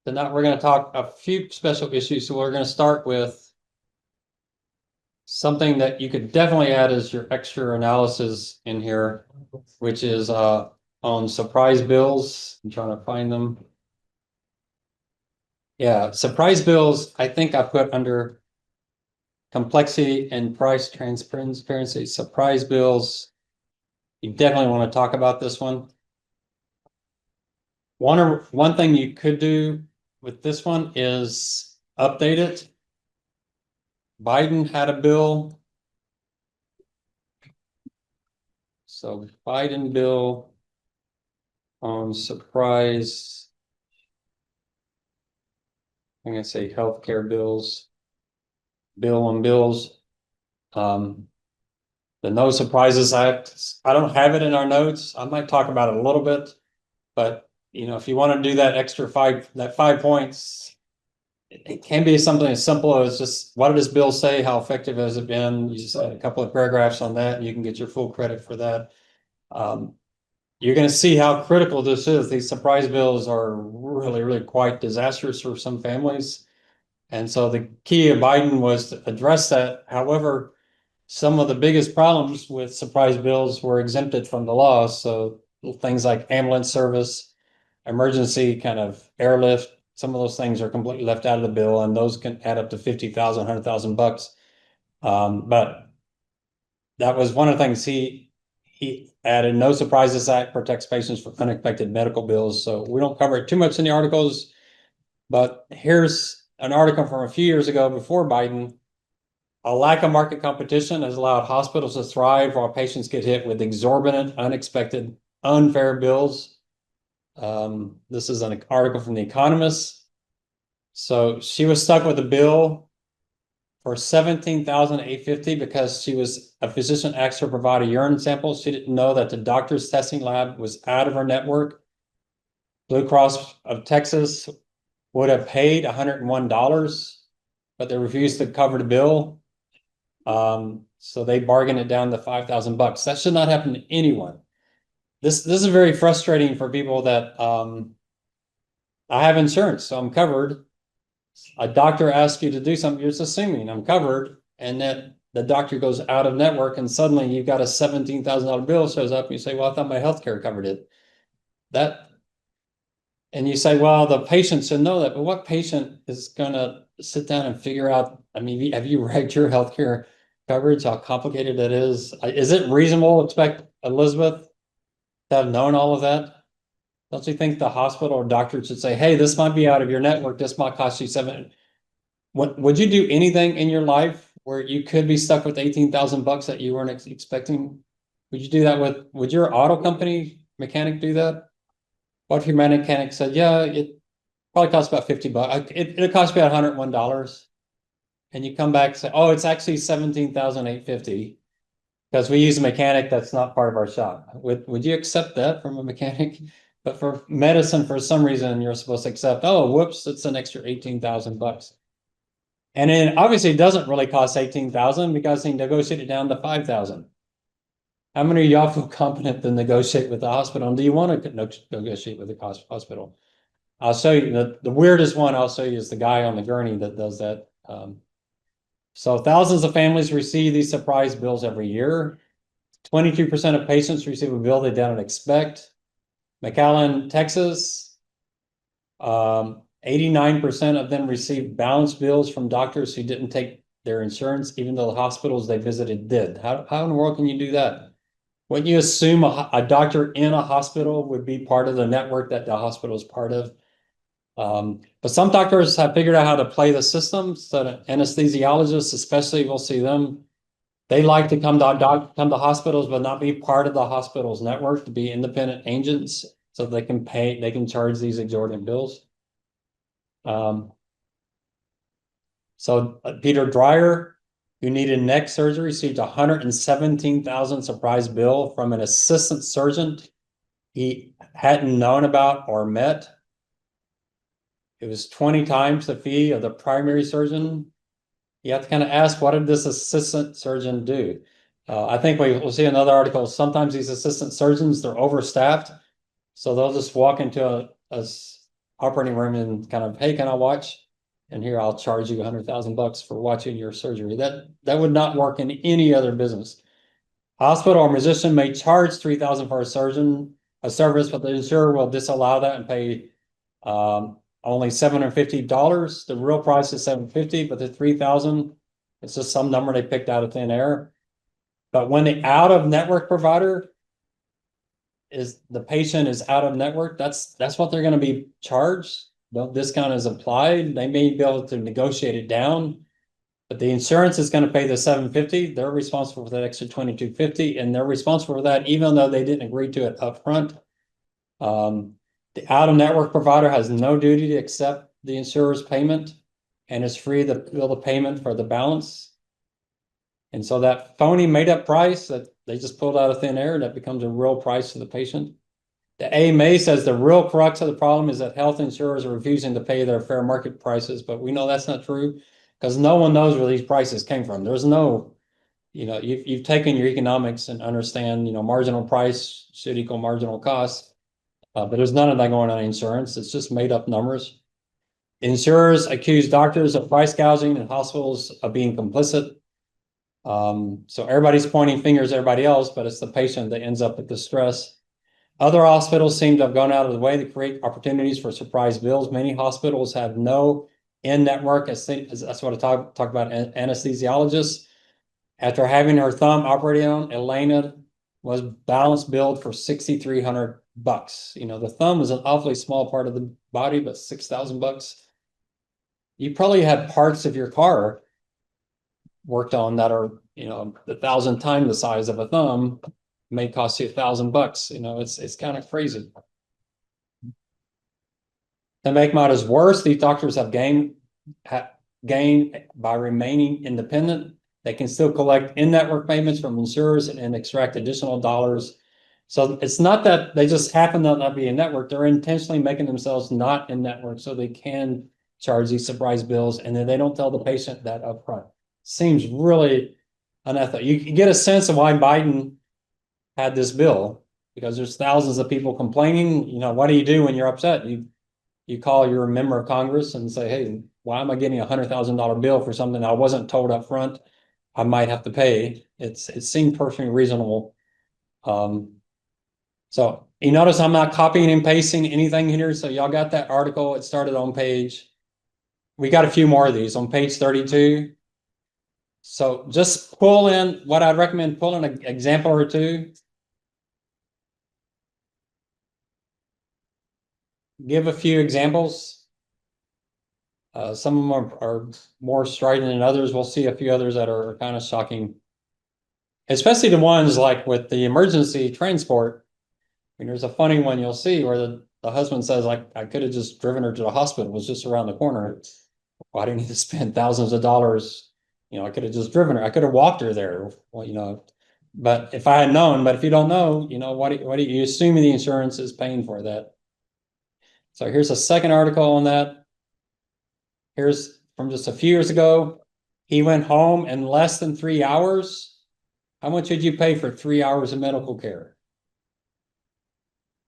Tonight we're going to talk a few special issues. So we're going to start with something that you could definitely add as your extra analysis in here, which is on surprise bills. I'm trying to find them. Yeah, surprise bills, I think I put under complexity and price transparency. Surprise bills, you definitely want to talk about this one. One thing you could do with this one is update it. Biden had a bill. So Biden bill on surprise, I'm gonna say healthcare bills, bill on bills. The No Surprises Act, I don't have it in our notes. I might talk about it a little bit, but if you want to do that extra that 5 points, it can be something as simple as just what did this bill say? How effective has it been? You just add a couple of paragraphs on that, and you can get your full credit for that. You're going to see how critical this is. These surprise bills are really, really quite disastrous for some families. And so the key of Biden was to address that. However, some of the biggest problems with surprise bills were exempted from the law. So things like ambulance service, emergency kind of airlift, some of those things are completely left out of the bill, and those can add up to 50,000, 100,000 bucks. But that was one of the things he added. No Surprises Act protects patients from unexpected medical bills. So we don't cover it too much in the articles, but here's an article from a few years ago before Biden. A lack of market competition has allowed hospitals to thrive while patients get hit with exorbitant, unexpected, unfair bills. This is an article from The Economist. So she was stuck with a bill for $17,850 because she was a physician asked her to provide a urine sample. She didn't know that the doctor's testing lab was out of her network. Blue Cross of Texas would have paid $101, but they refused to cover the bill. So they bargained it down to 5,000 bucks. That should not happen to anyone. This is very frustrating for people that I have insurance, so I'm covered. A doctor asks you to do something, you're just assuming I'm covered, and that the doctor goes out of network, and suddenly you've got a $17,000 bill shows up, and you say, well, I thought my healthcare covered it. And you say, well, the patient should know that, but what patient is gonna sit down and figure out, I mean, have you read your healthcare coverage, how complicated it is? Is it reasonable to expect Elizabeth to have known all of that? Don't you think the hospital or doctor should say, hey, this might be out of your network, this might cost you would you do anything in your life where you could be stuck with 18,000 bucks that you weren't expecting? Would you do that would your auto company mechanic do that? What if your mechanic said, yeah, it probably costs about 50 bucks. It cost me about $101. And you come back and say, oh, it's actually 17,850 because we use a mechanic that's not part of our shop. Would you accept that from a mechanic? But for medicine, for some reason, you're supposed to accept, oh, whoops, it's an extra 18,000 bucks. And it obviously doesn't really cost 18,000 because he negotiated it down to 5,000. How many of y'all feel competent to negotiate with the hospital? And do you want to negotiate with the hospital? I'll show you the weirdest one I'll show you is the guy on the gurney that does that. So thousands of families receive these surprise bills every year. 22% of patients receive a bill they didn't expect. McAllen, Texas, 89% of them received balance bills from doctors who didn't take their insurance, even though the hospitals they visited did. How in the world can you do that? Wouldn't you assume a doctor in a hospital would be part of the network that the hospital is part of? But some doctors have figured out how to play the system. So anesthesiologists, especially, we'll see them. They like to come to hospitals, but not be part of the hospital's network, to be independent agents, so they can charge these exorbitant bills. So Peter Dreyer, who needed neck surgery, received a $117,000 surprise bill from an assistant surgeon he hadn't known about or met. It was 20 times the fee of the primary surgeon. You have to kind of ask, what did this assistant surgeon do? I think we'll see another article. Sometimes these assistant surgeons, they're overstaffed. So they'll just walk into a operating room and kind of, hey, can I watch? And here I'll charge you $100,000 for watching your surgery. That would not work in any other business. Hospital or musician may charge $3,000 for a service, but the insurer will disallow that and pay only $750. The real price is $750, but the $3,000, it's just some number they picked out of thin air. But when the out-of-network provider is the patient is out of network, that's what they're going to be charged. No discount is applied. They may be able to negotiate it down, but the insurance is going to pay the $750. They're responsible for that extra $2,250, and they're responsible for that even though they didn't agree to it upfront. The out-of-network provider has no duty to accept the insurer's payment and is free to bill the payment for the balance. And so that phony made-up price that they just pulled out of thin air, that becomes a real price to the patient. The AMA says the real crux of the problem is that health insurers are refusing to pay their fair market prices, but we know that's not true because no one knows where these prices came from. There's no, you've taken your economics and understand, marginal price should equal marginal cost, but there's none of that going on in insurance. It's just made up numbers. Insurers accuse doctors of price gouging and hospitals of being complicit. So everybody's pointing fingers at everybody else, but it's the patient that ends up with the stress. Other hospitals seem to have gone out of the way to create opportunities for surprise bills. Many hospitals have no in-network, that's what I talk about, anesthesiologists. After having her thumb operated on, Elena was balance billed for $6,300. The thumb is an awfully small part of the body, but $6,000. You probably had parts of your car worked on that are, 1,000 times the size of a thumb, may cost you $1,000. It's kind of crazy. To make matters worse, these doctors have gained by remaining independent. They can still collect in-network payments from insurers and extract additional dollars. So it's not that they just happen to not be in network. They're intentionally making themselves not in network so they can charge these surprise bills, and then they don't tell the patient that upfront. Seems really unethical. You get a sense of why Biden had this bill, because there's thousands of people complaining. What do you do when you're upset? You call your member of Congress and say, hey, why am I getting a $100,000 bill for something I wasn't told up front I might have to pay? It seemed perfectly reasonable. So you notice I'm not copying and pasting anything here. So y'all got that article. It started on we got a few more of these on page 32. So just pull in what I'd recommend, pull in an example or two. Give a few examples. Some of them are more strident than others. We'll see a few others that are kind of shocking, especially the ones like with the emergency transport. There's a funny one you'll see where the husband says, like, I could have just driven her to the hospital. It was just around the corner. Why didn't he spend thousands of dollars? I could have just driven her. I could have walked her there. Well, but if I had known, but if you don't know, what do you assume the insurance is paying for that? So here's a second article on that. Here's from just a few years ago. He went home in less than 3 hours. How much did you pay for 3 hours of medical care?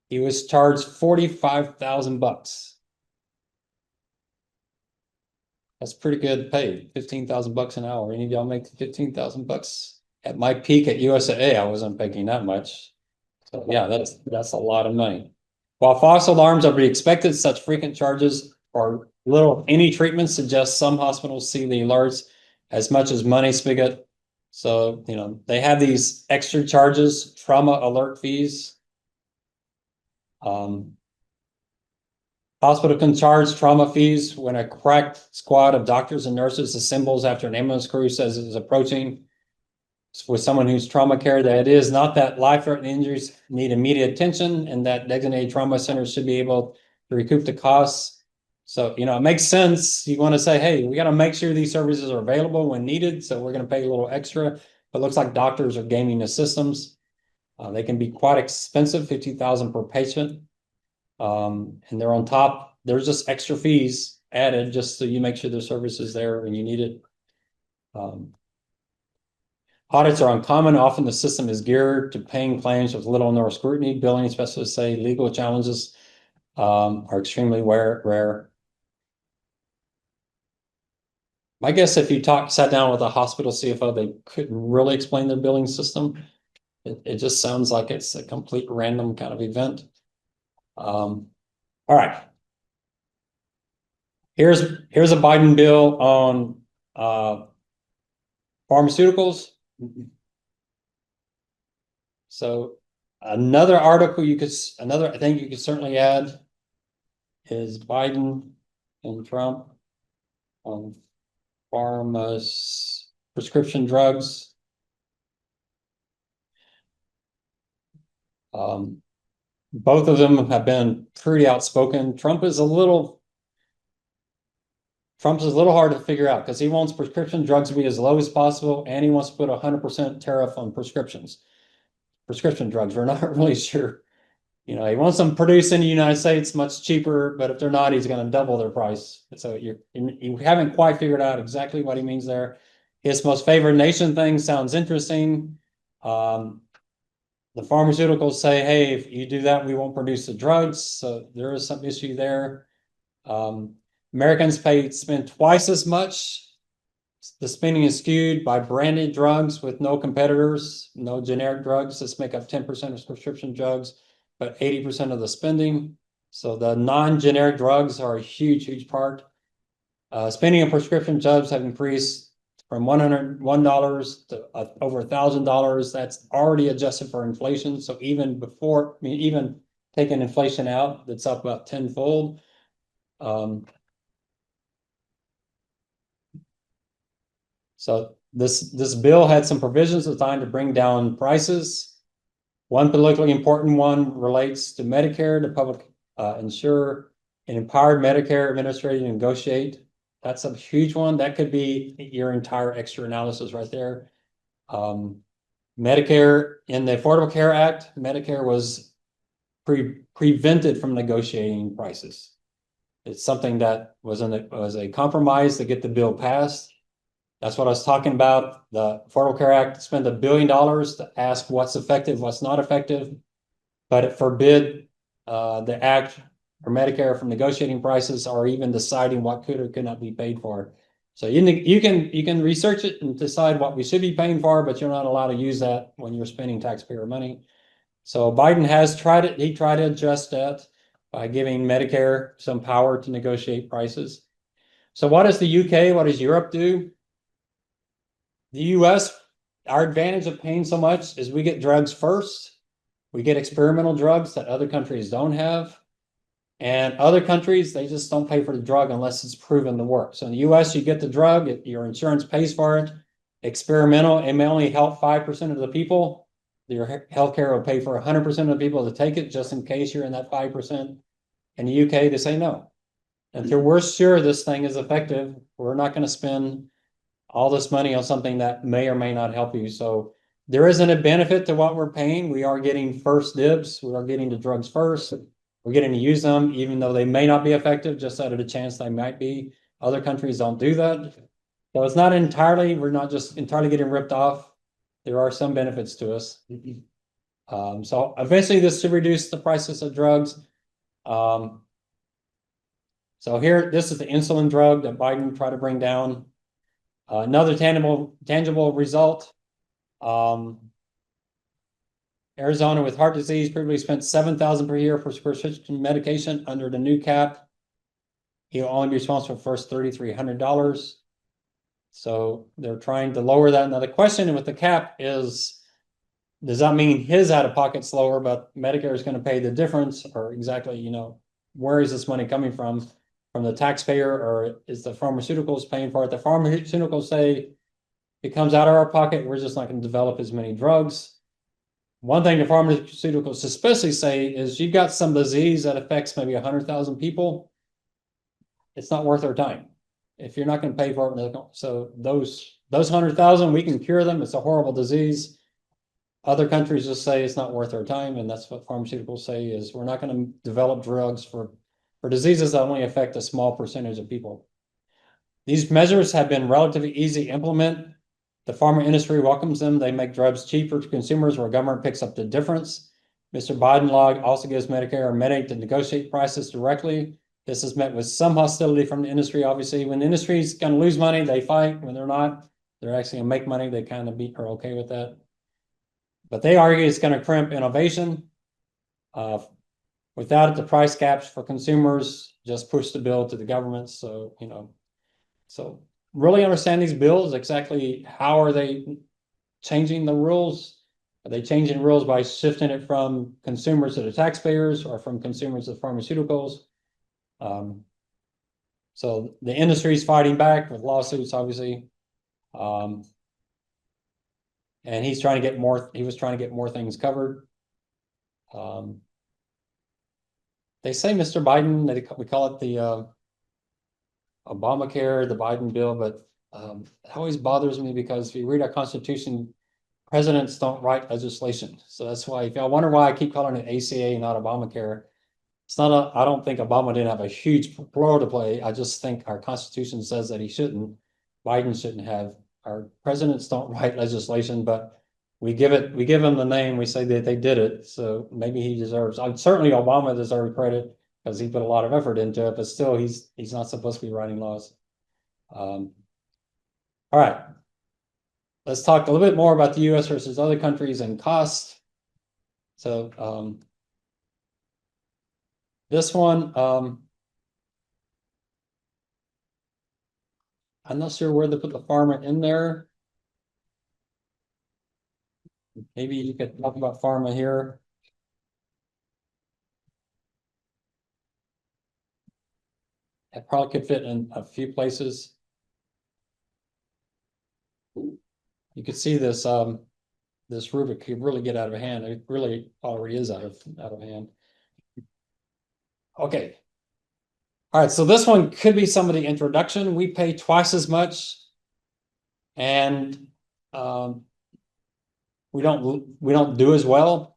He was charged $45,000. That's pretty good pay, $15,000 an hour. Any of y'all make $15,000? At my peak at UTSA, I wasn't making that much. So yeah, that's a lot of money. While false alarms are to be expected, such frequent charges or little any treatment suggests some hospitals see the alerts as much as money spigot. So, they have these extra charges, trauma alert fees. Hospital can charge trauma fees when a crack squad of doctors and nurses assembles after an ambulance crew says it is approaching with someone who's trauma care. That it is not that life-threatening injuries need immediate attention, and that designated trauma centers should be able to recoup the costs. So, it makes sense. You want to say, hey, we got to make sure these services are available when needed. So we're going to pay a little extra, but it looks like doctors are gaming the systems. They can be quite expensive, $50,000 per patient. And they're on top. There's just extra fees added just so you make sure the service is there when you need it. Audits are uncommon. Often the system is geared to paying claims with little or no scrutiny. Billing specialists say legal challenges are extremely rare. I guess if you sat down with a hospital CFO, they couldn't really explain their billing system. It just sounds like it's a complete random kind of event. All right. Here's a Biden bill on pharmaceuticals. So another thing you could certainly add is Biden and Trump on pharma's prescription drugs. Both of them have been pretty outspoken. Trump is a little hard to figure out because he wants prescription drugs to be as low as possible, and he wants to put 100% tariff on prescription drugs. We're not really sure. He wants them produced in the United States much cheaper, but if they're not, he's going to double their price. So you haven't quite figured out exactly what he means there. His most favored nation thing sounds interesting. The pharmaceuticals say, hey, if you do that, we won't produce the drugs. So there is some issue there. Americans spend twice as much. The spending is skewed by branded drugs with no competitors, no generic drugs. This make up 10% of prescription drugs, but 80% of the spending. So the non-generic drugs are a huge part. Spending on prescription drugs have increased from $101 to over $1,000. That's already adjusted for inflation. So even taking inflation out, that's up about tenfold. So this bill had some provisions designed to bring down prices. One politically important one relates to Medicare, the public insurer, and empowered Medicare administrator to negotiate. That's a huge one. That could be your entire extra analysis right there. Medicare, in the Affordable Care Act, Medicare was prevented from negotiating prices. It's something that was a compromise to get the bill passed. That's what I was talking about. The Affordable Care Act spent $1 billion to ask what's effective, what's not effective, but it forbid the act or Medicare from negotiating prices or even deciding what could or could not be paid for. So you can research it and decide what we should be paying for, but you're not allowed to use that when you're spending taxpayer money. So Biden has tried it. He tried to adjust that by giving Medicare some power to negotiate prices. So what does the UK, what does Europe do? The US, our advantage of paying so much is we get drugs first. We get experimental drugs that other countries don't have. And other countries, they just don't pay for the drug unless it's proven to work. So in the US, you get the drug, your insurance pays for it. Experimental, it may only help 5% of the people. Your healthcare will pay for 100% of the people to take it, just in case you're in that 5%. In the UK, they say no. Until we're sure this thing is effective, we're not going to spend all this money on something that may or may not help you. So there isn't a benefit to what we're paying. We are getting first dibs. We are getting the drugs first. We're getting to use them, even though they may not be effective, just out of the chance they might be. Other countries don't do that. So it's not entirely, we're not just entirely getting ripped off. There are some benefits to us. So eventually this should reduce the prices of drugs. So here, this is the insulin drug that Biden tried to bring down. Another tangible result. Arizona with heart disease previously spent $7,000 per year for prescription medication. Under the new cap, he'll only be responsible for the first $3,300. So they're trying to lower that. Now the question with the cap is, does that mean his out-of-pocket's lower, but Medicare is going to pay the difference, or exactly, where is this money coming from? From the taxpayer, or is the pharmaceuticals paying for it? The pharmaceuticals say it comes out of our pocket, we're just not going to develop as many drugs. One thing the pharmaceuticals especially say is you've got some disease that affects maybe 100,000 people. It's not worth our time. If you're not going to pay for it, so those 100,000, we can cure them. It's a horrible disease. Other countries just say it's not worth our time, and that's what pharmaceuticals say is we're not going to develop drugs for diseases that only affect a small percentage of people. These measures have been relatively easy to implement. The pharma industry welcomes them. They make drugs cheaper to consumers where government picks up the difference. Mr. Biden law also gives Medicare or Medicaid to negotiate prices directly. This is met with some hostility from the industry. Obviously, when the industry is going to lose money, they fight. When they're not, they're actually going to make money. They kind of are okay with that. But they argue it's going to crimp innovation. Without it, the price caps for consumers just push the bill to the government. So, so really understand these bills, exactly how are they changing the rules? Are they changing rules by shifting it from consumers to the taxpayers or from consumers to pharmaceuticals? So the industry is fighting back with lawsuits, obviously. And he was trying to get more things covered. They say Mr. Biden, we call it the Obamacare, the Biden bill, but it always bothers me because if you read our Constitution, presidents don't write legislation. So that's why, if y'all wonder why I keep calling it ACA and not Obamacare, I don't think Obama didn't have a huge role to play. I just think our Constitution says that he shouldn't. Biden shouldn't have. Our presidents don't write legislation, but we give him the name. We say that they did it. So maybe he deserves, certainly Obama deserves credit because he put a lot of effort into it, but still he's not supposed to be writing laws. All right. Let's talk a little bit more about the US versus other countries and cost. So this one, I'm not sure where to put the pharma in there. Maybe you could talk about pharma here. It probably could fit in a few places. You could see this rubric could really get out of hand. It really already is out of hand. Okay. All right, so this one could be some of the introduction. We pay twice as much, and we don't do as well.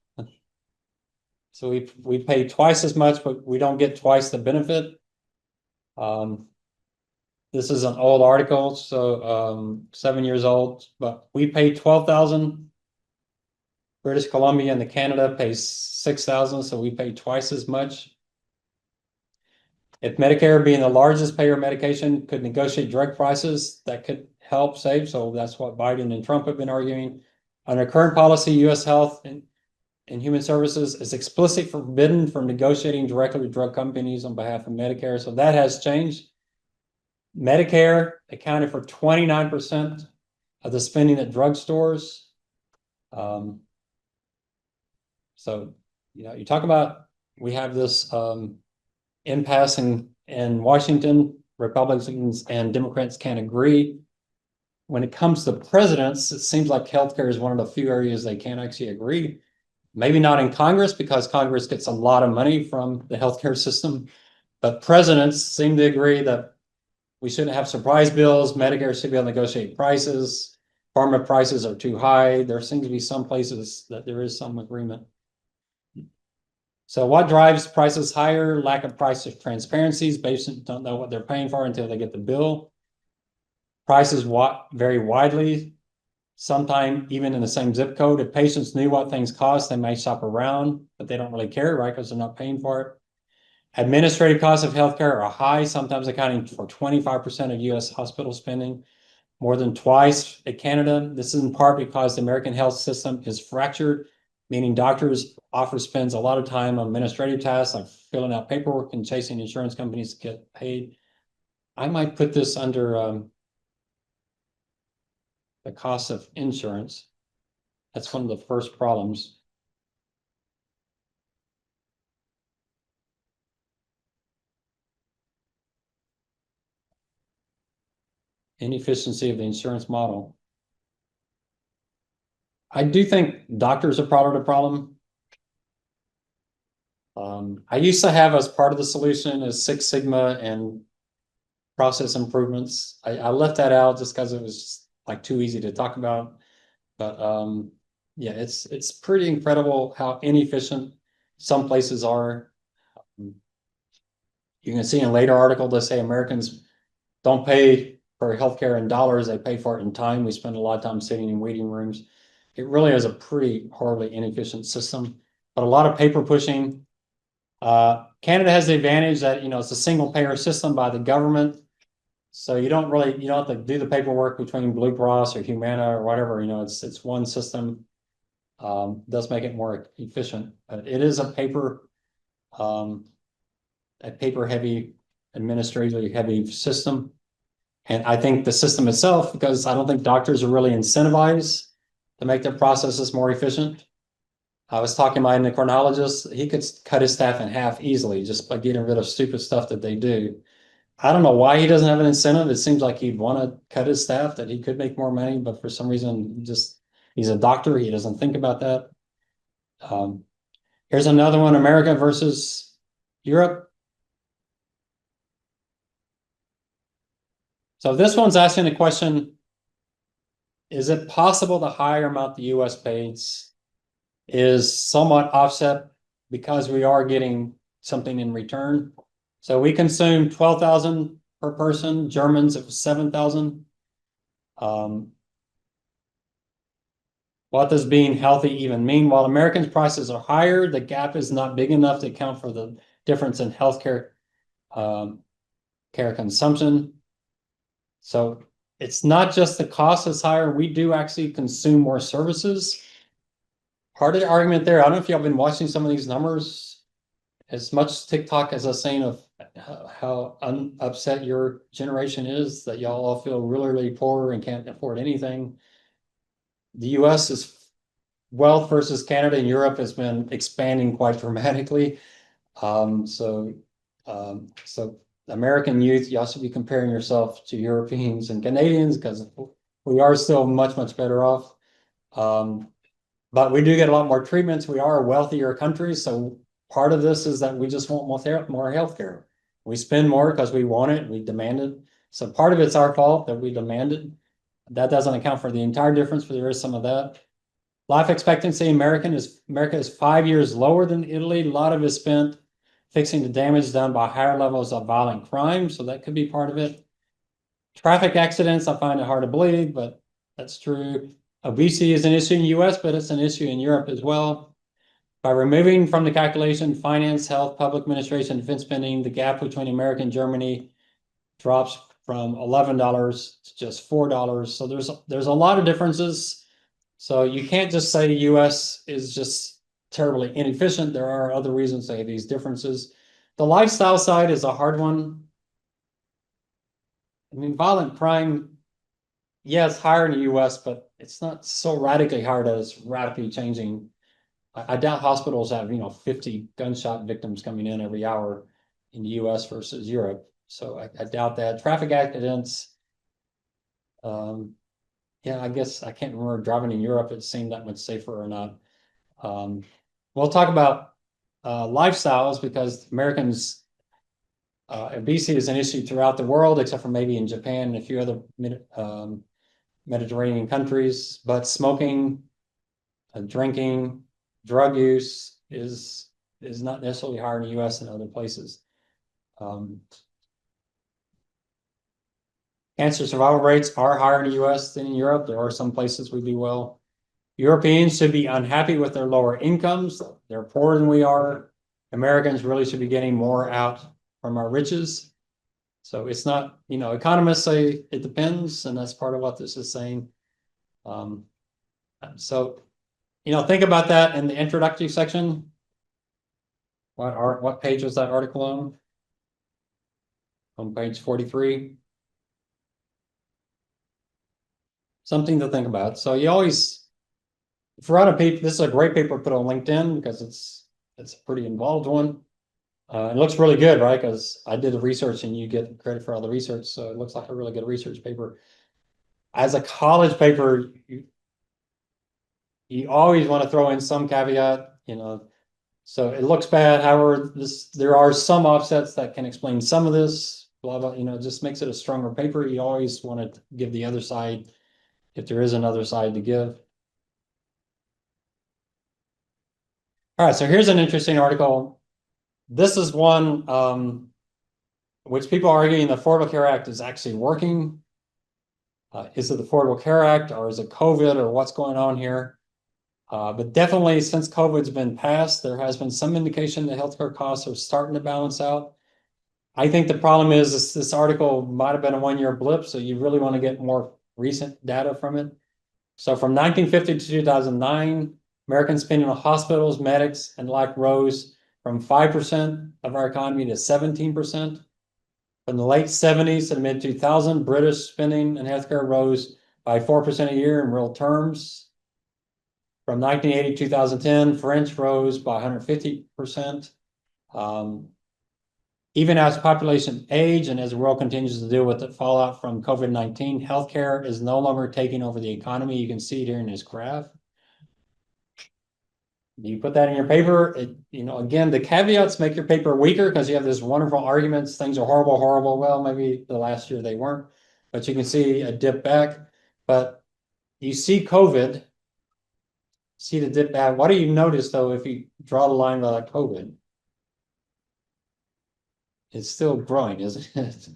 So we pay twice as much, but we don't get twice the benefit. This is an old article, so 7 years old, but we pay 12,000. British Columbia and Canada pays 6,000, so we pay twice as much. If Medicare, being the largest payer of medication, could negotiate drug prices, that could help save. So that's what Biden and Trump have been arguing. Under current policy, U.S. Health and Human Services is explicitly forbidden from negotiating directly with drug companies on behalf of Medicare. So that has changed. Medicare accounted for 29% of the spending at drugstores. So, you talk about, we have this impasse in Washington. Republicans and Democrats can't agree. When it comes to presidents, it seems like healthcare is one of the few areas they can't actually agree. Maybe not in Congress, because Congress gets a lot of money from the healthcare system, but presidents seem to agree that we shouldn't have surprise bills. Medicare should be able to negotiate prices. Pharma prices are too high. There seems to be some places that there is some agreement. So what drives prices higher? Lack of price transparencies. Patients don't know what they're paying for until they get the bill. Prices vary widely, sometimes even in the same zip code. If patients knew what things cost, they may shop around, but they don't really care, right? Because they're not paying for it. Administrative costs of healthcare are high, sometimes accounting for 25% of US hospital spending, more than twice in Canada. This is in part because the American health system is fractured, meaning doctors often spends a lot of time on administrative tasks like filling out paperwork and chasing insurance companies to get paid. I might put this under the cost of insurance. That's one of the first problems. Inefficiency of the insurance model. I do think doctors are part of the problem. I used to have, as part of the solution, is Six Sigma and process improvements. I left that out just because it was like too easy to talk about. But yeah, it's pretty incredible how inefficient some places are. You can see in a later article, they say Americans don't pay for healthcare in dollars, they pay for it in time. We spend a lot of time sitting in waiting rooms. It really is a pretty horribly inefficient system. but a lot of paper pushing. Canada has the advantage that, it's a single payer system by the government. So you don't have to do the paperwork between Blue Cross or Humana or whatever, it's one system. Does make it more efficient, but it is a paper heavy, administratively heavy system. And I think the system itself, because I don't think doctors are really incentivized to make their processes more efficient. I was talking to my endocrinologist, he could cut his staff in half easily just by getting rid of stupid stuff that they do. I don't know why he doesn't have an incentive. It seems like he'd want to cut his staff, that he could make more money, but for some reason, he's a doctor. He doesn't think about that. Here's another one, America versus Europe. So this one's asking the question, is it possible the higher amount the US pays is somewhat offset because we are getting something in return? So we consume 12,000 per person. Germans, it was 7,000. What does being healthy even mean? While Americans' prices are higher, the gap is not big enough to account for the difference in healthcare care consumption. So it's not just the cost is higher. We do actually consume more services. Part of the argument there, I don't know if y'all been watching some of these numbers, as much TikTok as a saying of how upset your generation is, that y'all all feel really, really poor and can't afford anything. The US is wealth versus Canada and Europe has been expanding quite dramatically. So American youth, you also be comparing yourself to Europeans and Canadians because we are still much, much better off. But we do get a lot more treatments. We are a wealthier country. So part of this is that we just want more healthcare. We spend more because we want it, we demand it. So part of it's our fault that we demand it. That doesn't account for the entire difference, but there is some of that. Life expectancy in America is 5 years lower than Italy. A lot of it is spent fixing the damage done by higher levels of violent crime. So that could be part of it. Traffic accidents, I find it hard to believe, but that's true. Obesity is an issue in the US, but it's an issue in Europe as well. By removing from the calculation finance, health, public administration, defense spending, the gap between America and Germany drops from $11 to just $4. So there's a lot of differences. So you can't just say the US is just terribly inefficient. There are other reasons to have these differences. The lifestyle side is a hard one. I mean, violent crime, yeah, it's higher in the US, but it's not so radically high that it's radically changing. I doubt hospitals have, 50 gunshot victims coming in every hour in the US versus Europe. So I doubt that. Traffic accidents, yeah, I guess I can't remember driving in Europe, it seemed that much safer or not. We'll talk about lifestyles because Americans, obesity is an issue throughout the world, except for maybe in Japan and a few other Mediterranean countries. But smoking, drinking, drug use is not necessarily higher in the US and other places. Cancer survival rates are higher in the US than in Europe. There are some places we do well. Europeans should be unhappy with their lower incomes. They're poorer than we are. Americans really should be getting more out from our riches. So it's not, economists say it depends, and that's part of what this is saying. So, think about that in the introductory section. What page was that article on? On page 43. Something to think about. So you always, if we're on a paper, this is a great paper to put on LinkedIn because it's a pretty involved one. It looks really good, right? Because I did the research and you get credit for all the research. So it looks like a really good research paper. As a college paper, you always want to throw in some caveat, so it looks bad. However, there are some offsets that can explain some of this, blah, blah, it just makes it a stronger paper. You always want to give the other side if there is another side to give. All right, so here's an interesting article. This is one which people are arguing the Affordable Care Act is actually working. Is it the Affordable Care Act or is it COVID or what's going on here? But definitely since COVID's been passed, there has been some indication that healthcare costs are starting to balance out. I think the problem is this article might have been a one-year blip, so you really want to get more recent data from it. So from 1950 to 2009, American spending on hospitals, medics, and like rose from 5% of our economy to 17%. From the late 70s to the mid 2000s, British spending in healthcare rose by 4% a year in real terms. From 1980 to 2010, French rose by 150%. Even as population age and as the world continues to deal with the fallout from COVID-19, healthcare is no longer taking over the economy. You can see it here in this graph. You put that in your paper, again, the caveats make your paper weaker because you have this wonderful arguments, things are horrible, horrible. Well, maybe the last year they weren't, but you can see a dip back. But you see COVID, see the dip back. What do you notice though if you draw the line by like COVID? It's still growing, isn't it?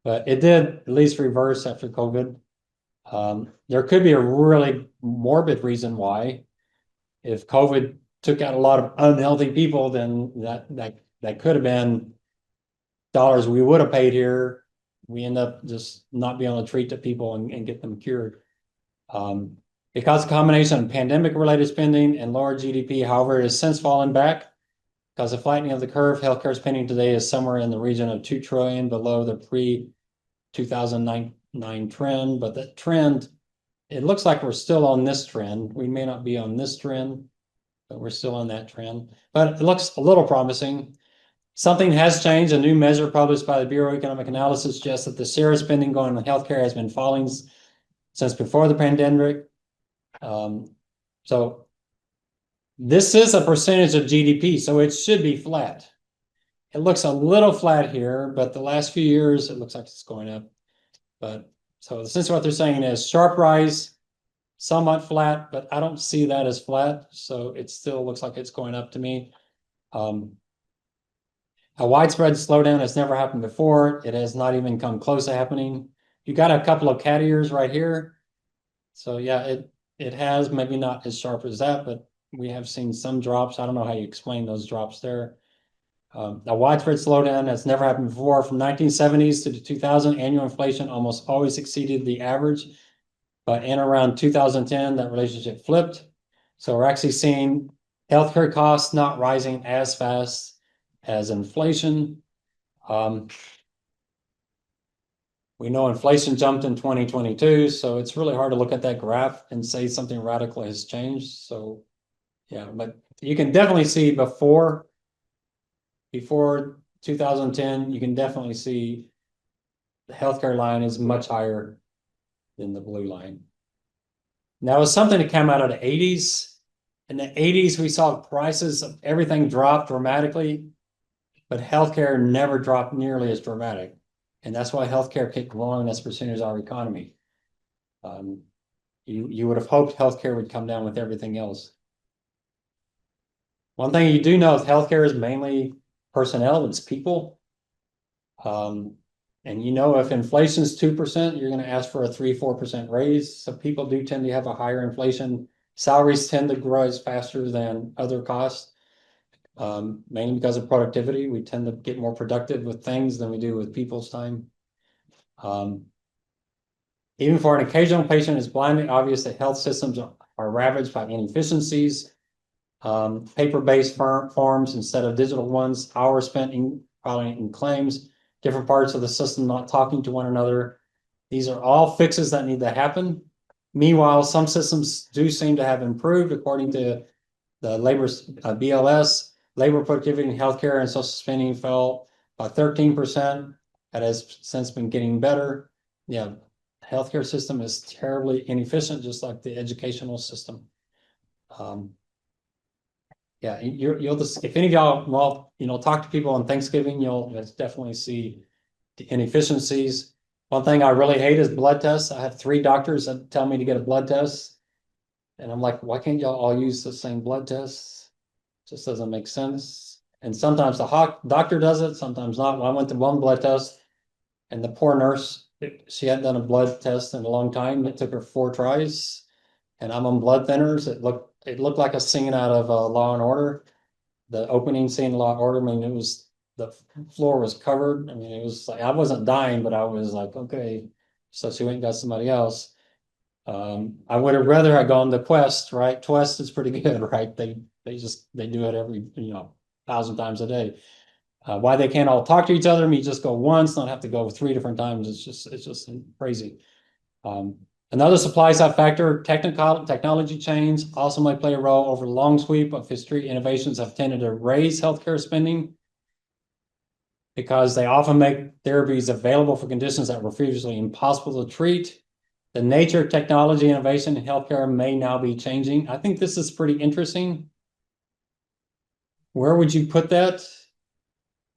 But it did at least reverse after COVID. There could be a really morbid reason why. If COVID took out a lot of unhealthy people, then that could have been dollars we would have paid here. We end up just not being able to treat the people and get them cured. Because a combination of pandemic-related spending and lower GDP, however, it has since fallen back. Because the flattening of the curve, healthcare spending today is somewhere in the region of 2 trillion below the pre-2009 trend. But that trend, it looks like we're still on this trend. We may not be on this trend, but we're still on that trend. But it looks a little promising. Something has changed. A new measure published by the Bureau of Economic Analysis suggests that the share of spending going on healthcare has been falling since before the pandemic. So this is a percentage of GDP, so it should be flat. It looks a little flat here, but the last few years, it looks like it's going up. But so essentially what they're saying is sharp rise, somewhat flat, but I don't see that as flat. So it still looks like it's going up to me. A widespread slowdown has never happened before. It has not even come close to happening. You got a couple of cat ears right here. So yeah, it has, maybe not as sharp as that, but we have seen some drops. I don't know how you explain those drops there. A widespread slowdown has never happened before. From 1970s to 2000, annual inflation almost always exceeded the average. But in around 2010, that relationship flipped. So we're actually seeing healthcare costs not rising as fast as inflation. We know inflation jumped in 2022, so it's really hard to look at that graph and say something radical has changed. So yeah, but you can definitely see before 2010, you can definitely see the healthcare line is much higher than the blue line. Now, it's something that came out of the 80s. In the 80s, we saw prices of everything drop dramatically, but healthcare never dropped nearly as dramatic. And that's why healthcare kept growing as a percentage of our economy. You would have hoped healthcare would come down with everything else. One thing you do know is healthcare is mainly personnel, it's people. And if inflation is 2%, you're going to ask for a 3-4% raise. So people do tend to have a higher inflation. Salaries tend to grow faster than other costs, mainly because of productivity. We tend to get more productive with things than we do with people's time. Even for an occasional patient, it's blindly obvious that health systems are ravaged by inefficiencies. Paper-based forms instead of digital ones, hours spent filing in claims, different parts of the system not talking to one another. These are all fixes that need to happen. Meanwhile, some systems do seem to have improved according to the BLS. Labor productivity in healthcare and social spending fell by 13%. That has since been getting better. Yeah, the healthcare system is terribly inefficient, just like the educational system. Yeah, you'll just, if any of y'all, talk to people on Thanksgiving, you'll definitely see the inefficiencies. One thing I really hate is blood tests. I have 3 doctors that tell me to get a blood test. And I'm like, why can't y'all all use the same blood tests? Just doesn't make sense. And sometimes the doctor does it, sometimes not. Well, I went to one blood test and the poor nurse, she hadn't done a blood test in a long time. It took her 4 tries. And I'm on blood thinners. It looked it looked like a scene out of Law and Order. The opening scene of Law and Order, I mean, it was, the floor was covered. I mean, it was like, I wasn't dying, but I was like, okay, so she went and got somebody else. I would have rather have gone to Quest, right? Quest is pretty good, right? They do it every, 1,000 times a day. Why they can't all talk to each other, me just go once, not have to go 3 different times. It's just crazy. Another supply side factor, technology change also might play a role. Over the long sweep of history, innovations have tended to raise healthcare spending because they often make therapies available for conditions that were previously impossible to treat. The nature of technology innovation in healthcare may now be changing. I think this is pretty interesting. Where would you put that?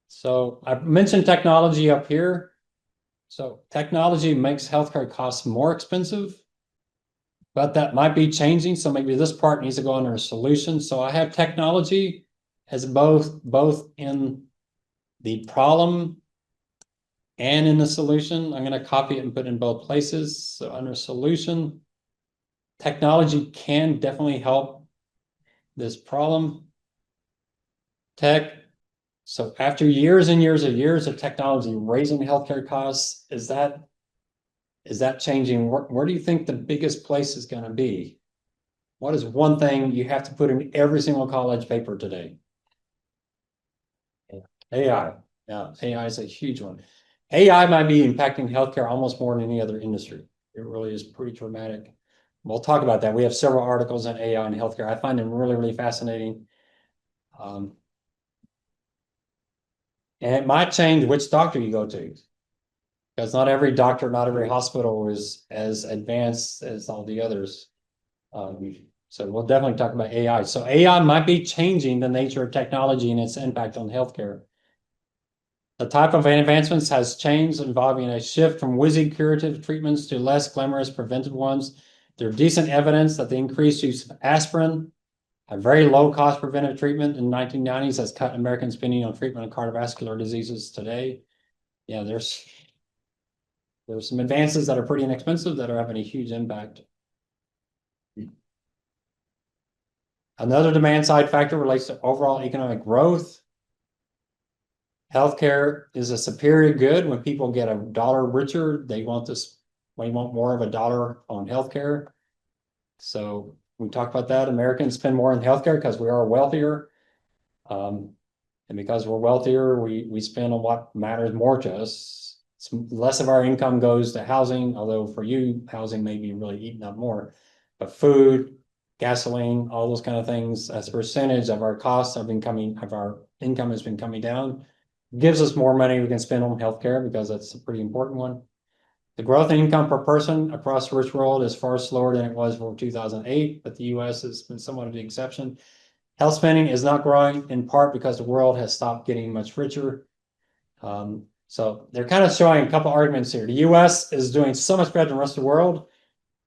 So I mentioned technology up here. So technology makes healthcare costs more expensive, but that might be changing. So maybe this part needs to go under a solution. So I have technology as both in the problem and in the solution. I'm going to copy it and put it in both places. So under solution, technology can definitely help this problem. So after years and years and years of technology raising healthcare costs, is that changing? Where do you think the biggest place is going to be? What is one thing you have to put in every single college paper today? AI. Yeah, AI is a huge one. AI might be impacting healthcare almost more than any other industry. It really is pretty dramatic. We'll talk about that. We have several articles on AI and healthcare. I find them really, really fascinating. And it might change which doctor you go to. Because not every doctor, not every hospital is as advanced as all the others. So we'll definitely talk about AI. So AI might be changing the nature of technology and its impact on healthcare. The type of advancements has changed, involving a shift from whizzy curative treatments to less glamorous preventive ones. There's decent evidence that the increased use of aspirin, a very low-cost preventive treatment in the 1990s, has cut American spending on treatment of cardiovascular diseases today. Yeah, there's some advances that are pretty inexpensive that are having a huge impact. Another demand side factor relates to overall economic growth. Healthcare is a superior good. When people get $1 richer, they want more of $1 on healthcare. So we talked about that. Americans spend more on healthcare because we are wealthier. And because we're wealthier, we spend on what matters more to us. Less of our income goes to housing, although for you, housing may be really eating up more. But food, gasoline, all those kind of things, as a percentage of our costs of our income has been coming down, gives us more money we can spend on healthcare, because that's a pretty important one. The growth in income per person across the rich world is far slower than it was for 2008, but the US has been somewhat of the exception. Health spending is not growing, in part because the world has stopped getting much richer. So they're kind of showing a couple arguments here. The US is doing so much better than the rest of the world.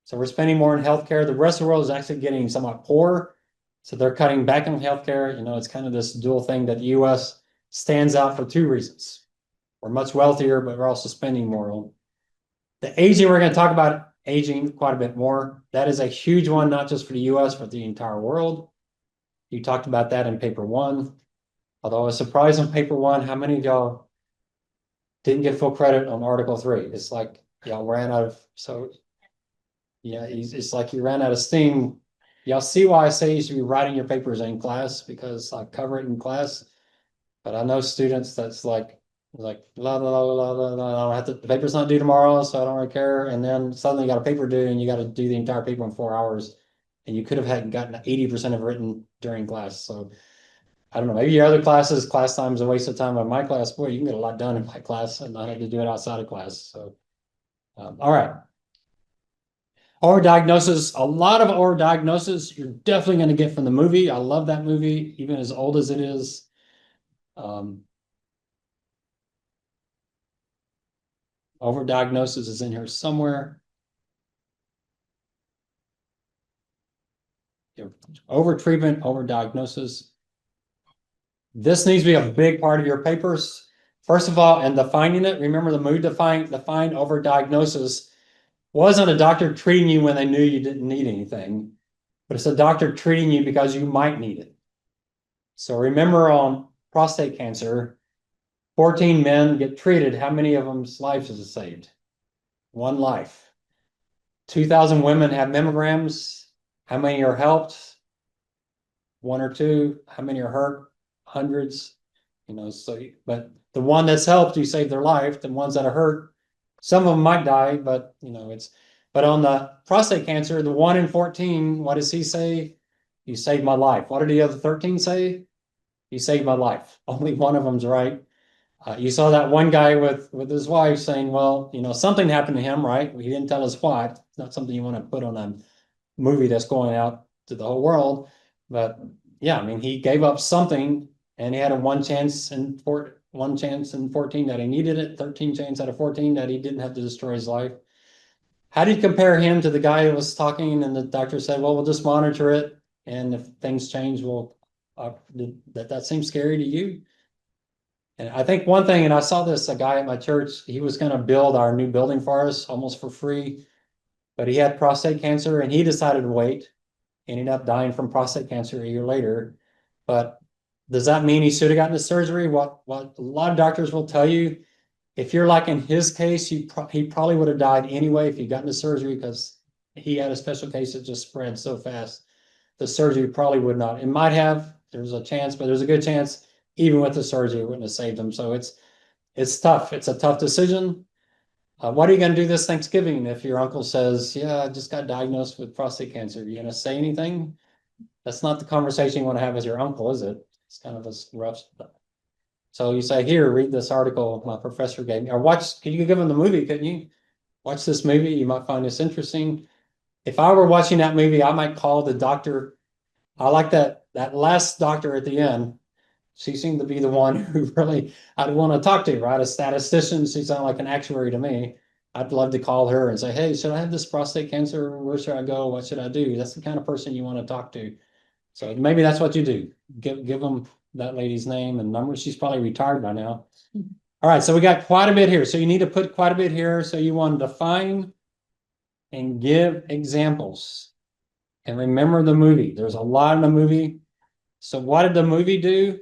So we're spending more on healthcare. The rest of the world is actually getting somewhat poor. So they're cutting back on healthcare. It's kind of this dual thing that the US stands out for 2 reasons. We're much wealthier, but we're also spending more. The aging, we're going to talk about aging quite a bit more. That is a huge one, not just for the US, but the entire world. You talked about that in paper 1. Although I was surprised in paper 1, how many of y'all didn't get full credit on article 3. It's like y'all ran out of, so yeah, it's like you ran out of steam. Y'all see why I say you should be writing your papers in class, because I cover it in class. But I know students that's like la la la la la la. The paper's not due tomorrow, so I don't really care. And then suddenly you got a paper due, and you got to do the entire paper in 4 hours, and you could have gotten 80% of it written during class. So I don't know. Maybe your other classes, class time is a waste of time. But my class, boy, you can get a lot done in my class, and not have to do it outside of class. So, all right. Overdiagnosis, a lot of overdiagnosis you're definitely going to get from the movie. I love that movie, even as old as it is. Overdiagnosis is in here somewhere. Overtreatment, overdiagnosis. This needs to be a big part of your papers. First of all, and defining it, remember the mood defined overdiagnosis wasn't a doctor treating you when they knew you didn't need anything, but it's a doctor treating you because you might need it. So remember on prostate cancer, 14 men get treated. How many of them's lives is saved? One life. 2,000 women have mammograms. How many are helped? One or two. How many are hurt? Hundreds. So, but the one that's helped, you save their life. The ones that are hurt, some of them might die, but but on the prostate cancer, the 1 in 14, what does he say? You saved my life. What did the other 13 say? You saved my life. Only one of them's right. You saw that one guy with his wife saying, well, something happened to him, right? He didn't tell us what. It's not something you want to put on a movie that's going out to the whole world. But yeah, I mean, he gave up something and he had a 1 chance in 14 that he needed it, 13 chance out of 14 that he didn't have to destroy his life. How do you compare him to the guy who was talking and the doctor said, well, we'll just monitor it. And if things change, that seems scary to you? And I think one thing, and I saw this, a guy at my church, he was going to build our new building for us almost for free, but he had prostate cancer and he decided to wait. He ended up dying from prostate cancer a year later. But does that mean he should have gotten the surgery? What a lot of doctors will tell you, if you're like in his case, he probably would have died anyway if he'd gotten the surgery because he had a special case that just spread so fast. The surgery probably would not. It might have, there's a chance, but there's a good chance even with the surgery, it wouldn't have saved him. So it's tough. It's a tough decision. What are you going to do this Thanksgiving if your uncle says, yeah, I just got diagnosed with prostate cancer? Are you going to say anything? That's not the conversation you want to have with your uncle, is it? It's kind of a rough stuff. So you say, here, read this article my professor gave me, or could you give him the movie, couldn't you? Watch this movie, you might find this interesting. If I were watching that movie, I might call the doctor. I like that last doctor at the end. She seemed to be the one who really I'd want to talk to, right? A statistician, she sounded like an actuary to me. I'd love to call her and say, hey, should I have this prostate cancer? Where should I go? What should I do? That's the kind of person you want to talk to. So maybe that's what you do. Give them that lady's name and number. She's probably retired by now. All right, so we got quite a bit here. So you need to put quite a bit here. So you want to define and give examples. And remember the movie. There's a lot in the movie. So what did the movie do?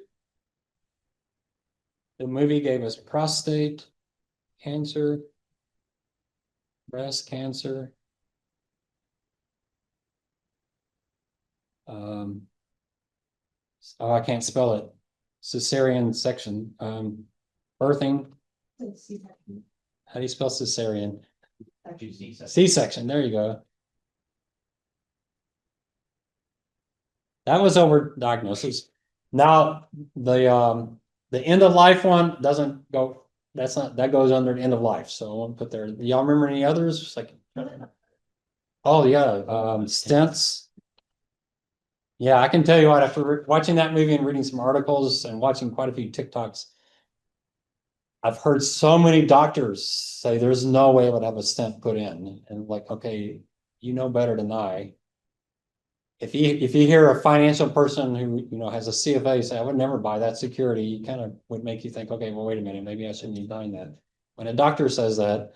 The movie gave us prostate cancer, breast cancer, oh, I can't spell it. Cesarean section, birthing. How do you spell cesarean? C-section, there you go. That was over diagnosis. Now the end of life one doesn't go, that goes under the end of life. So I won't put there. Y'all remember any others? It's like, oh yeah, stents. Yeah, I can tell you what, after watching that movie and reading some articles and watching quite a few TikToks, I've heard so many doctors say there's no way I would have a stent put in. And like, okay, you know better than I. If you hear a financial person who has a CFA say, I would never buy that security, it kind of would make you think, okay, well, wait a minute, maybe I shouldn't be buying that. When a doctor says that,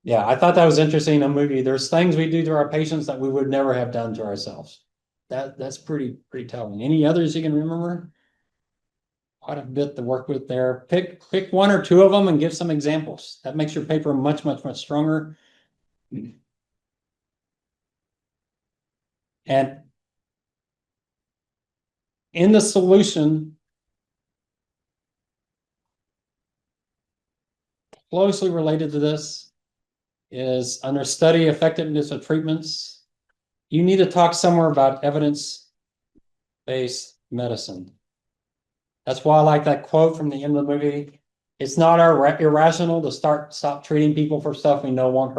yeah, I thought that was interesting in a movie. There's things we do to our patients that we would never have done to ourselves. That's pretty telling. Any others you can remember? Quite a bit to work with there. Pick one or two of them and give some examples. That makes your paper much stronger. And in the solution, closely related to this is under study effectiveness of treatments. You need to talk somewhere about evidence-based medicine. That's why I like that quote from the end of the movie. It's not irrational to stop treating people for stuff we know won't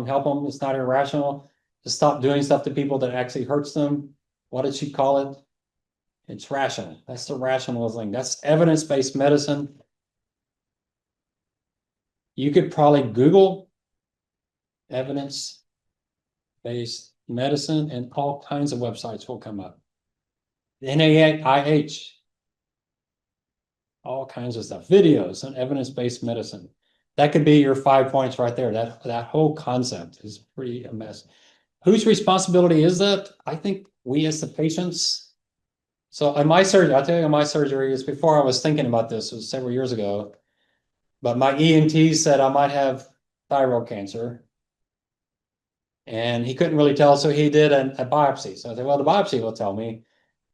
help them. It's not irrational to stop doing stuff to people that actually hurts them. What did she call it? It's rational. That's the rational thing. That's evidence-based medicine. You could probably Google evidence-based medicine and all kinds of websites will come up. NIH, all kinds of stuff, videos on evidence-based medicine. That could be your 5 points right there. That whole concept is pretty a mess. whose responsibility is that? I think we as the patients. So in my surgery, I'll tell you, my surgery is before I was thinking about this, it was several years ago. But my ENT said I might have thyroid cancer. And he couldn't really tell, so he did a biopsy. So I said, well, the biopsy will tell me.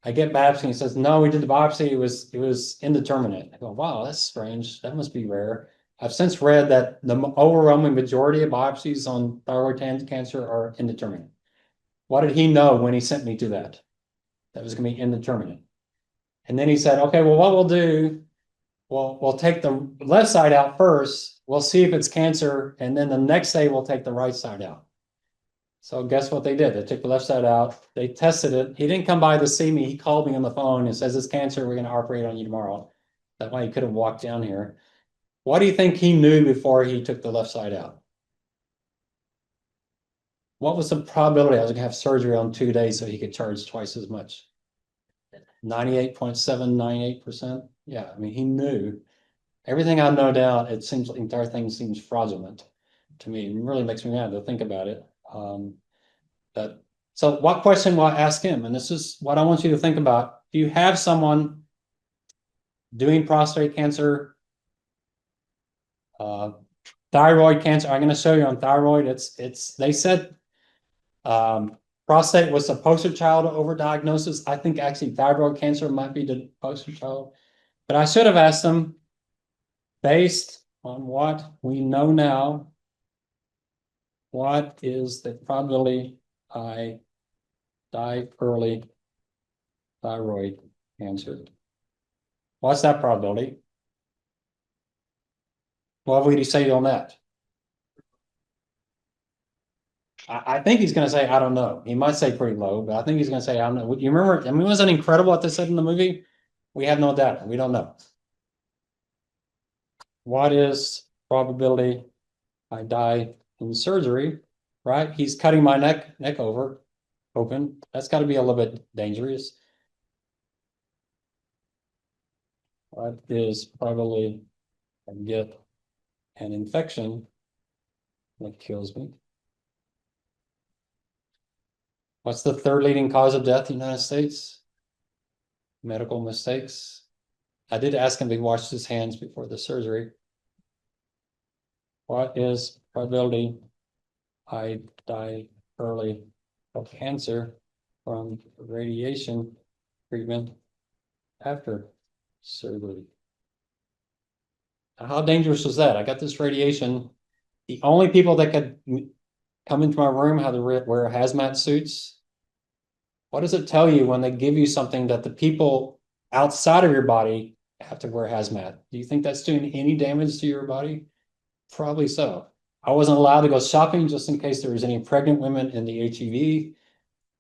I get biopsy, and he says, no, we did the biopsy. It was indeterminate. I go, wow, that's strange. That must be rare. I've since read that the overwhelming majority of biopsies on thyroid cancer are indeterminate. What did he know when he sent me to that? That was going to be indeterminate. And then he said, okay, well, what we'll do, we'll take the left side out first. We'll see if it's cancer. And then the next day we'll take the right side out. So guess what they did? They took the left side out. They tested it. He didn't come by to see me. He called me on the phone and says, it's cancer. We're going to operate on you tomorrow. That way he could have walked down here. What do you think he knew before he took the left side out? What was the probability I was going to have surgery on 2 days so he could charge twice as much? 98.798%. Yeah, I mean, he knew. Everything I know now, it seems like the entire thing seems fraudulent to me. It really makes me mad to think about it. So what question will I ask him? And this is what I want you to think about. If you have someone doing prostate cancer, thyroid cancer, I'm going to show you on thyroid. They said prostate was the poster child of overdiagnosis. I think actually thyroid cancer might be the poster child. But I should have asked them, based on what we know now, what is the probability I die early thyroid cancer? What's that probability? What would he say on that? I think he's going to say, I don't know. He might say pretty low, but I think he's going to say, I don't know. You remember, I mean, wasn't it incredible what they said in the movie? We have no data. We don't know. What is probability I die in surgery, right? He's cutting my neck open. That's got to be a little bit dangerous. What is probably I get an infection that kills me? What's the third leading cause of death in the United States? Medical mistakes. I did ask him if he washed his hands before the surgery. What is probability I die early of cancer from radiation treatment after surgery? How dangerous was that? I got this radiation. The only people that could come into my room had to wear hazmat suits. What does it tell you when they give you something that the people outside of your body have to wear hazmat? Do you think that's doing any damage to your body? Probably so. I wasn't allowed to go shopping just in case there was any pregnant women in the HEV.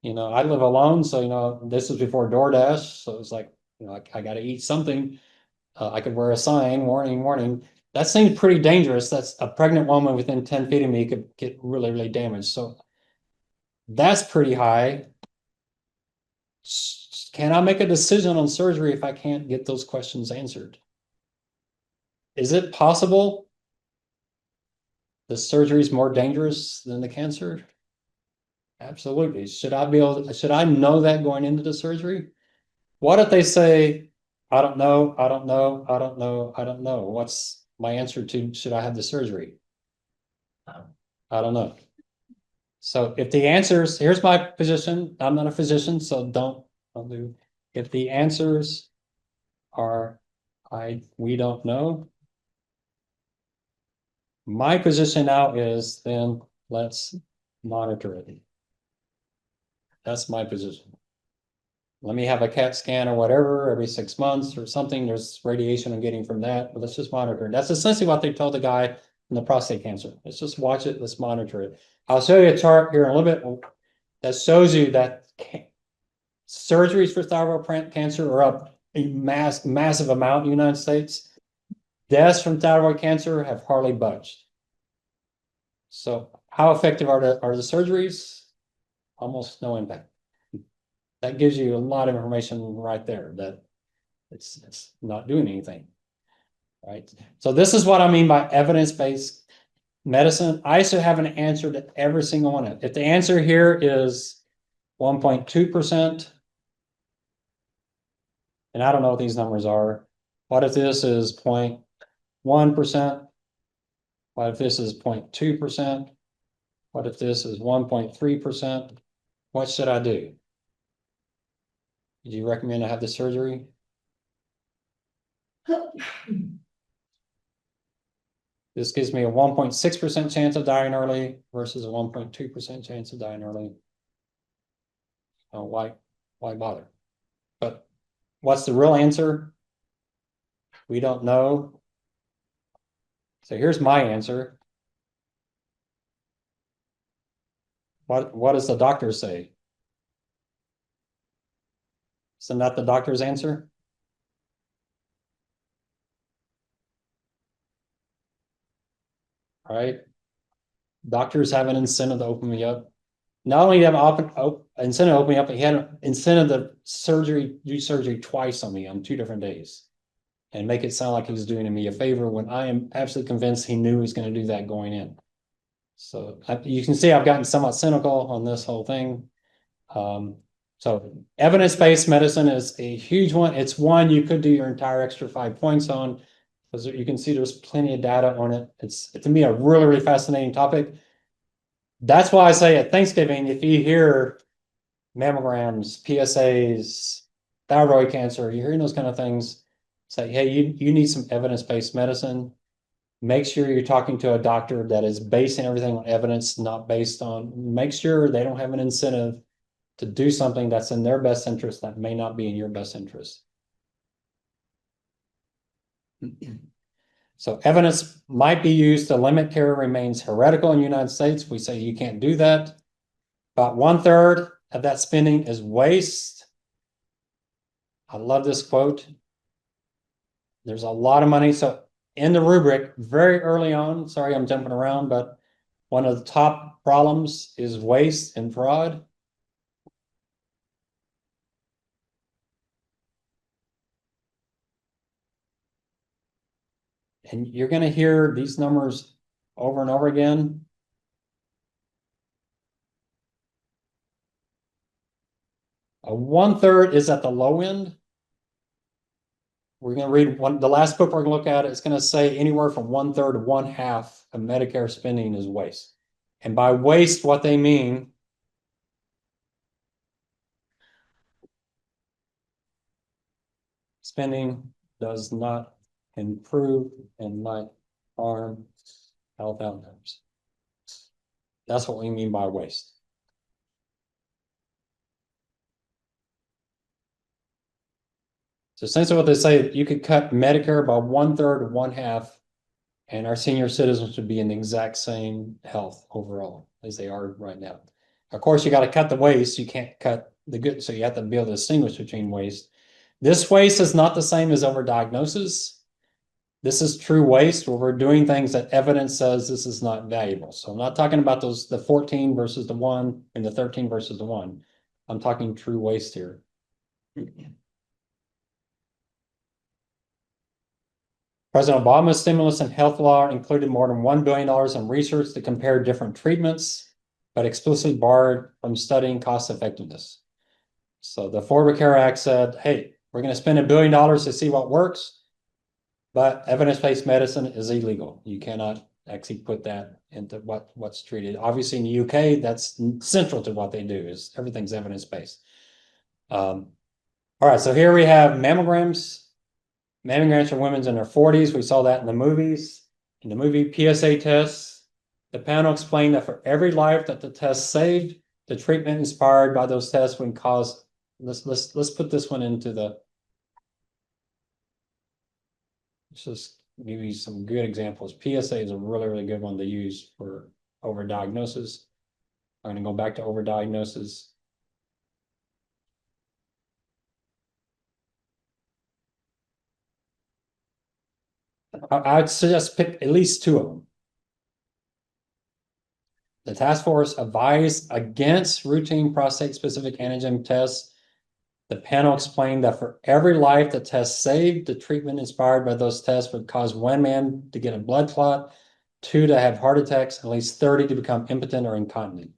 You know, I live alone, so, you know, this was before DoorDash. So it was like, you know, I got to eat something. I could wear a sign, warning, warning. That seems pretty dangerous. That's a pregnant woman within 10 feet of me could get really, really damaged. So that's pretty high. Can I make a decision on surgery if I can't get those questions answered? Is it possible the surgery is more dangerous than the cancer? Absolutely. Should I know that going into the surgery? What if they say, I don't know, I don't know, I don't know, I don't know. What's my answer to should I have the surgery? I don't know. So if the answers, here's my position. I'm not a physician, so don't do. If the answers are we don't know, my position now is then let's monitor it. That's my position. Let me have a CAT scan or whatever every 6 months or something. There's radiation I'm getting from that, but let's just monitor it. That's essentially what they told the guy in the prostate cancer. Let's just watch it. Let's monitor it. I'll show you a chart here in a little bit that shows you that surgeries for thyroid cancer are up a massive amount in the United States. Deaths from thyroid cancer have hardly budged. So how effective are the surgeries? Almost no impact. That gives you a lot of information right there that it's not doing anything, right? So this is what I mean by evidence-based medicine, I still have an answer to every single one of it. If the answer here is 1.2%, and I don't know what these numbers are, what if this is 0.1%? What if this is 0.2%? What if this is 1.3%? What should I do? Do you recommend I have the surgery? This gives me a 1.6% chance of dying early versus a 1.2% chance of dying early. Oh, why bother? But what's the real answer? We don't know. So here's my answer. What does the doctor say? Isn't that the doctor's answer? All right. Doctors have an incentive to open me up. Not only do you have an incentive to open me up, but he had an incentive to do surgery twice on me on 2 different days and make it sound like he was doing me a favor when I am absolutely convinced he knew he was going to do that going in. So you can see I've gotten somewhat cynical on this whole thing. So evidence-based medicine is a huge one. It's one you could do your entire extra 5 points on, because you can see there's plenty of data on it. It's to me a really, really fascinating topic. That's why I say at Thanksgiving, if you hear mammograms, PSAs, thyroid cancer, you're hearing those kind of things, say, hey, you need some evidence-based medicine. Make sure you're talking to a doctor that is basing everything on evidence, not based on, make sure they don't have an incentive to do something that's in their best interest that may not be in your best interest. So evidence might be used to limit care remains heretical in the United States. We say you can't do that. About 1/3 of that spending is waste. I love this quote. There's a lot of money. So in the rubric, very early on, sorry, I'm jumping around, but one of the top problems is waste and fraud. And you're going to hear these numbers over and over again. A 1/3 is at the low end. We're going to read the last book we're going to look at. It's going to say anywhere from 1/3 to 1/2 of Medicare spending is waste. And by waste, what they mean, spending does not improve and might harm health outcomes. That's what we mean by waste. So essentially what they say, you could cut Medicare by 1/3 to 1/2, and our senior citizens would be in the exact same health overall as they are right now. Of course, you got to cut the waste. You can't cut the good. So you have to be able to distinguish between waste. This waste is not the same as overdiagnosis. This is true waste where we're doing things that evidence says this is not valuable. So I'm not talking about the 14 versus the 1 and the 13 versus the 1. I'm talking true waste here. President Obama's stimulus and health law included more than $1 billion in research to compare different treatments, but explicitly barred from studying cost effectiveness. So the Affordable Care Act said, hey, we're going to spend $1 billion to see what works, but evidence-based medicine is illegal. You cannot actually put that into what's treated. Obviously in the UK, that's central to what they do, is everything's evidence-based. All right, so here we have mammograms. Mammograms for women in their 40s. We saw that in the movies. In the movie PSA tests, the panel explained that for every life that the test saved, the treatment inspired by those tests would cause. Let's put this one into the. Let's just give you some good examples. PSA is a really, really good one to use for overdiagnosis. I'm going to go back to overdiagnosis. I'd suggest pick at least 2 of them. The task force advised against routine prostate-specific antigen tests. The panel explained that for every life the test saved, the treatment inspired by those tests would cause one man to get a blood clot 2 to have heart attacks, at least 30 to become impotent or incontinent.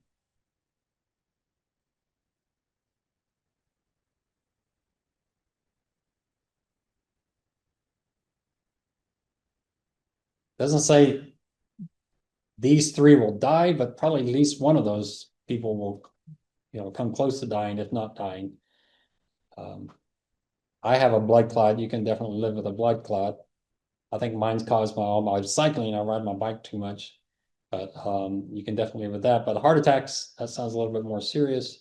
Doesn't say these 3 will die, but probably at least one of those people will, come close to dying, if not dying. I have a blood clot. You can definitely live with a blood clot. I think mine's caused by all my cycling. I ride my bike too much, but you can definitely live with that. But heart attacks, that sounds a little bit more serious.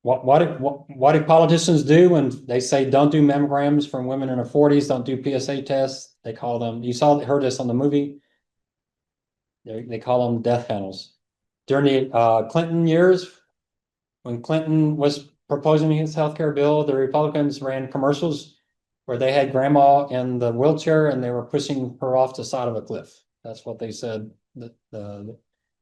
What do politicians do when they say don't do mammograms from women in their 40s, don't do PSA tests? They call them, heard this on the movie. They call them death panels. During the Clinton years, when Clinton was proposing his healthcare bill, the Republicans ran commercials where they had grandma in the wheelchair and they were pushing her off the side of a cliff. That's what they said that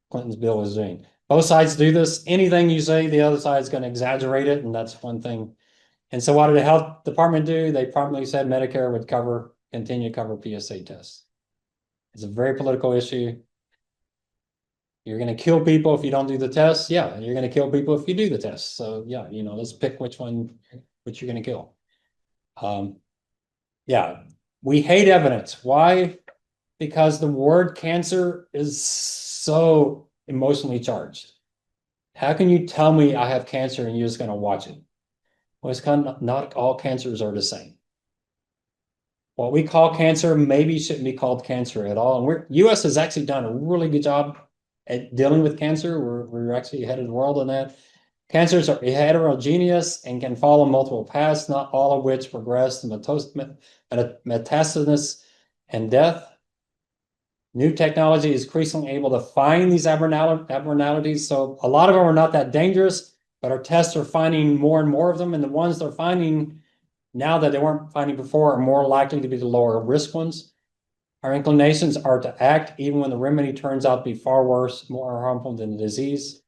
Clinton's bill was doing. Both sides do this. Anything you say, the other side's going to exaggerate it, and that's one thing. And so what did the health department do? They promptly said Medicare would continue to cover PSA tests. It's a very political issue. You're going to kill people if you don't do the tests. Yeah, you're going to kill people if you do the tests. So yeah, let's pick which you're going to kill. Yeah, we hate evidence. Why? Because the word cancer is so emotionally charged. How can you tell me I have cancer and you're just going to watch it? Well, it's kind of not all cancers are the same. What we call cancer maybe shouldn't be called cancer at all. And US has actually done a really good job at dealing with cancer. We're actually ahead of the world on that. Cancers are heterogeneous and can follow multiple paths, not all of which progress to metastasis and death. New technology is increasingly able to find these abnormalities. So a lot of them are not that dangerous, but our tests are finding more and more of them. And the ones they're finding now that they weren't finding before are more likely to be the lower risk ones. Our inclinations are to act even when the remedy turns out to be far worse, more harmful than the disease.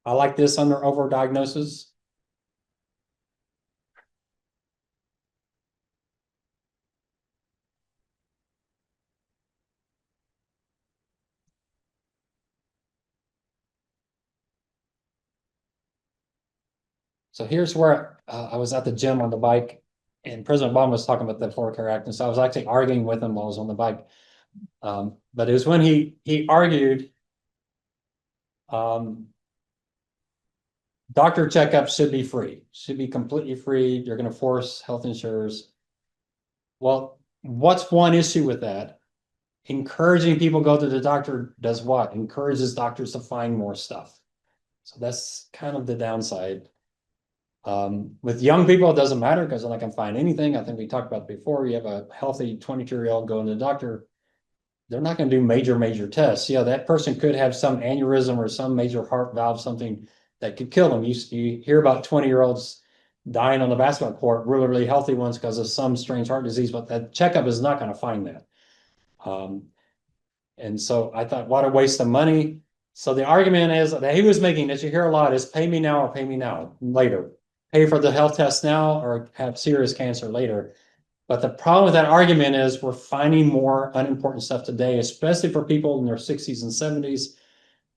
I like this under overdiagnosis. So here's where I was at the gym on the bike, and President Obama was talking about the Affordable Care Act, and so I was actually arguing with him while I was on the bike. But it was when he argued doctor checkups should be free, should be completely free. You're going to force health insurers. Well, what's one issue with that? Encouraging people go to the doctor does what? Encourages doctors to find more stuff. So that's kind of the downside. With young people, it doesn't matter because I can find anything. I think we talked about before. You have a healthy 22-year-old going to the doctor. They're not going to do major tests. Yeah, that person could have some aneurysm or some major heart valve, something that could kill them. You hear about 20-year-olds dying on the basketball court, really healthy ones because of some strange heart disease, but that checkup is not going to find that. And so I thought, what a waste of money. So the argument is that he was making, that you hear a lot, is pay me now or pay me now later. Pay for the health test now or have serious cancer later. But the problem with that argument is we're finding more unimportant stuff today, especially for people in their 60s and 70s.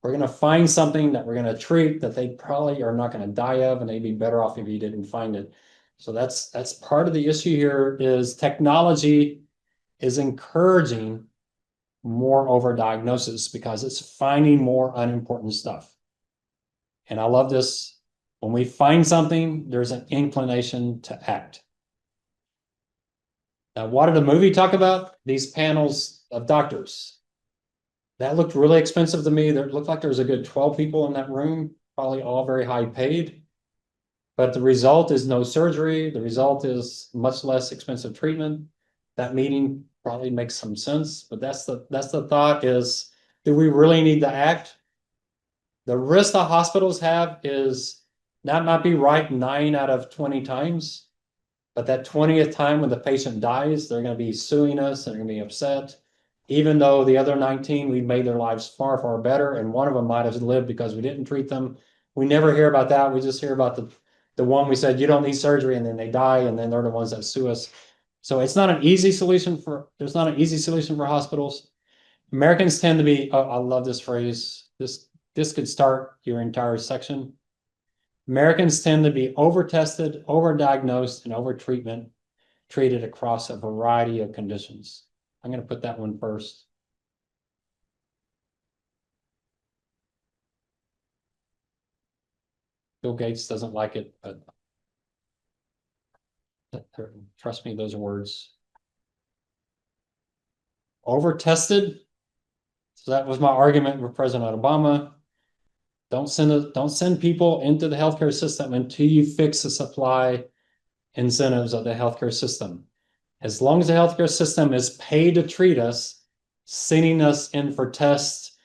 We're going to find something that we're going to treat that they probably are not going to die of, and they'd be better off if you didn't find it. So that's part of the issue here is technology is encouraging more overdiagnosis because it's finding more unimportant stuff. And I love this. When we find something, there's an inclination to act. Now, what did the movie talk about? These panels of doctors. That looked really expensive to me. There looked like there was a good 12 people in that room, probably all very high paid. But the result is no surgery. The result is much less expensive treatment. That meeting probably makes some sense, but that's the thought is, do we really need to act? The risk the hospitals have is that might be right 9 out of 20 times, but that 20th time when the patient dies, they're going to be suing us and they're going to be upset. Even though the other 19, we made their lives far better, and one of them might have lived because we didn't treat them. We never hear about that. We just hear about the one we said, you don't need surgery, and then they die, and then they're the ones that sue us. So it's not an easy solution there's not an easy solution for hospitals. Americans tend to be, oh, I love this phrase. This could start your entire section. Americans tend to be over-tested, over-diagnosed, and treated across a variety of conditions. I'm going to put that one first. Bill Gates doesn't like it, but trust me, those are words. Over-tested. So that was my argument with President Obama. Don't send people into the healthcare system until you fix the supply incentives of the healthcare system. As long as the healthcare system is paid to treat us, sending us in for tests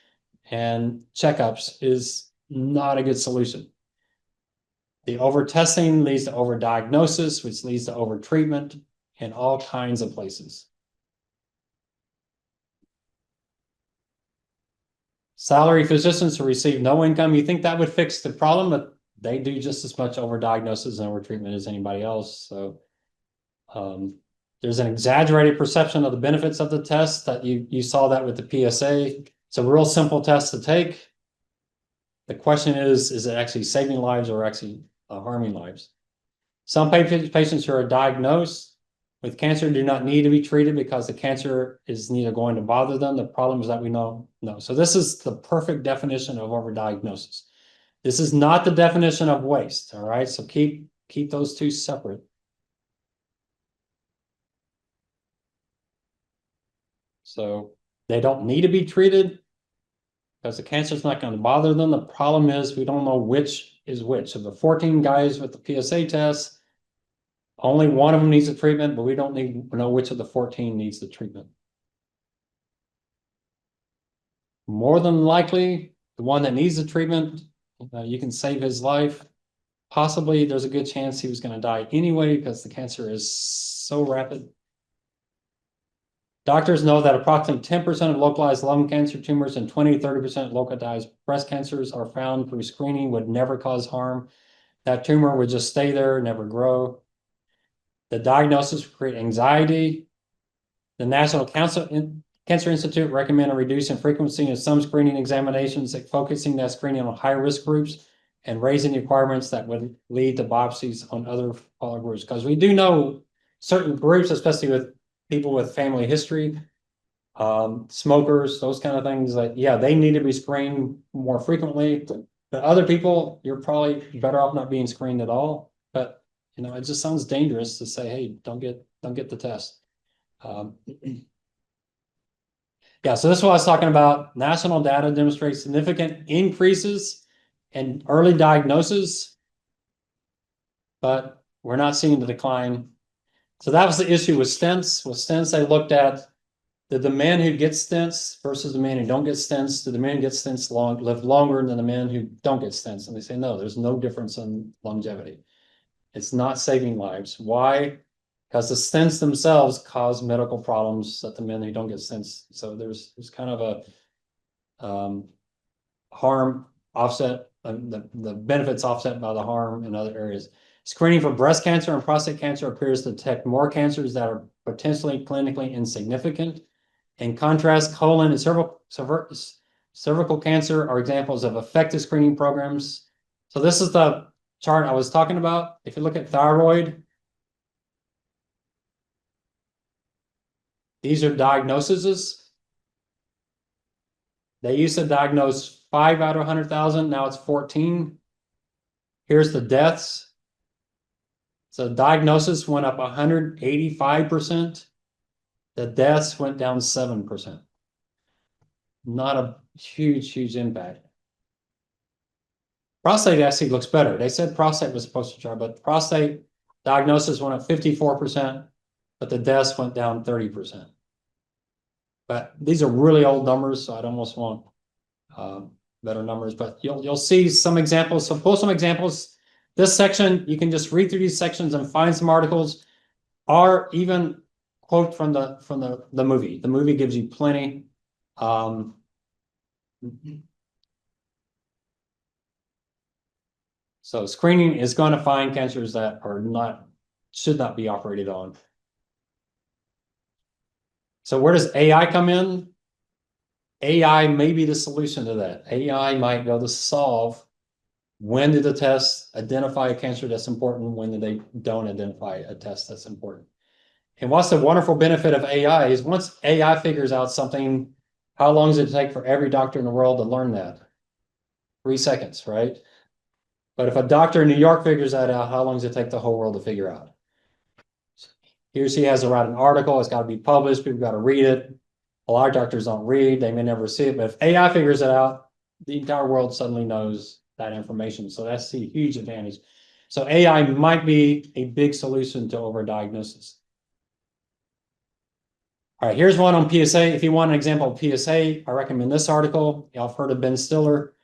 and checkups is not a good solution. The over-testing leads to over-diagnosis, which leads to over-treatment in all kinds of places. Salary physicians who receive no income, you think that would fix the problem, but they do just as much overdiagnosis and overtreatment as anybody else. So there's an exaggerated perception of the benefits of the test that you saw that with the PSA. It's a real simple test to take. The question is it actually saving lives or actually harming lives? Some patients who are diagnosed with cancer do not need to be treated because the cancer is neither going to bother them. The problem is that we know no. So this is the perfect definition of overdiagnosis. This is not the definition of waste. All right. So keep those two separate. So they don't need to be treated because the cancer is not going to bother them. The problem is we don't know which is which. Of the 14 guys with the PSA test, only one of them needs a treatment, but we don't know which of the 14 needs the treatment. More than likely, the one that needs the treatment, you can save his life. Possibly there's a good chance he was going to die anyway because the cancer is so rapid. Doctors know that approximately 10% of localized lung cancer tumors and 20-30% localized breast cancers are found through screening, would never cause harm. That tumor would just stay there, never grow. The diagnosis would create anxiety. The National Cancer Institute recommended reducing frequency of some screening examinations, focusing that screening on high-risk groups and raising the requirements that would lead to biopsies on other groups. Because we do know certain groups, especially with people with family history, smokers, those kind of things, like, yeah, they need to be screened more frequently. But other people, you're probably better off not being screened at all. But, it just sounds dangerous to say, hey, don't get the test. Yeah, so this is what I was talking about. National data demonstrates significant increases in early diagnosis, but we're not seeing the decline. So that was the issue with stents. With stents, they looked at the men who get stents versus the men who don't get stents. Do the men who get stents live longer than the men who don't get stents? And they say, no, there's no difference in longevity. It's not saving lives. Why? Because the stents themselves cause medical problems that the men who don't get stents. So there's kind of a harm offset, the benefits offset by the harm in other areas. Screening for breast cancer and prostate cancer appears to detect more cancers that are potentially clinically insignificant. In contrast, colon and cervical cancer are examples of effective screening programs. So this is the chart I was talking about. If you look at thyroid, these are diagnoses. They used to diagnose 5 out of 100,000. Now it's 14. Here's the deaths. So diagnosis went up 185%. The deaths went down 7%. Not a huge impact. Prostate actually looks better. They said prostate was supposed to chart, but prostate diagnosis went up 54%, but the deaths went down 30%. But these are really old numbers, so I'd almost want better numbers. But you'll see some examples. So pull some examples. This section, you can just read through these sections and find some articles, or even quote from the movie. The movie gives you plenty. So screening is going to find cancers that should not be operated on. So where does AI come in? AI may be the solution to that. AI might be able to solve when do the tests identify a cancer that's important, when do they don't identify a test that's important. And what's the wonderful benefit of AI is once AI figures out something, how long does it take for every doctor in the world to learn that? 3 seconds, right? But if a doctor in New York figures that out, how long does it take the whole world to figure out? He or she has to write an article, it's got to be published, people got to read it. A lot of doctors don't read, they may never see it, but if AI figures it out, the entire world suddenly knows that information. So that's the huge advantage. So AI might be a big solution to overdiagnosis. All right, here's one on PSA. If you want an example of PSA, I recommend this article. Y'all have heard of Ben Stiller.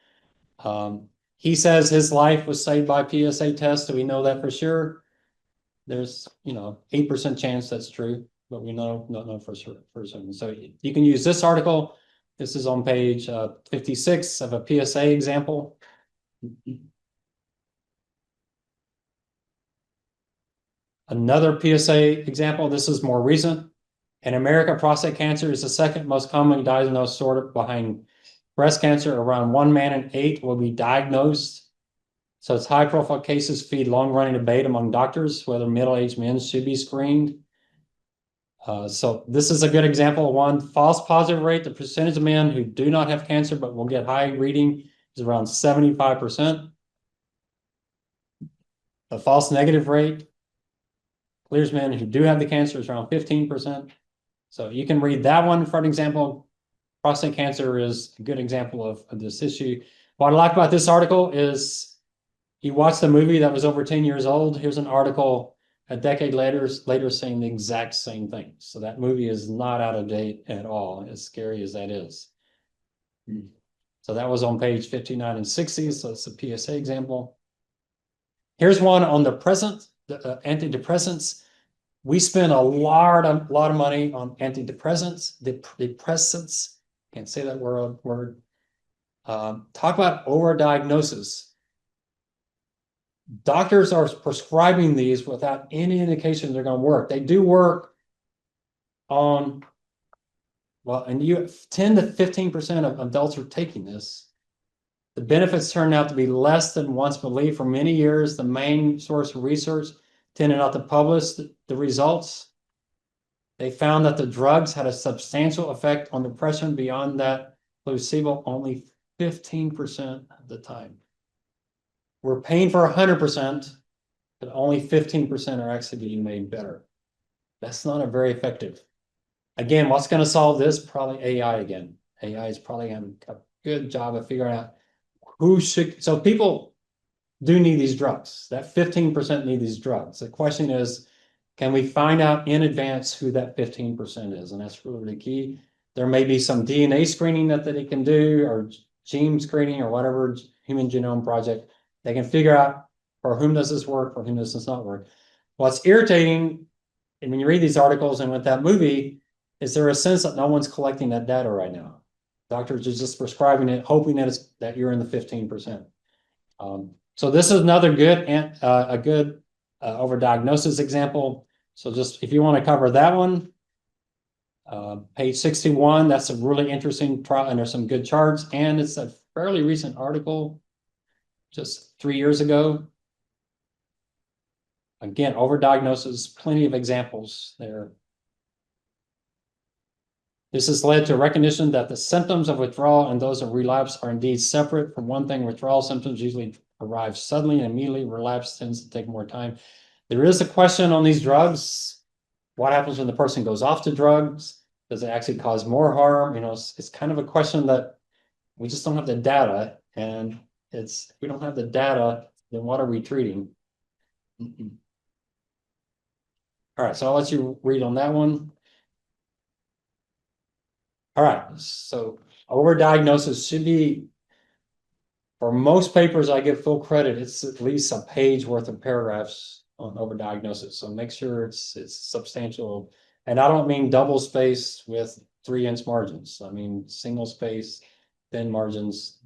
He says his life was saved by PSA tests. Do we know that for sure? There's 8% chance that's true, but we don't know for sure for certain. So you can use this article. This is on page 56 of a PSA example. Another PSA example. This is more recent. In America, prostate cancer is the second most commonly diagnosed sort of behind breast cancer. Around 1 man in 8 will be diagnosed. So it's high-profile cases feed long-running debate among doctors whether middle-aged men should be screened. So this is a good example of one. False positive rate, the percentage of men who do not have cancer but will get high reading is around 75%. The false negative rate clears men who do have the cancer is around 15%. So you can read that one for an example. Prostate cancer is a good example of this issue. What I like about this article is you watch the movie that was over 10 years old. Here's an article a decade later saying the exact same thing. So that movie is not out of date at all, as scary as that is. So that was on page 59 and 60. So it's a PSA example. Here's one on the present, antidepressants. We spend a lot of money on antidepressants, depressants. Can't say that word. Talk about overdiagnosis. Doctors are prescribing these without any indication they're going to work. They do work on, well, and 10 to 15% of adults are taking this. The benefits turn out to be less than once believed. For many years, the main source of research tended not to publish the results. They found that the drugs had a substantial effect on depression beyond that placebo only 15% of the time. We're paying for 100%, but only 15% are actually being made better. That's not a very effective. Again, what's going to solve this? Probably AI again. AI is probably going to do a good job of figuring out who should. So people do need these drugs. That 15% need these drugs. The question is, can we find out in advance who that 15% is? And that's really the key. There may be some DNA screening that they can do, or gene screening, or whatever, Human Genome Project. They can figure out for whom does this work, for whom does this not work. What's irritating, and when you read these articles and with that movie, is there a sense that no one's collecting that data right now? Doctors are just prescribing it, hoping that you're in the 15%. So this is another good overdiagnosis example. So just if you want to cover that one, page 61, that's a really interesting trial, and there's some good charts, and it's a fairly recent article, just 3 years ago. Again, overdiagnosis, plenty of examples there. This has led to recognition that the symptoms of withdrawal and those of relapse are indeed separate. From one thing, withdrawal symptoms usually arrive suddenly, and immediately relapse tends to take more time. There is a question on these drugs. What happens when the person goes off to drugs? Does it actually cause more harm? It's kind of a question that we just don't have the data, and if we don't have the data, then what are we treating? All right, so I'll let you read on that one. All right, so overdiagnosis should be, for most papers I give full credit, it's at least a page worth of paragraphs on overdiagnosis. So make sure it's substantial. And I don't mean double space with 3-inch margins. I mean single space, thin margins,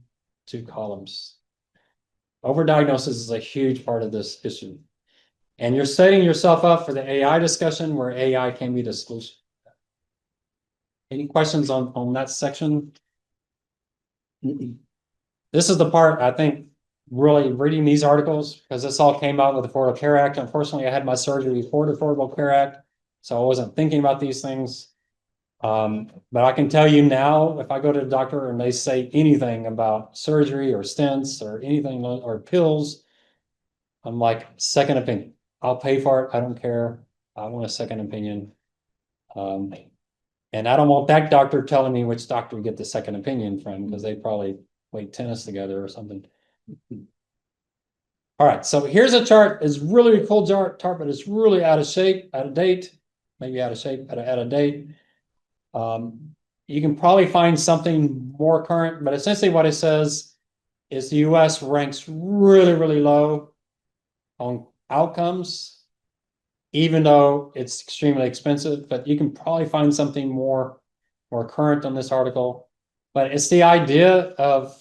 2 columns. Overdiagnosis is a huge part of this issue. And you're setting yourself up for the AI discussion where AI can be the solution. Any questions on that section? This is the part I think really reading these articles, because this all came out with the Affordable Care Act. Unfortunately, I had my surgery before the Affordable Care Act, so I wasn't thinking about these things. But I can tell you now, if I go to the doctor and they say anything about surgery or stents or anything or pills, I'm like, second opinion. I'll pay for it. I don't care. I want a second opinion. And I don't want that doctor telling me which doctor to get the second opinion from, because they probably played tennis together or something. All right, so here's a chart. It's really a cool chart, but it's really out of shape, out of date, maybe out of shape, out of date. You can probably find something more current, but essentially what it says is the US ranks really, really low on outcomes, even though it's extremely expensive, but you can probably find something more current on this article. But it's the idea of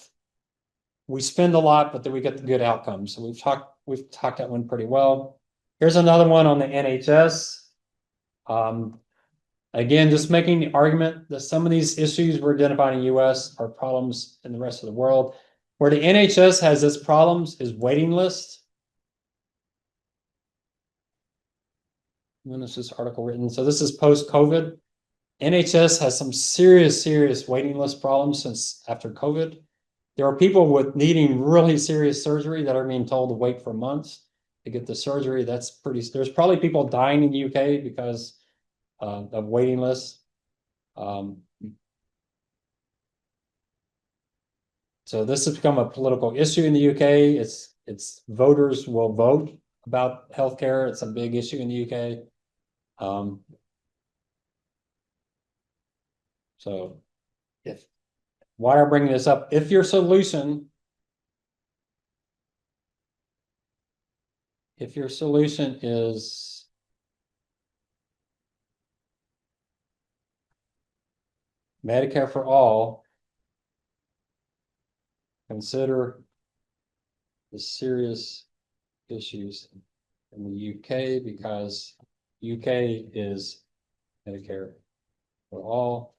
we spend a lot, but then we get the good outcomes. So we've talked that one pretty well. Here's another one on the NHS. Again, just making the argument that some of these issues we're identifying in the US are problems in the rest of the world. Where the NHS has its problems is waiting list. When is this article written? So this is post-COVID. NHS has some serious waiting list problems since after COVID. There are people with needing really serious surgery that are being told to wait for months to get the surgery. That's there's probably people dying in the UK because of waiting lists. So this has become a political issue in the UK. It's voters will vote about healthcare. It's a big issue in the UK. So why I'm bringing this up, if your solution is Medicare for all, consider the serious issues in the UK, because UK is Medicare for all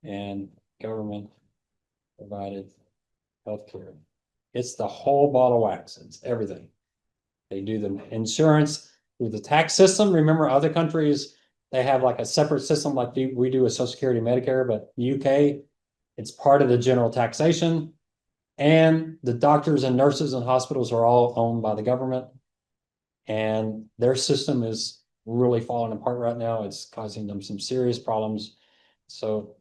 and government provided healthcare. It's the whole ball of wax. It's everything. They do the insurance through the tax system. Remember, other countries, they have like a separate system like we do with Social Security, Medicare, but UK, it's part of the general taxation. And the doctors and nurses and hospitals are all owned by the government. And their system is really falling apart right now. It's causing them some serious problems. So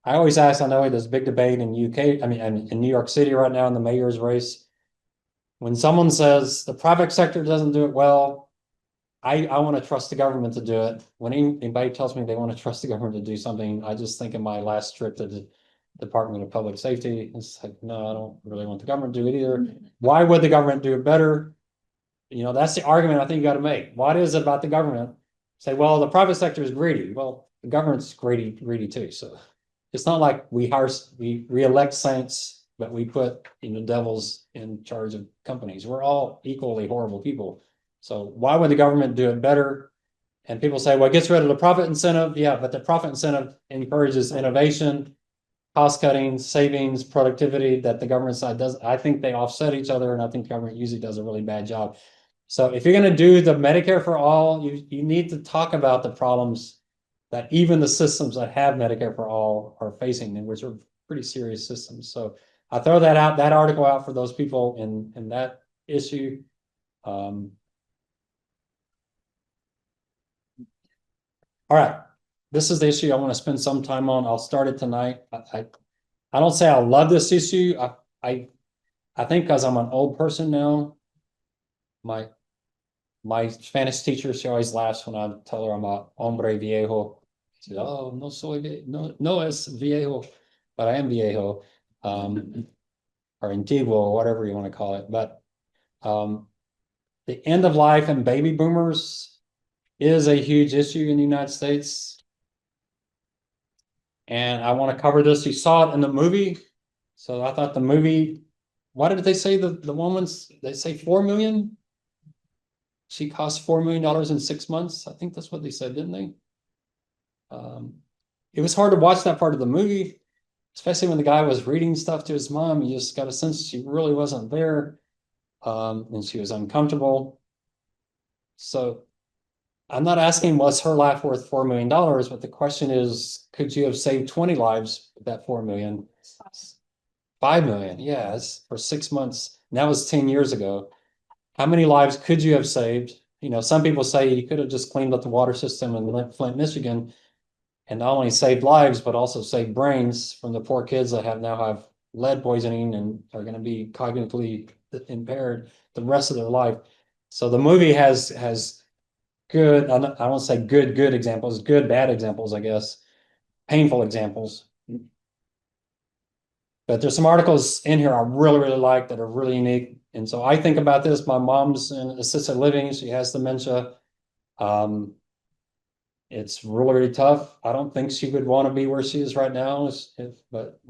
I always ask, I know there's a big debate in UK, I mean, in New York City right now in the mayor's race. When someone says the private sector doesn't do it well, I want to trust the government to do it. When anybody tells me they want to trust the government to do something, I just think of my last trip to the Department of Public Safety. It's like, no, I don't really want the government to do it either. Why would the government do it better? You know, that's the argument I think you got to make. What is it about the government? Say, well, the private sector is greedy. Well, the government's greedy too. So it's not like we re-elect saints, but we put devils in charge of companies. We're all equally horrible people. So why would the government do it better? And people say, well, it gets rid of the profit incentive. Yeah, but the profit incentive encourages innovation, cost cutting, savings, productivity that the government side does. I think they offset each other, and I think the government usually does a really bad job. So if you're going to do the Medicare for all, you need to talk about the problems that even the systems that have Medicare for all are facing, and which are pretty serious systems. So I throw that article out for those people in that issue. All right, this is the issue I want to spend some time on. I'll start it tonight. I don't say I love this issue. I think because I'm an old person now, my Spanish teacher, she always laughs when I tell her I'm a hombre viejo. She says, oh, no soy viejo. No es viejo, but I am viejo, or antiguo, whatever you want to call it. But the end of life and baby boomers is a huge issue in the United States. And I want to cover this. You saw it in the movie. So I thought the movie, what did they say? The woman's, they say 4 million? She cost $4 million in 6 months. I think that's what they said, didn't they? it was hard to watch that part of the movie, especially when the guy was reading stuff to his mom. You just got a sense she really wasn't there, and she was uncomfortable. So I'm not asking was her life worth $4 million, but the question is, could you have saved 20 lives with that 4 million? 5 million, yes, for 6 months. And that was 10 years ago. How many lives could you have saved? You know, some people say you could have just cleaned up the water system in Flint, Michigan, and not only saved lives, but also saved brains from the poor kids that now have lead poisoning and are going to be cognitively impaired the rest of their life. So the movie has good, I won't say good examples, good bad examples, I guess, painful examples. But there's some articles in here I really like that are really unique. And so I think about this. My mom's in assisted living. She has dementia. Um, it's really tough. I don't think she would want to be where she is right now, but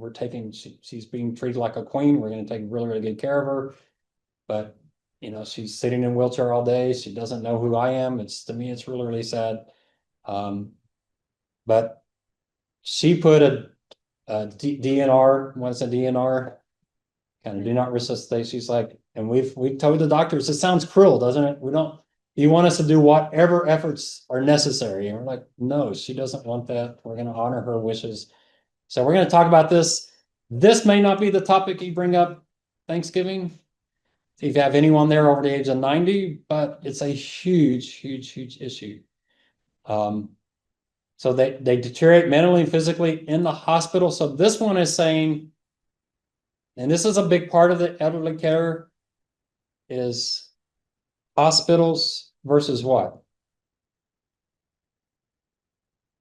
she's being treated like a queen. We're going to take really good care of her. But, you know, she's sitting in a wheelchair all day. She doesn't know who I am. To me, it's really sad. But she put a DNR, what's a DNR? Kind of do not resuscitate. She's like, and we've told the doctors, it sounds cruel, doesn't it? You want us to do whatever efforts are necessary. And we're like, no, she doesn't want that. We're going to honor her wishes. So we're going to talk about this. This may not be the topic you bring up Thanksgiving if you have anyone there over the age of 90, but it's a huge issue. So they deteriorate mentally and physically in the hospital. So this one is saying, and this is a big part of the elderly care, is hospitals versus what?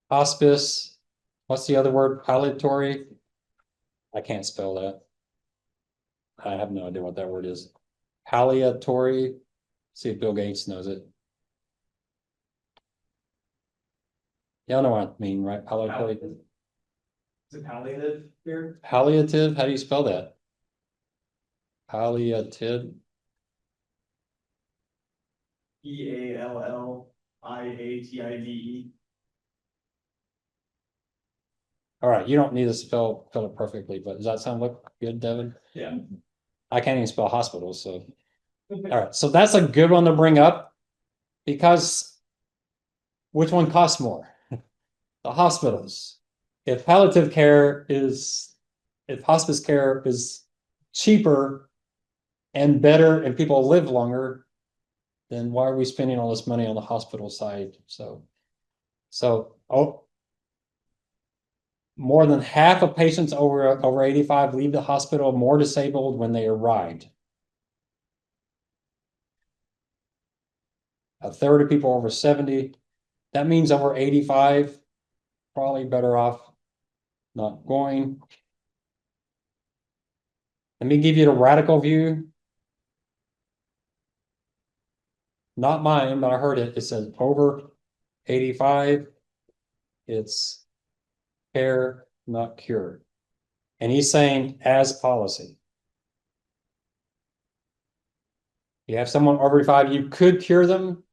Hospice. What's the other word? Palliatory. I can't spell that. I have no idea what that word is. Palliatory. See if Bill Gates knows it. Y'all know what I mean, right? Palliatory. Is it palliative here? Palliative. How do you spell that? Palliative. Palliative. All right, you don't need to spell it perfectly, but does that sound look good, Devin? Yeah. I can't even spell hospital, so. All right, so that's a good one to bring up because which one costs more? The hospitals. If palliative care if hospice care is cheaper and better and people live longer, then why are we spending all this money on the hospital side? More than half of patients over 85 leave the hospital more disabled when they arrived. A third of people over 70. That means over 85, probably better off not going. Let me give you the radical view. Not mine, but I heard it. It says over 85, it's care, not cure. And he's saying as policy. You have someone over 85, you could cure them.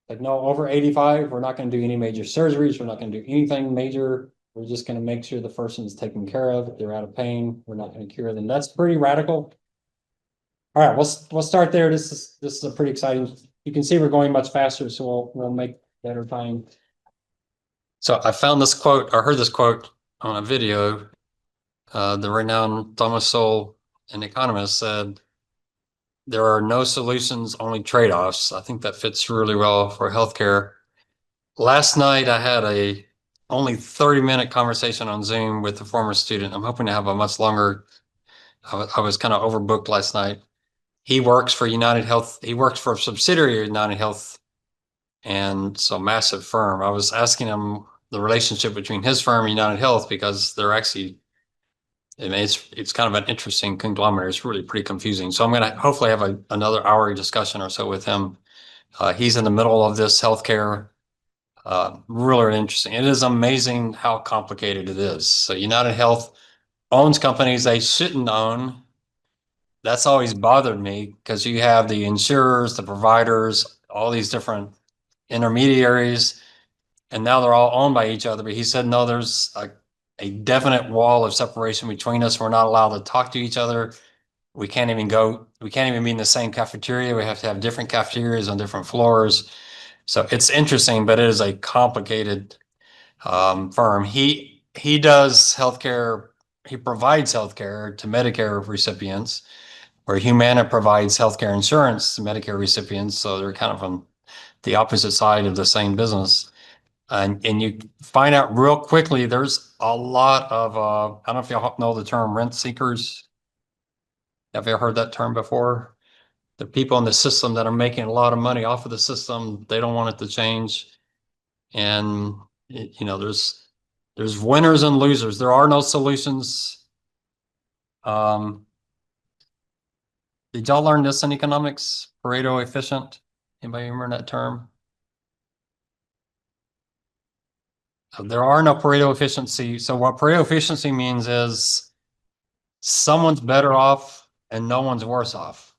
Like, no, over 85, we're not going to do any major surgeries. We're not going to do anything major. We're just going to make sure the person's taken care of. If they're out of pain, we're not going to cure them. That's pretty radical. All right, we'll start there. This is a pretty exciting. You can see we're going much faster, so we'll make better time. So I found this quote, I heard this quote on a video. The renowned Thomas Sowell, an economist, said, "There are no solutions, only trade-offs." I think that fits really well for healthcare. Last night, I had a only 30-minute conversation on Zoom with a former student. I'm hoping to have a much longer. I was kind of overbooked last night. He works for United Health. He works for a subsidiary of United Health, and so massive firm. I was asking him the relationship between his firm and United Health because they're actually, I mean, it's kind of an interesting conglomerate. It's really pretty confusing. So I'm going to hopefully have another hour discussion or so with him. He's in the middle of this healthcare. Really interesting. It is amazing how complicated it is. So United Health owns companies they shouldn't own. That's always bothered me because you have the insurers, the providers, all these different intermediaries, and now they're all owned by each other. But he said, no, there's a definite wall of separation between us. We're not allowed to talk to each other. We can't even be in the same cafeteria. We have to have different cafeterias on different floors. So it's interesting, but it is a complicated firm. He does healthcare. He provides healthcare to Medicare recipients, where Humana provides healthcare insurance to Medicare recipients. So they're kind of on the opposite side of the same business. And you find out real quickly, there's a lot of, I don't know if y'all know the term rent seekers. Have you ever heard that term before? The people in the system that are making a lot of money off of the system, they don't want it to change. And, there's winners and losers. There are no solutions. Did y'all learn this in economics? Pareto efficient? Anybody remember that term? There are no Pareto efficiency. So what Pareto efficiency means is someone's better off and no one's worse off.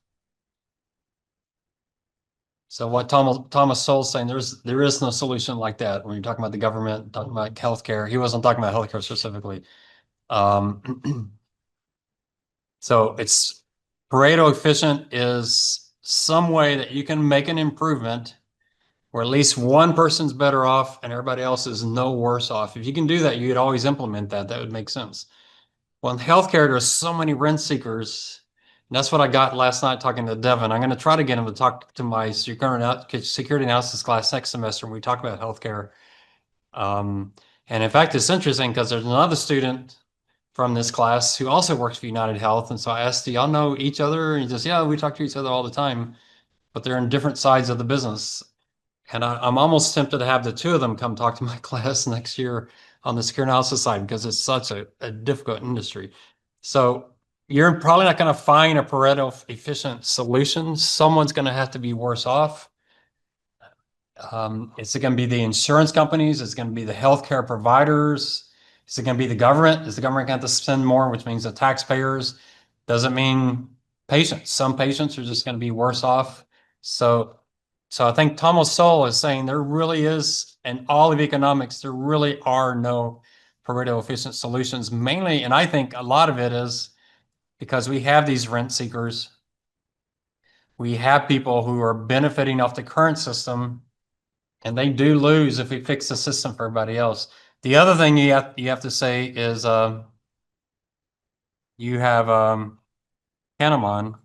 So what Thomas Sowell's saying, there is no solution like that when you're talking about the government, talking about healthcare. He wasn't talking about healthcare specifically. So it's Pareto efficient is some way that you can make an improvement where at least one person's better off and everybody else is no worse off. If you can do that, you could always implement that. That would make sense. Well, in healthcare, there's so many rent seekers. And that's what I got last night talking to Devin. I'm going to try to get him to talk to my security analysis class next semester when we talk about healthcare. And in fact, it's interesting because there's another student from this class who also works for United Health. And so I asked, do y'all know each other? And he says, yeah, we talk to each other all the time, but they're in different sides of the business. And I'm almost tempted to have the two of them come talk to my class next year on the security analysis side because it's such a difficult industry. So you're probably not going to find a Pareto efficient solution. Someone's going to have to be worse off. Is it going to be the insurance companies? Is it going to be the healthcare providers? Is it going to be the government? Is the government going to have to spend more, which means the taxpayers? Doesn't mean patients. Some patients are just going to be worse off. So I think Thomas Sowell is saying there really is, in all of economics, there really are no Pareto efficient solutions, mainly, and I think a lot of it is because we have these rent seekers. We have people who are benefiting off the current system, and they do lose if we fix the system for everybody else. The other thing you have to say is you have Kahneman.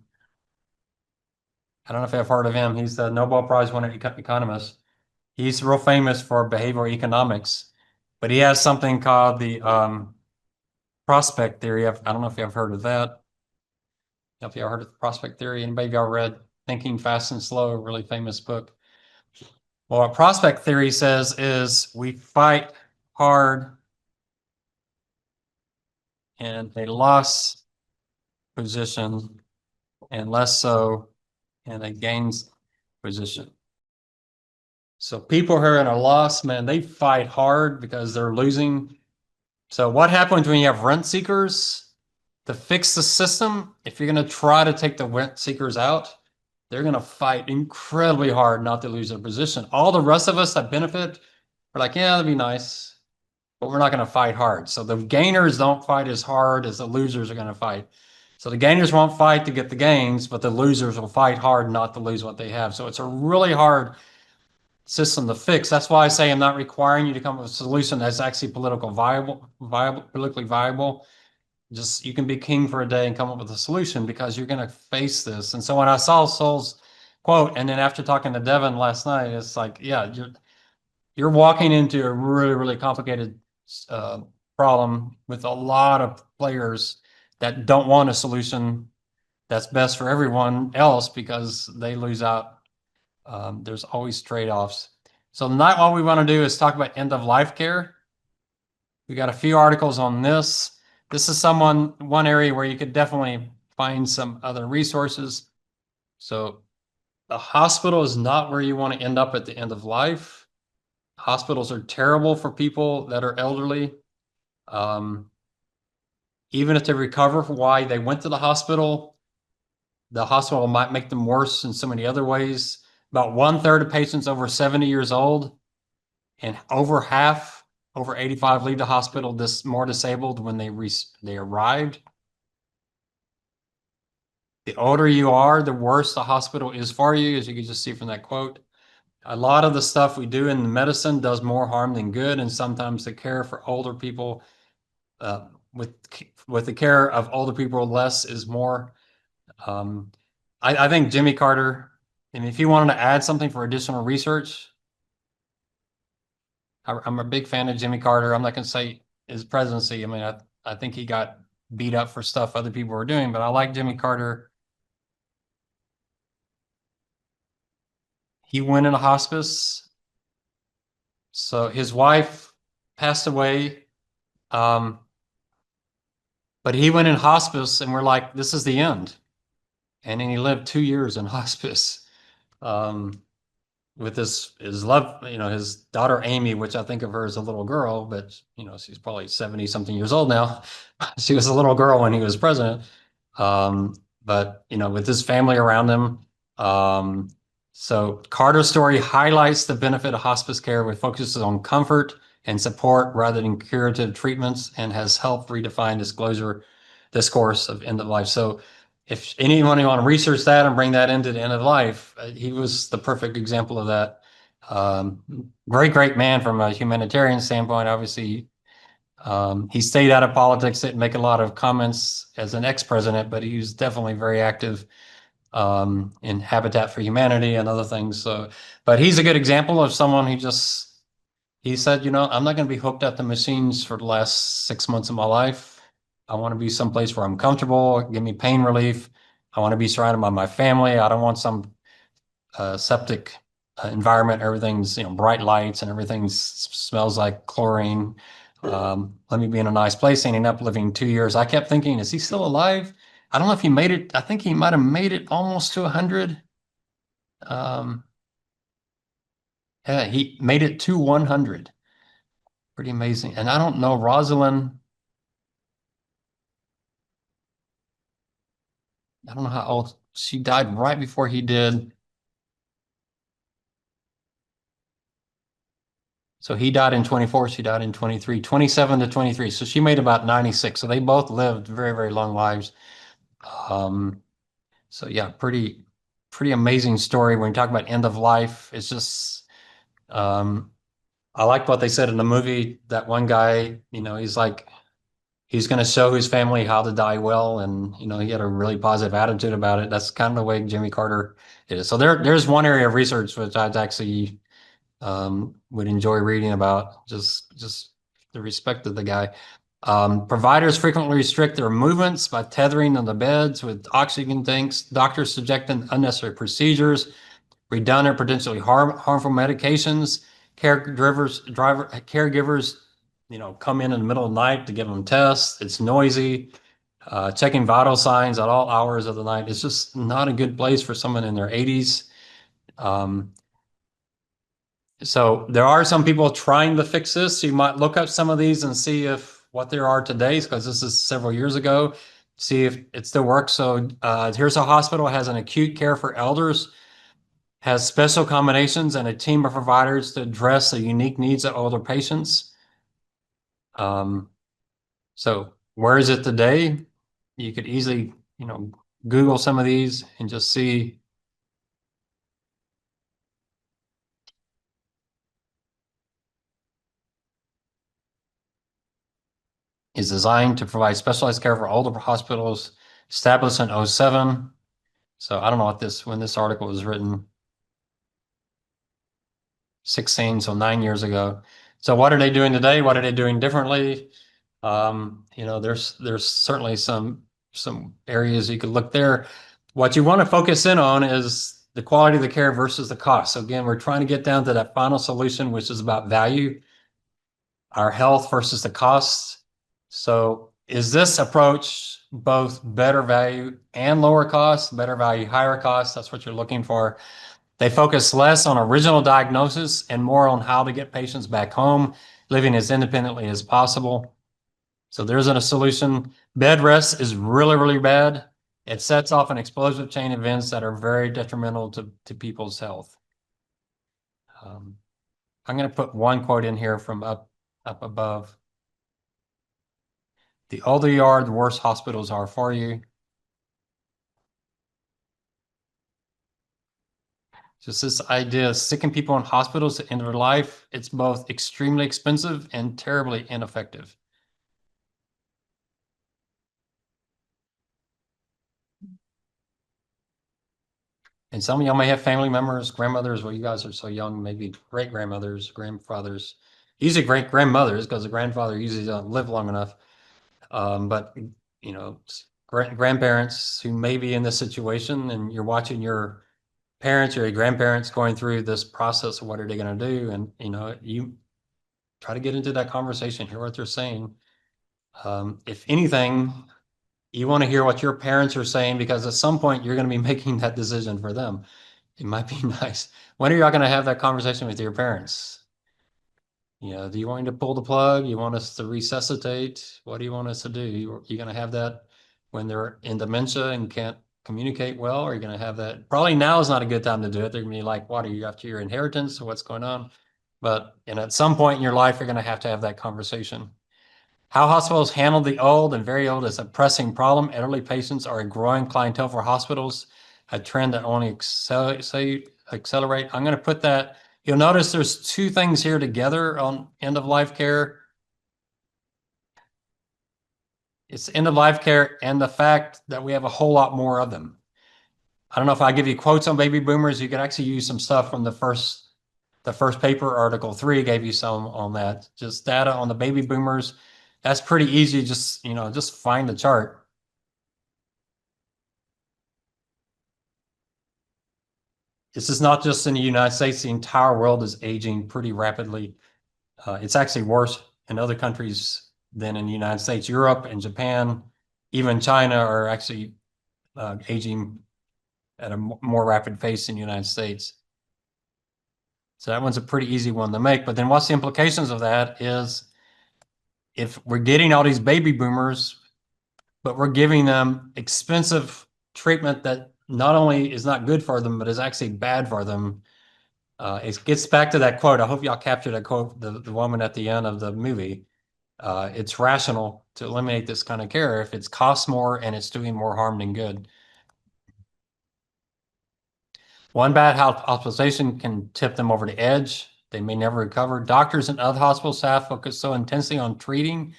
I don't know if I've heard of him. He's the Nobel Prize winner economist. He's real famous for behavioral economics, but he has something called the prospect theory. I don't know if you've heard of that. If you ever heard of the prospect theory, anybody of y'all read Thinking Fast and Slow, a really famous book? Well, what prospect theory says is we fight hard in a loss position and less so in a gains position. So people who are in a loss, man, they fight hard because they're losing. So what happens when you have rent seekers? To fix the system, if you're going to try to take the rent seekers out, they're going to fight incredibly hard not to lose their position. All the rest of us that benefit are like, yeah, that'd be nice, but we're not going to fight hard. So the gainers don't fight as hard as the losers are going to fight. So the gainers won't fight to get the gains, but the losers will fight hard not to lose what they have. So it's a really hard system to fix. That's why I say I'm not requiring you to come up with a solution that's actually politically viable. Just you can be king for a day and come up with a solution because you're going to face this. And so when I saw Sowell's quote, and then after talking to Devin last night, it's like, yeah, you're walking into a really, really complicated problem with a lot of players that don't want a solution that's best for everyone else because they lose out. There's always trade-offs. So tonight, what we want to do is talk about end-of-life care. We got a few articles on this. This is one area where you could definitely find some other resources. So the hospital is not where you want to end up at the end of life. Hospitals are terrible for people that are elderly. Even if they recover from why they went to the hospital might make them worse in so many other ways. About 1/3 of patients over 70 years old and over half, over 85 leave the hospital more disabled when they arrived. The older you are, the worse the hospital is for you, as you can just see from that quote. A lot of the stuff we do in medicine does more harm than good, and sometimes the care for older people, with the care of older people, less is more. I think Jimmy Carter, and if you wanted to add something for additional research, I'm a big fan of Jimmy Carter. I'm not going to say his presidency. I mean, I think he got beat up for stuff other people were doing, but I like Jimmy Carter. He went in a hospice. So his wife passed away. But he went in hospice and we're like, this is the end. And then he lived 2 years in hospice. With his love, his daughter Amy, which I think of her as a little girl, but she's probably 70 something years old now. She was a little girl when he was president. But with his family around him. So Carter's story highlights the benefit of hospice care, which focuses on comfort and support rather than curative treatments, and has helped redefine discourse of end of life. So if anyone want to research that and bring that into the end of life, he was the perfect example of that. Great man from a humanitarian standpoint. Obviously, he stayed out of politics, didn't make a lot of comments as an ex-president, but he was definitely very active in Habitat for Humanity and other things. So, but he's a good example of someone who he said, I'm not going to be hooked up to machines for the last 6 months of my life. I want to be someplace where I'm comfortable, give me pain relief. I want to be surrounded by my family. I don't want some septic environment. Everything's, bright lights and everything smells like chlorine. Let me be in a nice place. Ending up living 2 years. I kept thinking, is he still alive? I don't know if he made it. I think he might have made it almost to 100. Yeah, he made it to 100. Pretty amazing. And I don't know, Rosalind, I don't know how old she died right before he did. So he died in 24, she died in 23, 27 to 23. So she made about 96. So they both lived very, very long lives. Um, so yeah, pretty amazing story. When you talk about end of life, it's just, I liked what they said in the movie. That one guy, he's like, he's going to show his family how to die well. And, he had a really positive attitude about it. That's kind of the way Jimmy Carter is. So there's one area of research which I'd actually would enjoy reading about, just the respect of the guy. Providers frequently restrict their movements by tethering on the beds with oxygen tanks. Doctors subject them to unnecessary procedures, redundant, potentially harmful medications. Caregivers, come in the middle of the night to give them tests. It's noisy. Checking vital signs at all hours of the night. It's just not a good place for someone in their 80s. So there are some people trying to fix this. You might look up some of these and see if what there are today, because this is several years ago, see if it still works. So here's a hospital has an acute care for elders, has special accommodations and a team of providers to address the unique needs of older patients. So where is it today? You could easily, Google some of these and just see. Is designed to provide specialized care for older hospitals, established in 07. So I don't know when this article was written. 16, so 9 years ago. So what are they doing today? What are they doing differently? There's certainly some areas you could look there. What you want to focus in on is the quality of the care versus the cost. So again, we're trying to get down to that final solution, which is about value, our health versus the cost. So is this approach both better value and lower cost, better value, higher cost? That's what you're looking for. They focus less on original diagnosis and more on how to get patients back home, living as independently as possible. So there isn't a solution. Bed rest is really, really bad. It sets off an explosive chain of events that are very detrimental to people's health. I'm going to put one quote in here from up above. The older you are, the worse hospitals are for you. Just this idea of sticking people in hospitals at the end of their life, it's both extremely expensive and terribly ineffective. And some of y'all may have family members, grandmothers, well, you guys are so young, maybe great grandmothers, grandfathers, usually great grandmothers, because the grandfather usually doesn't live long enough. But you know, grandparents who may be in this situation, and you're watching your parents or your grandparents going through this process of what are they going to do, and you know, you try to get into that conversation, hear what they're saying. If anything, you want to hear what your parents are saying, because at some point you're going to be making that decision for them. It might be nice. When are y'all going to have that conversation with your parents? You know, do you want me to pull the plug? You want us to resuscitate? What do you want us to do? You going to have that when they're in dementia and can't communicate well? Or are you going to have that? Probably now is not a good time to do it. They're going to be like, what are you after your inheritance? What's going on? But and at some point in your life, you're going to have that conversation. How hospitals handle the old and very old is a pressing problem. Elderly patients are a growing clientele for hospitals, a trend that only accelerate. I'm going to put that. You'll notice there's two things here together on end of life care. It's end of life care and the fact that we have a whole lot more of them. I don't know if I give you quotes on baby boomers. You could actually use some stuff from the first paper, Article 3 gave you some on that. Just data on the baby boomers. That's pretty easy. Just, you know, just find the chart. This is not just in the United States. The entire world is aging pretty rapidly. It's actually worse in other countries than in the United States. Europe and Japan, even China are actually aging at a more rapid pace in the United States. So that one's a pretty easy one to make. But then what's the implications of that is if we're getting all these baby boomers, but we're giving them expensive treatment that not only is not good for them, but is actually bad for them. It gets back to that quote. I hope y'all captured that quote, the woman at the end of the movie. It's rational to eliminate this kind of care if it's costs more and it's doing more harm than good. One bad hospitalization can tip them over the edge. They may never recover. Doctors and other hospital staff focus so intensely on treating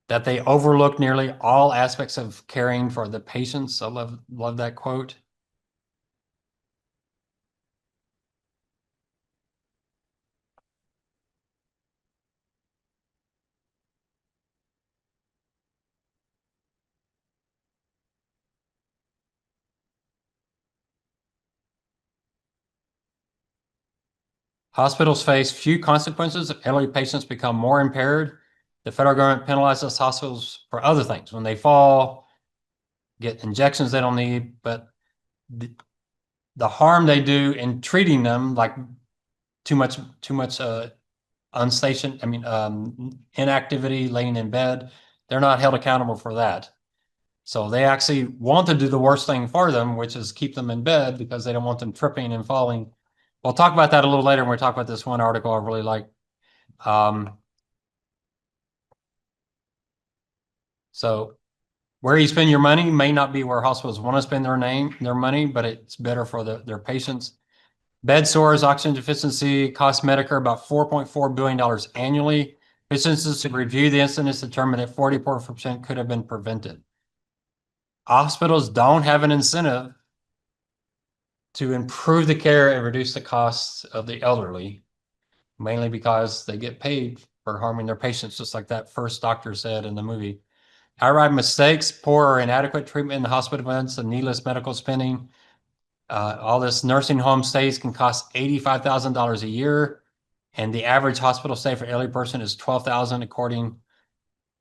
that they overlook nearly all aspects of caring for the patients. I love that quote. Hospitals face few consequences if elderly patients become more impaired. The federal government penalizes hospitals for other things when they fall, get injections they don't need, but the harm they do in treating them, like too much inactivity, laying in bed, they're not held accountable for that. So they actually want to do the worst thing for them, which is keep them in bed because they don't want them tripping and falling. We'll talk about that a little later when we talk about this one article I really like. So where you spend your money may not be where hospitals want to spend their money, but it's better for their patients. Bed sores, oxygen deficiency cost Medicare about $4.4 billion annually. Physicians to review the incidents determined that 44% could have been prevented. Hospitals don't have an incentive to improve the care and reduce the costs of the elderly, mainly because they get paid for harming their patients, just like that first doctor said in the movie. Outright mistakes, poor or inadequate treatment in the hospital beds, and needless medical spending. All this nursing home stays can cost $85,000 a year, and the average hospital stay for elderly person is $12,000 according.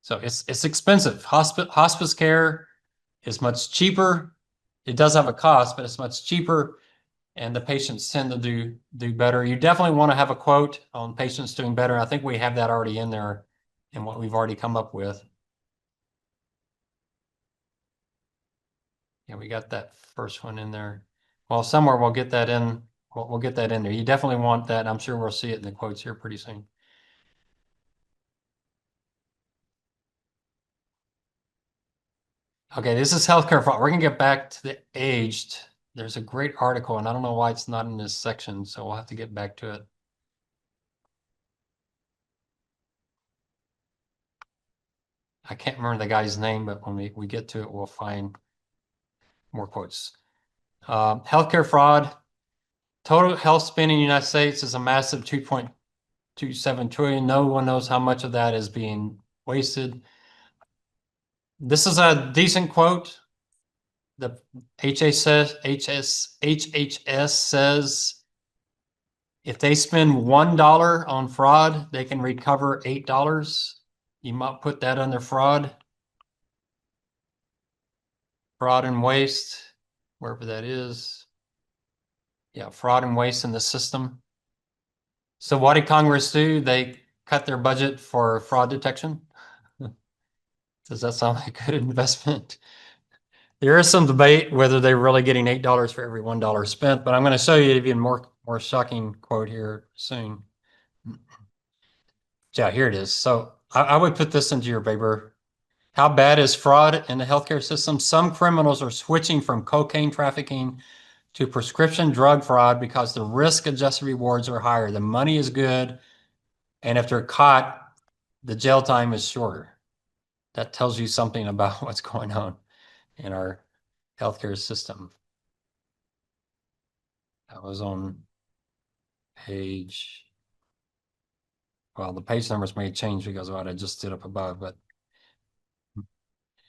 So it's expensive. Hospice care is much cheaper. It does have a cost, but it's much cheaper, and the patients tend to do better. You definitely want to have a quote on patients doing better. I think we have that already in there in what we've already come up with. Yeah, we got that first one in there. Well, somewhere we'll get that in we'll get that in there. You definitely want that. I'm sure we'll see it in the quotes here pretty soon. Okay, this is healthcare fraud. We're gonna get back to the aged. There's a great article, and I don't know why it's not in this section, so we'll have to get back to it. I can't remember the guy's name, but when we get to it, we'll find more quotes. Healthcare fraud. Total health spending in the United States is a massive 2.27 trillion. No one knows how much of that is being wasted. This is a decent quote. The HHS says if they spend $1 on fraud, they can recover $8. You might put that under fraud. Fraud and waste, wherever that is. Yeah, fraud and waste in the system. So what did Congress do? They cut their budget for fraud detection. Does that sound like a good investment? There is some debate whether they're really getting $8 for every $1 spent, but I'm going to show you an even more shocking quote here soon. Yeah, here it is. So I would put this into your paper. How bad is fraud in the healthcare system? Some criminals are switching from cocaine trafficking to prescription drug fraud because the risk-adjusted rewards are higher. The money is good, and if they're caught, the jail time is shorter. That tells you something about what's going on in our healthcare system. That was on page, well, the page numbers may change because of what I just did up above, but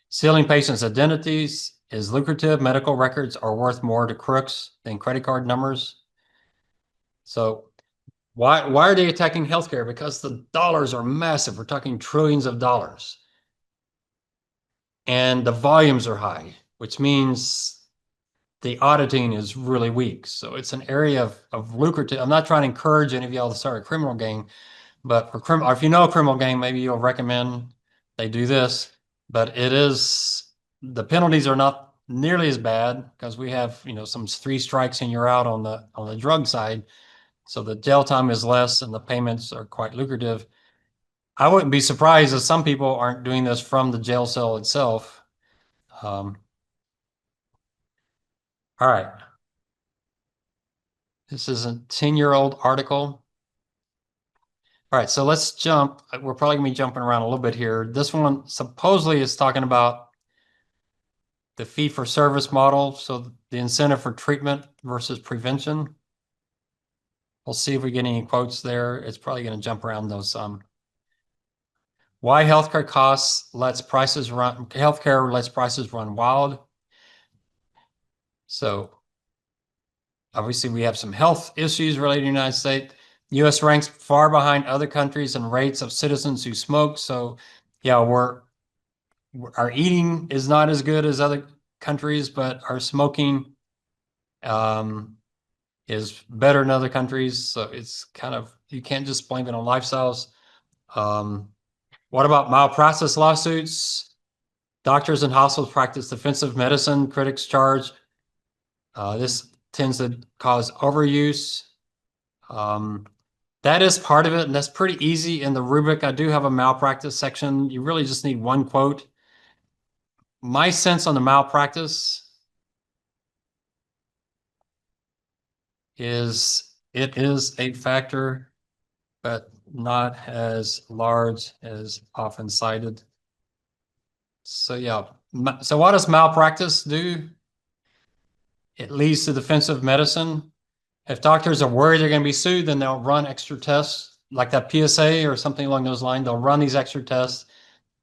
stealing patients' identities is lucrative. Medical records are worth more to crooks than credit card numbers. So why are they attacking healthcare? Because the dollars are massive. We're talking trillions of dollars. And the volumes are high, which means the auditing is really weak. So it's an area of lucrative. I'm not trying to encourage any of y'all to start a criminal gang, but for criminal, or if you know a criminal gang, maybe you'll recommend they do this. But it is, the penalties are not nearly as bad because we have, some 3 strikes and you're out on the drug side. So the jail time is less and the payments are quite lucrative. I wouldn't be surprised if some people aren't doing this from the jail cell itself. All right. This is a 10-year-old article. All right, so let's jump. We're probably gonna be jumping around a little bit here. This one supposedly is talking about the fee-for-service model, so the incentive for treatment versus prevention. We'll see if we get any quotes there. It's probably going to jump around those some. Why healthcare lets prices run wild. So obviously we have some health issues related to the United States. U.S. ranks far behind other countries in rates of citizens who smoke. So yeah, our eating is not as good as other countries, but our smoking is better in other countries. So it's kind of, you can't just blame it on lifestyles. What about malpractice lawsuits? Doctors and hospitals practice defensive medicine, critics charge. This tends to cause overuse. That is part of it, and that's pretty easy in the rubric. I do have a malpractice section. You really just need one quote. My sense on the malpractice is it is a factor, but not as large as often cited. So yeah, so what does malpractice do? It leads to defensive medicine. If doctors are worried they're going to be sued, then they'll run extra tests like that PSA or something along those lines. They'll run these extra tests,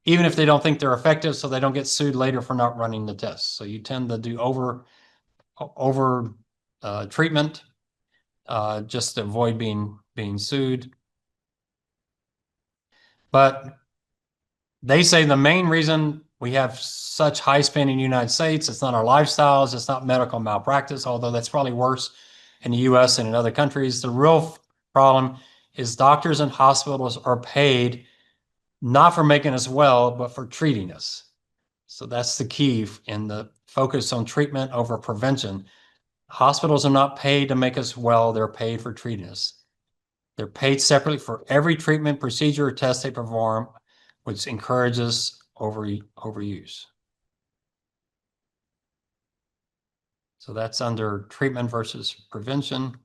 even if they don't think they're effective, so they don't get sued later for not running the tests. So you tend to do over treatment just to avoid being sued. But they say the main reason we have such high spending in the United States, it's not our lifestyles, it's not medical malpractice, although that's probably worse in the US and in other countries. The real problem is doctors and hospitals are paid not for making us well, but for treating us. So that's the key in the focus on treatment over prevention. Hospitals are not paid to make us well, they're paid for treating us. They're paid separately for every treatment, procedure, or test they perform, which encourages overuse. So that's under treatment versus prevention.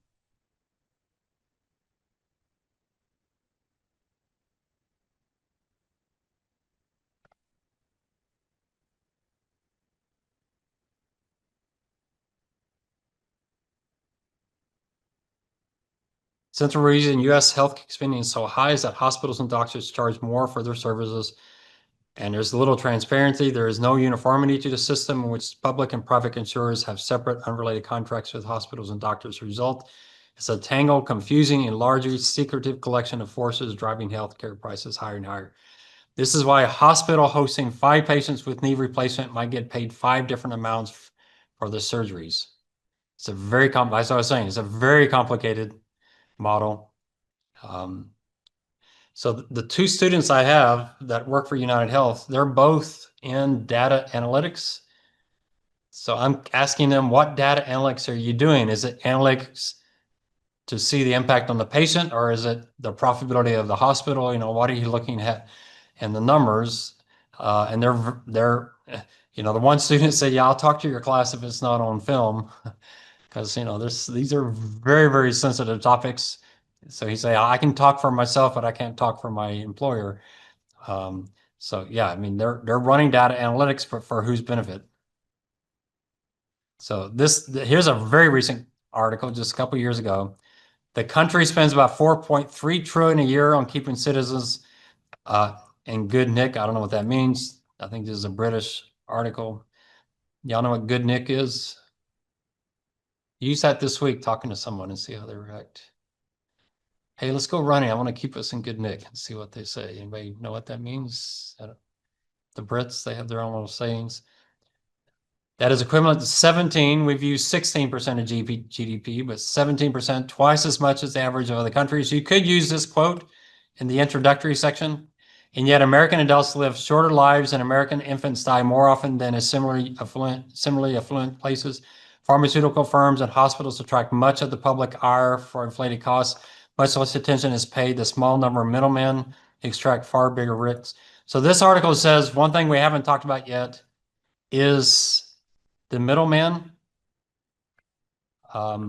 Central reason U.S. health spending is so high is that hospitals and doctors charge more for their services, and there's little transparency. There is no uniformity to the system in which public and private insurers have separate, unrelated contracts with hospitals and doctors. The result is a tangled, confusing, and largely secretive collection of forces driving healthcare prices higher and higher. This is why a hospital hosting 5 patients with knee replacement might get paid 5 different amounts for the surgeries. It's a very as I was saying, it's a very complicated model. So the 2 students I have that work for United Health, they're both in data analytics. So I'm asking them, what data analytics are you doing? Is it analytics to see the impact on the patient, or is it the profitability of the hospital? You know, what are you looking at in the numbers? And they're, you know, the one student said, yeah, I'll talk to your class if it's not on film. Because, you know, these are very, very sensitive topics. So he said, I can talk for myself, but I can't talk for my employer. So yeah, I mean, they're running data analytics for whose benefit. So here's a very recent article, just a couple years ago. The country spends about 4.3 trillion a year on keeping citizens in good nick. I don't know what that means. I think this is a British article. Y'all know what good nick is? Use that this week talking to someone and see how they react. Hey, let's go running. I want to keep us in good nick and see what they say. Anybody know what that means? The Brits, they have their own little sayings. That is equivalent to 17. We've used 16% of GDP, but 17%, twice as much as the average of other countries. You could use this quote in the introductory section. And yet American adults live shorter lives and American infants die more often than in similarly affluent places. Pharmaceutical firms and hospitals attract much of the public ire for inflated costs. Much less attention is paid to small number of middlemen extract far bigger risks. So this article says one thing we haven't talked about yet is the middleman. A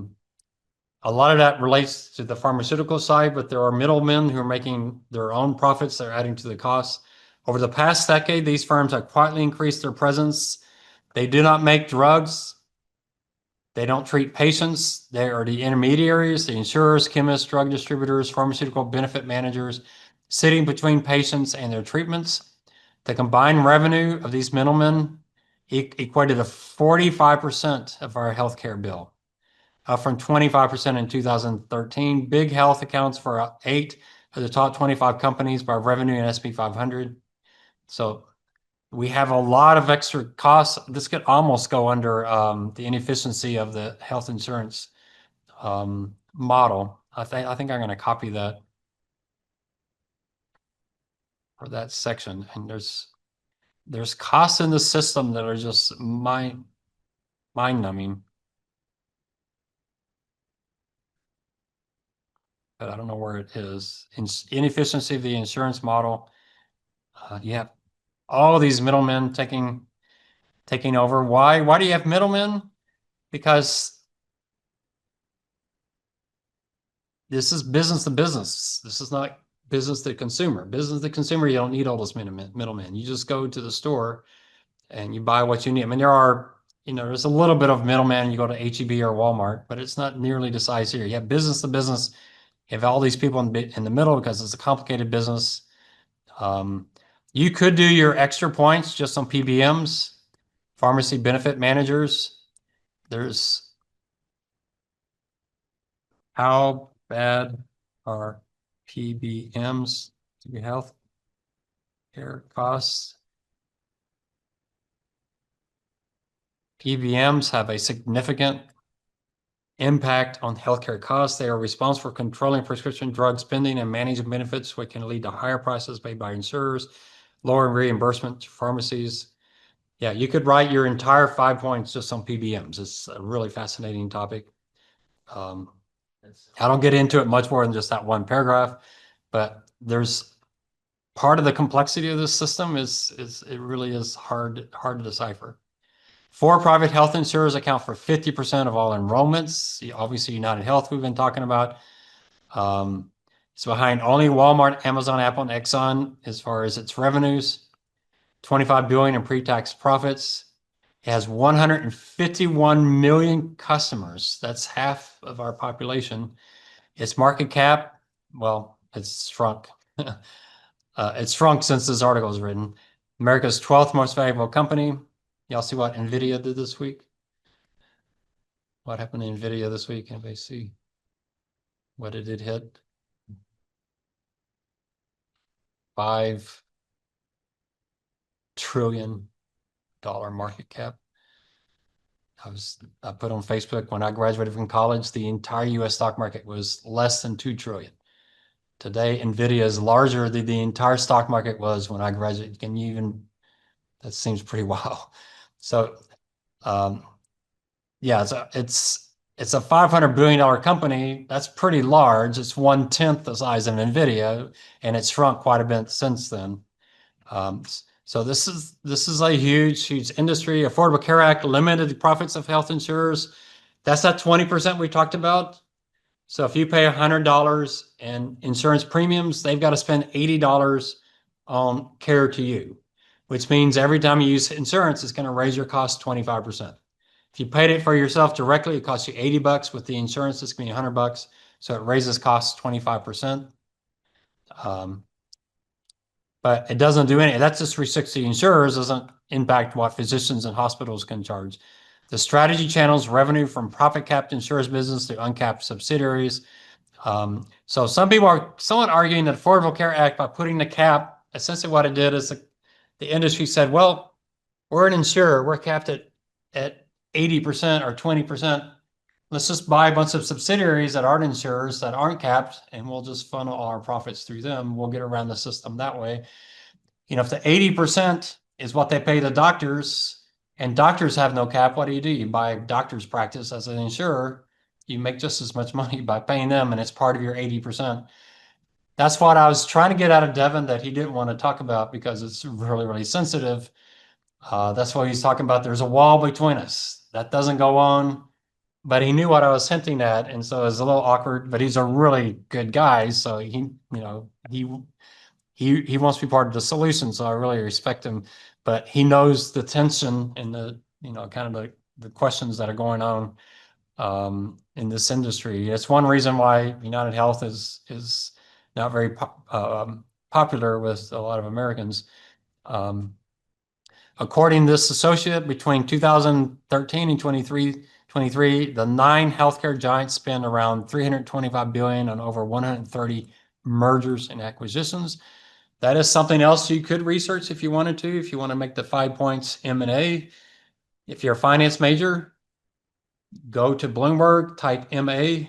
lot of that relates to the pharmaceutical side, but there are middlemen who are making their own profits. They're adding to the costs. Over the past decade, these firms have quietly increased their presence. They do not make drugs. They don't treat patients. They are the intermediaries, the insurers, chemists, drug distributors, pharmaceutical benefit managers, sitting between patients and their treatments. The combined revenue of these middlemen equated to 45% of our healthcare bill, up from 25% in 2013. Big Health accounts for 8 of the top 25 companies by revenue in SP 500. So we have a lot of extra costs. This could almost go under the inefficiency of the health insurance model. I think I'm going to copy that for that section. And there's costs in the system that are just mind-numbing. But I don't know where it is. Inefficiency of the insurance model. You have all these middlemen taking over. Why do you have middlemen? Because this is business to business. This is not business to consumer. Business to consumer, you don't need all those middlemen. You just go to the store and you buy what you need. I mean, there's a little bit of middleman. You go to HEB or Walmart, but it's not nearly the size here. You have business to business. You have all these people in the middle because it's a complicated business. You could do your extra points just on PBMs, pharmacy benefit managers. There's how bad are PBMs to your health care costs? PBMs have a significant impact on healthcare costs. They are responsible for controlling prescription drug spending and managing benefits, which can lead to higher prices paid by insurers, lower reimbursement to pharmacies. Yeah, you could write your entire 5 points just on PBMs. It's a really fascinating topic. Um, I don't get into it much more than just that one paragraph, but there's part of the complexity of this system is it really is hard to decipher. For-profit health insurers account for 50% of all enrollments. Obviously, United Health we've been talking about. It's behind only Walmart, Amazon, Apple, and Exxon as far as its revenues. 25 billion in pre-tax profits. It has 151 million customers. That's half of our population. Its market cap, well, it's shrunk. It's shrunk since this article was written. America's 12th most valuable company. Y'all see what NVIDIA did this week? What happened to NVIDIA this week? Anybody see? What did it hit? $5 trillion market cap. I put on Facebook when I graduated from college, the entire US stock market was less than 2 trillion. Today, NVIDIA is larger than the entire stock market was when I graduated. Can you even, that seems pretty wild. So, yeah, it's a $500 billion company. That's pretty large. It's 1/10 the size of NVIDIA, and it's shrunk quite a bit since then. So this is a huge industry. Affordable Care Act limited the profits of health insurers. That's that 20% we talked about. So if you pay $100 in insurance premiums, they've got to spend $80 on care to you, which means every time you use insurance, it's going to raise your cost 25%. If you paid it for yourself directly, it costs you $80. With the insurance, it's going to be $100. So it raises costs 25%. But it doesn't do any, that's just restricts the insurers, doesn't impact what physicians and hospitals can charge. The strategy channels revenue from profit capped insurance business to uncapped subsidiaries. So some people are somewhat arguing that Affordable Care Act, by putting the cap, essentially what it did is the industry said, well, we're an insurer, we're capped at 80% or 20%. Let's just buy a bunch of subsidiaries that aren't insurers, that aren't capped, and we'll just funnel all our profits through them. We'll get around the system that way. You know, if the 80% is what they pay the doctors, and doctors have no cap, what do? You buy a doctor's practice as an insurer, you make just as much money by paying them, and it's part of your 80%. That's what I was trying to get out of Devin that he didn't want to talk about because it's really, really sensitive. That's why he's talking about there's a wall between us. That doesn't go on. But he knew what I was hinting at, and so it was a little awkward, but he's a really good guy. So he wants to be part of the solution. So I really respect him, but he knows the tension and the, kind of the questions that are going on in this industry. It's one reason why United Health is not very popular with a lot of Americans. According to this associate, between 2013 and 23, the 9 healthcare giants spent around $325 billion on over 130 mergers and acquisitions. That is something else you could research if you wanted to, if you want to make the 5 points M&A. If you're a finance major, go to Bloomberg, type MA,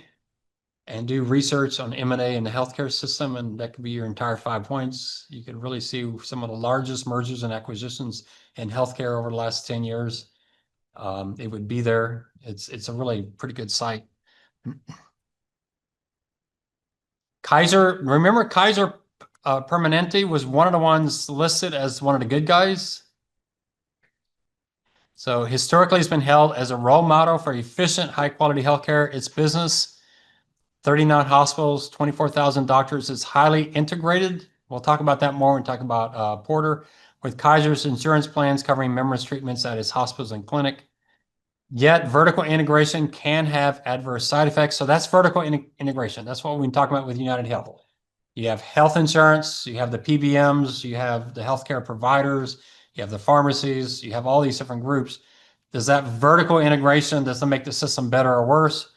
and do research on M&A in the healthcare system, and that could be your entire 5 points. You could really see some of the largest mergers and acquisitions in healthcare over the last 10 years. It would be there. It's a really pretty good site. Kaiser, remember Kaiser Permanente was one of the ones listed as one of the good guys. So historically, it's been held as a role model for efficient, high-quality healthcare. Its business, 39 hospitals, 24,000 doctors, is highly integrated. We'll talk about that more when we talk about Porter, with Kaiser's insurance plans covering members' treatments at its hospitals and clinic. Yet vertical integration can have adverse side effects. So that's vertical integration. That's what we've been talking about with United Health. You have health insurance, you have the PBMs, you have the healthcare providers, you have the pharmacies, you have all these different groups. Does that vertical integration, does it make the system better or worse?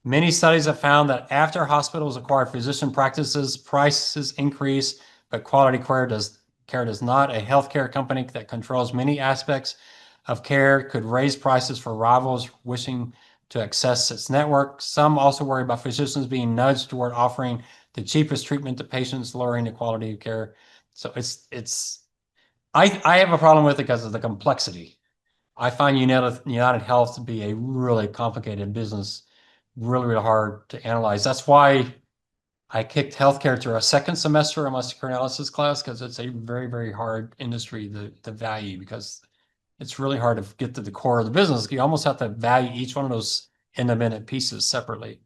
Many studies have found that after hospitals acquire physician practices, prices increase, but quality care does not. A healthcare company that controls many aspects of care could raise prices for rivals wishing to access its network. Some also worry about physicians being nudged toward offering the cheapest treatment to patients, lowering the quality of care. So I have a problem with it because of the complexity. I find United Health to be a really complicated business, really, really hard to analyze. That's why I kicked healthcare through a second semester in my secure analysis class because it's a very, very hard industry to value because it's really hard to get to the core of the business. You almost have to value each one of those independent pieces separately.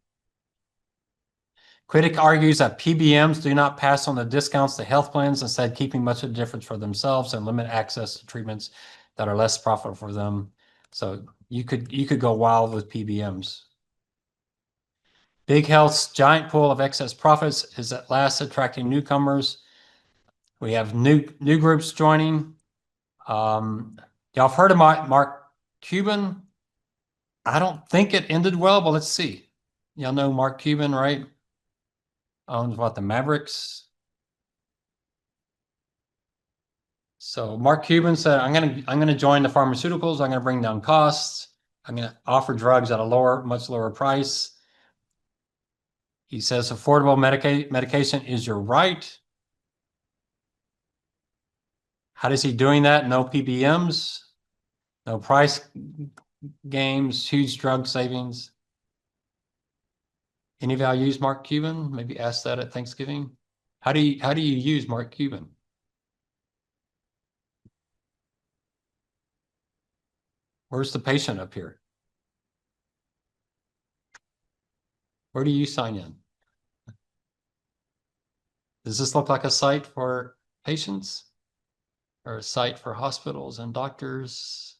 Critic argues that PBMs do not pass on the discounts to health plans, instead keeping much of the difference for themselves and limit access to treatments that are less profitable for them. So you could go wild with PBMs. Big Health's giant pool of excess profits is at last attracting newcomers. We have new groups joining. Y'all have heard of Mark Cuban? I don't think it ended well, but let's see. Y'all know Mark Cuban, right? Owns what, the Mavericks? So Mark Cuban said, I'm gonna join the pharmaceuticals. I'm gonna bring down costs. I'm gonna offer drugs at a much lower price. He says affordable medication is your right. How is he doing that? No PBMs, no price games, huge drug savings. Any of y'all use Mark Cuban? Maybe ask that at Thanksgiving. How do you use Mark Cuban? Where's the patient up here? Where do you sign in? Does this look like a site for patients or a site for hospitals and doctors?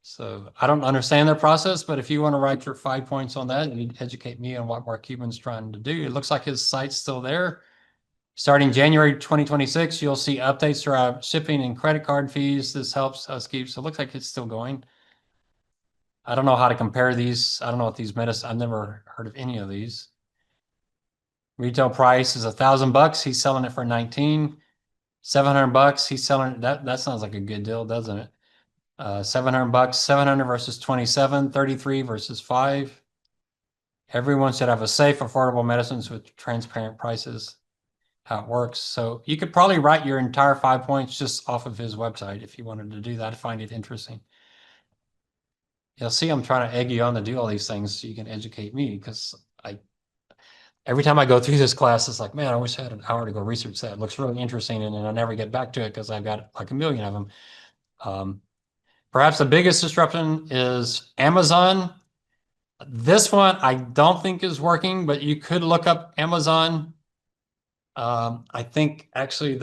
So I don't understand their process, but if you want to write your 5 points on that, you educate me on what Mark Cuban's trying to do. It looks like his site's still there. Starting January 2026, you'll see updates to our shipping and credit card fees. This helps us keep, so it looks like it's still going. I don't know how to compare these. I don't know what these medicines, I've never heard of any of these. Retail price is $1,000. He's selling it for 19. $700. He's selling it. That sounds like a good deal, doesn't it? $700. 700 versus 27. 33 versus 5. Everyone should have a safe, affordable medicines with transparent prices. How it works. So you could probably write your entire 5 points just off of his website if you wanted to do that. I find it interesting. You'll see I'm trying to egg you on to do all these things so you can educate me, because every time I go through this class, it's like, man, I wish I had an hour to go research that. It looks really interesting, and then I never get back to it because I've got like a million of them. Perhaps the biggest disruption is Amazon. This one I don't think is working, but you could look up Amazon. I think actually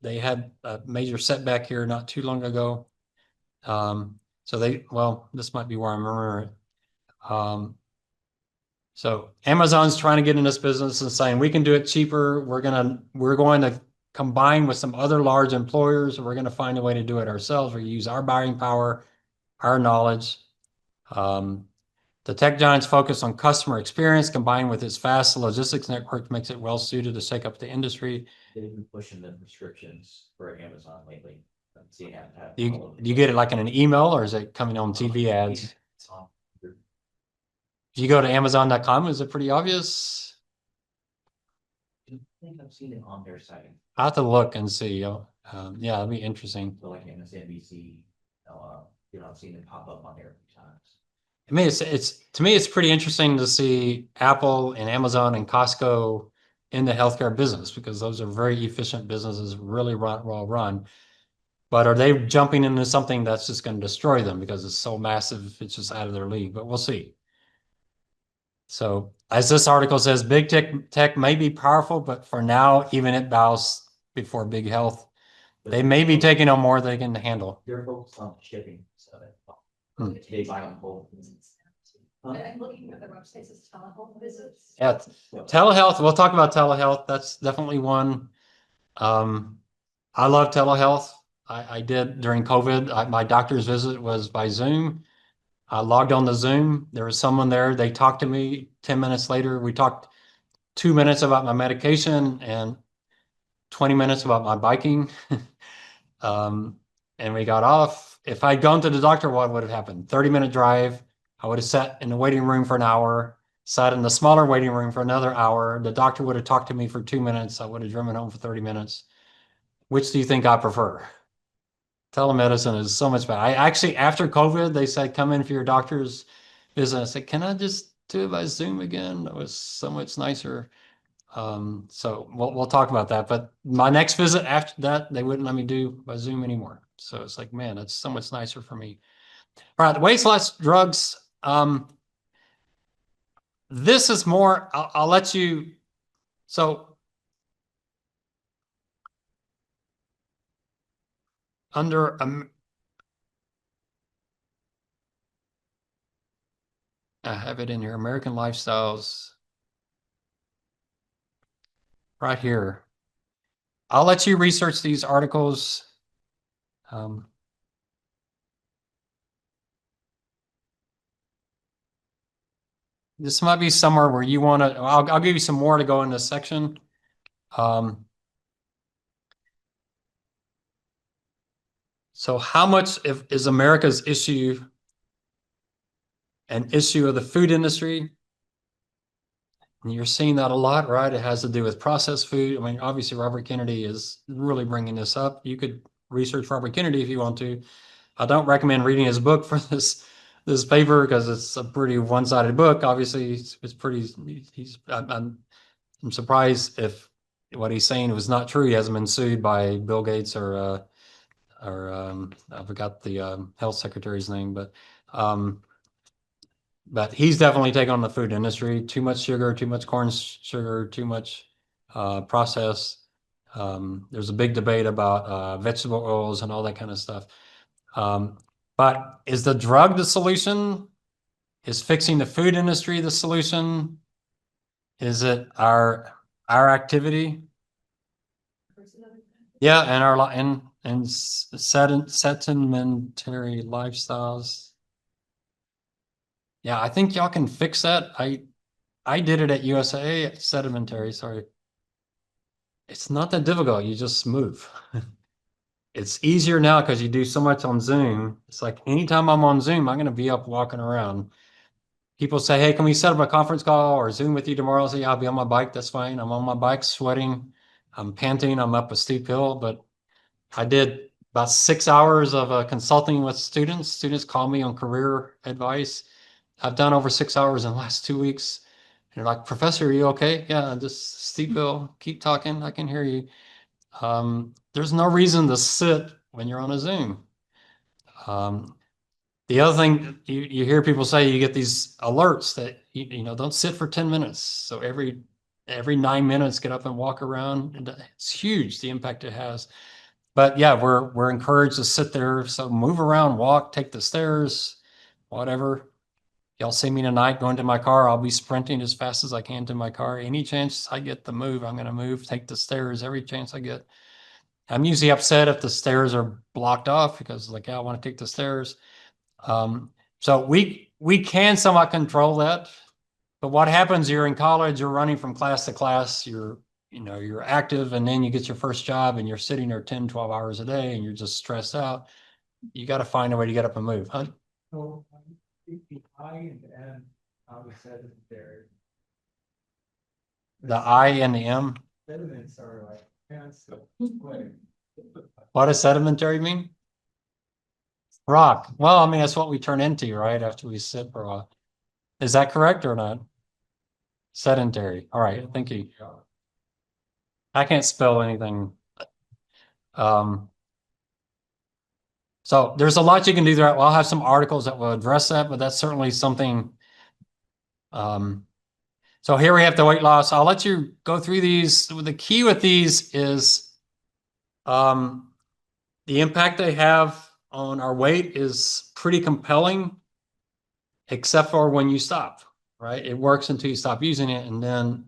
they had a major setback here not too long ago. Well, this might be where I remember it. So Amazon's trying to get in this business and saying we can do it cheaper. We're going to combine with some other large employers. We're going to find a way to do it ourselves. We use our buying power, our knowledge. The tech giant's focus on customer experience combined with its vast logistics network makes it well suited to shake up the industry. They've been pushing the prescriptions for Amazon lately. I'm seeing that. Do you get it like in an email, or is it coming on TV ads? If you go to Amazon.com, is it pretty obvious? I think I've seen it on their site. I have to look and see. Yeah, it'd be interesting. So like MSNBC, I've seen it pop up on there a few times. I mean, to me, it's pretty interesting to see Apple and Amazon and Costco in the healthcare business, because those are very efficient businesses, really well run. But are they jumping into something that's just going to destroy them because it's so massive, it's just out of their league? But we'll see. So as this article says, big tech may be powerful, but for now, even it bows before big health. They may be taking on more they can handle. They're focused on shipping, so Hmm. they buy on both. I'm looking at the website, says telehealth visits. Yeah, telehealth, we'll talk about telehealth. That's definitely one. I love telehealth. I did during COVID. My doctor's visit was by Zoom. I logged on the Zoom. There was someone there. They talked to me. 10 minutes later, we talked 2 minutes about my medication and 20 minutes about my biking. And we got off. If I'd gone to the doctor, what would have happened? 30-minute drive. I would have sat in the waiting room for an hour, sat in the smaller waiting room for another hour. The doctor would have talked to me for 2 minutes. I would have driven home for 30 minutes. Which do you think I prefer? Telemedicine is so much better. I actually, after COVID, they said, come in for your doctor's visit. I said, can I just do it by Zoom again? That was so much nicer. So we'll talk about that. But my next visit after that, they wouldn't let me do by Zoom anymore. So it's like, man, that's so much nicer for me. All right, the weight loss drugs. This is more, I'll let you, so under, I have it in here, American Lifestyles, right here. I'll let you research these articles. This might be somewhere where you want to, I'll give you some more to go in this section. So how much is America's issue an issue of the food industry? And you're seeing that a lot, right? It has to do with processed food. I mean, obviously Robert Kennedy is really bringing this up. You could research Robert Kennedy if you want to. I don't recommend reading his book for this paper because it's a pretty one-sided book. Obviously, it's pretty. I'm surprised if what he's saying was not true. He hasn't been sued by Bill Gates or I forgot the health secretary's name, but he's definitely taken on the food industry. Too much sugar, too much corn sugar, too much process. There's a big debate about vegetable oils and all that kind of stuff. But is the drug the solution? Is fixing the food industry the solution? Is it our activity? Yeah, and our and sedimentary lifestyles. Yeah, I think y'all can fix that. I did it at USAA, sedimentary, sorry. It's not that difficult, you just move. It's easier now because you do so much on Zoom. It's like anytime I'm on Zoom, I'm gonna be up walking around. People say, hey, can we set up a conference call or Zoom with you tomorrow? I say, yeah, I'll be on my bike, that's fine. I'm on my bike, sweating, I'm panting, I'm up a steep hill, but I did about 6 hours of consulting with students. Students call me on career advice. I've done over 6 hours in the last 2 weeks. And they're like, Professor, are you okay? Yeah, just steep hill, keep talking, I can hear you. There's no reason to sit when you're on a Zoom. The other thing you hear people say, you get these alerts that, you know, don't sit for 10 minutes. So every 9 minutes, get up and walk around. And it's huge, the impact it has. But yeah, we're encouraged to sit there. So move around, walk, take the stairs, whatever. Y'all see me tonight going to my car, I'll be sprinting as fast as I can to my car. Any chance I get to move, I'm going to move, take the stairs every chance I get. I'm usually upset if the stairs are blocked off because like, yeah, I want to take the stairs. So we can somewhat control that. But what happens, you're in college, you're running from class to class, you're active, and then you get your first job and you're sitting there 10, 12 hours a day and you're just stressed out. You got to find a way to get up and move, huh? So, the I and N, we said it there. The I and the M. Sediments are like, pants. What does sedimentary mean? Rock. Well, I mean, that's what we turn into, right? After we sit for a while. Is that correct or not? Sedentary. All right. Thank you. I can't spell anything. So there's a lot you can do there. Well, I'll have some articles that will address that, but that's certainly something. So here we have the weight loss. I'll let you go through these. The key with these is the impact they have on our weight is pretty compelling, except for when you stop, right? It works until you stop using it, and then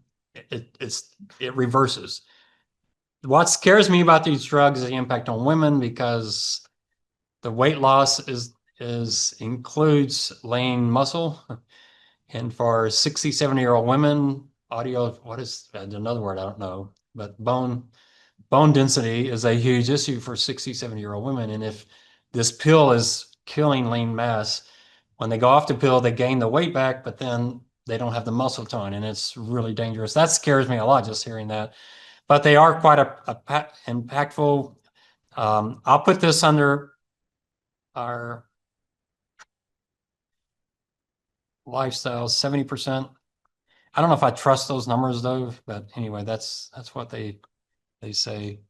it reverses. What scares me about these drugs is the impact on women because the weight loss includes lean muscle. And for 60, 70-year-old women, what is another word? I don't know, but bone density is a huge issue for 60, 70-year-old women. And if this pill is killing lean mass, when they go off the pill, they gain the weight back, but then they don't have the muscle tone, and it's really dangerous. That scares me a lot, just hearing that. But they are quite impactful. I'll put this under our lifestyle, 70%. I don't know if I trust those numbers though, but anyway, that's what they say.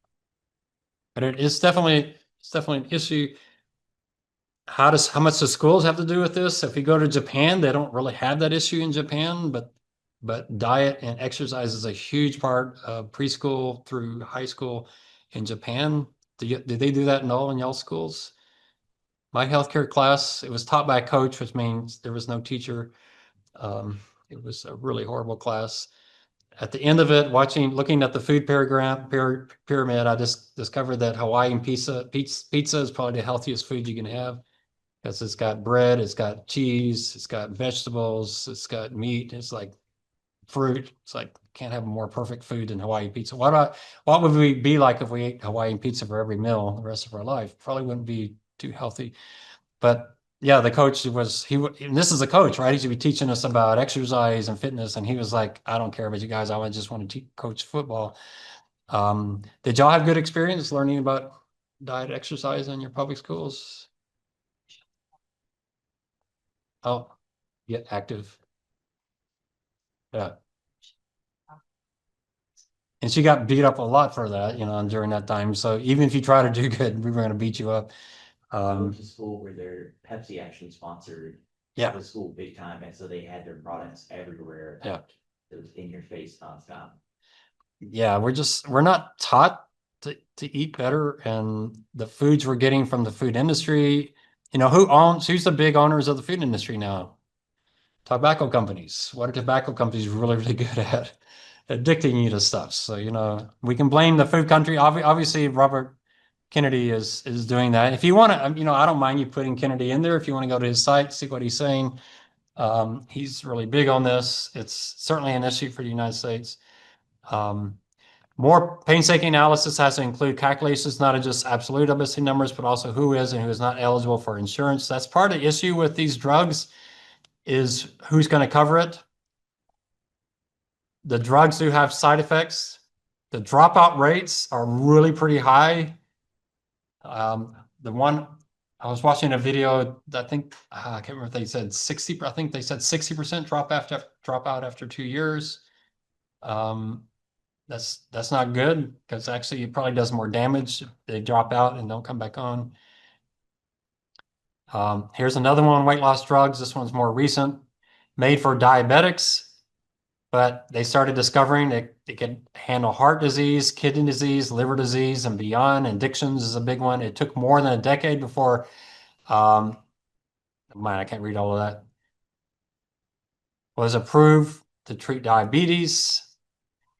But it's definitely an issue. How much do schools have to do with this? If you go to Japan, they don't really have that issue in Japan, but diet and exercise is a huge part of preschool through high school in Japan. Did they do that in all in y'all schools? My healthcare class, it was taught by a coach, which means there was no teacher. It was a really horrible class. At the end of it, looking at the food pyramid, I just discovered that Hawaiian pizza is probably the healthiest food you can have because it's got bread, it's got cheese, it's got vegetables, it's got meat, it's like fruit. It's like can't have a more perfect food than Hawaiian pizza. What would we be like if we ate Hawaiian pizza for every meal the rest of our life? Probably wouldn't be too healthy. But yeah, the coach and this is a coach, right? He should be teaching us about exercise and fitness. And he was like, I don't care about you guys. I just want to coach football. Did y'all have good experience learning about diet, exercise in your public schools? Oh, get active. Yeah. And she got beat up a lot for that, during that time. So even if you try to do good, we were going to beat you up. I went to school where their Pepsi actually sponsored Yeah. the school big time, and so they had their products everywhere. Yeah. It was in your face nonstop. Yeah, we're not taught to eat better, and the foods we're getting from the food industry, who's the big owners of the food industry now? Tobacco companies. What are tobacco companies really, really good at? Addicting you to stuff. So, we can blame the food country. Obviously, Robert Kennedy is doing that. If you want to, I don't mind you putting Kennedy in there if you want to go to his site, see what he's saying. He's really big on this. It's certainly an issue for the United States. More painstaking analysis has to include calculations, not just absolute obesity numbers, but also who is and who is not eligible for insurance. That's part of the issue with these drugs is who's going to cover it. The drugs do have side effects. The dropout rates are really pretty high. The one I was watching a video, I think I can't remember if they said 60. I think they said 60% drop out after 2 years. That's not good because actually it probably does more damage. They drop out and don't come back on. Here's another one, weight loss drugs. This one's more recent, made for diabetics, but they started discovering it can handle heart disease, kidney disease, liver disease, and beyond. Addictions is a big one. It took more than a decade before, man, I can't read all of that, was approved to treat diabetes.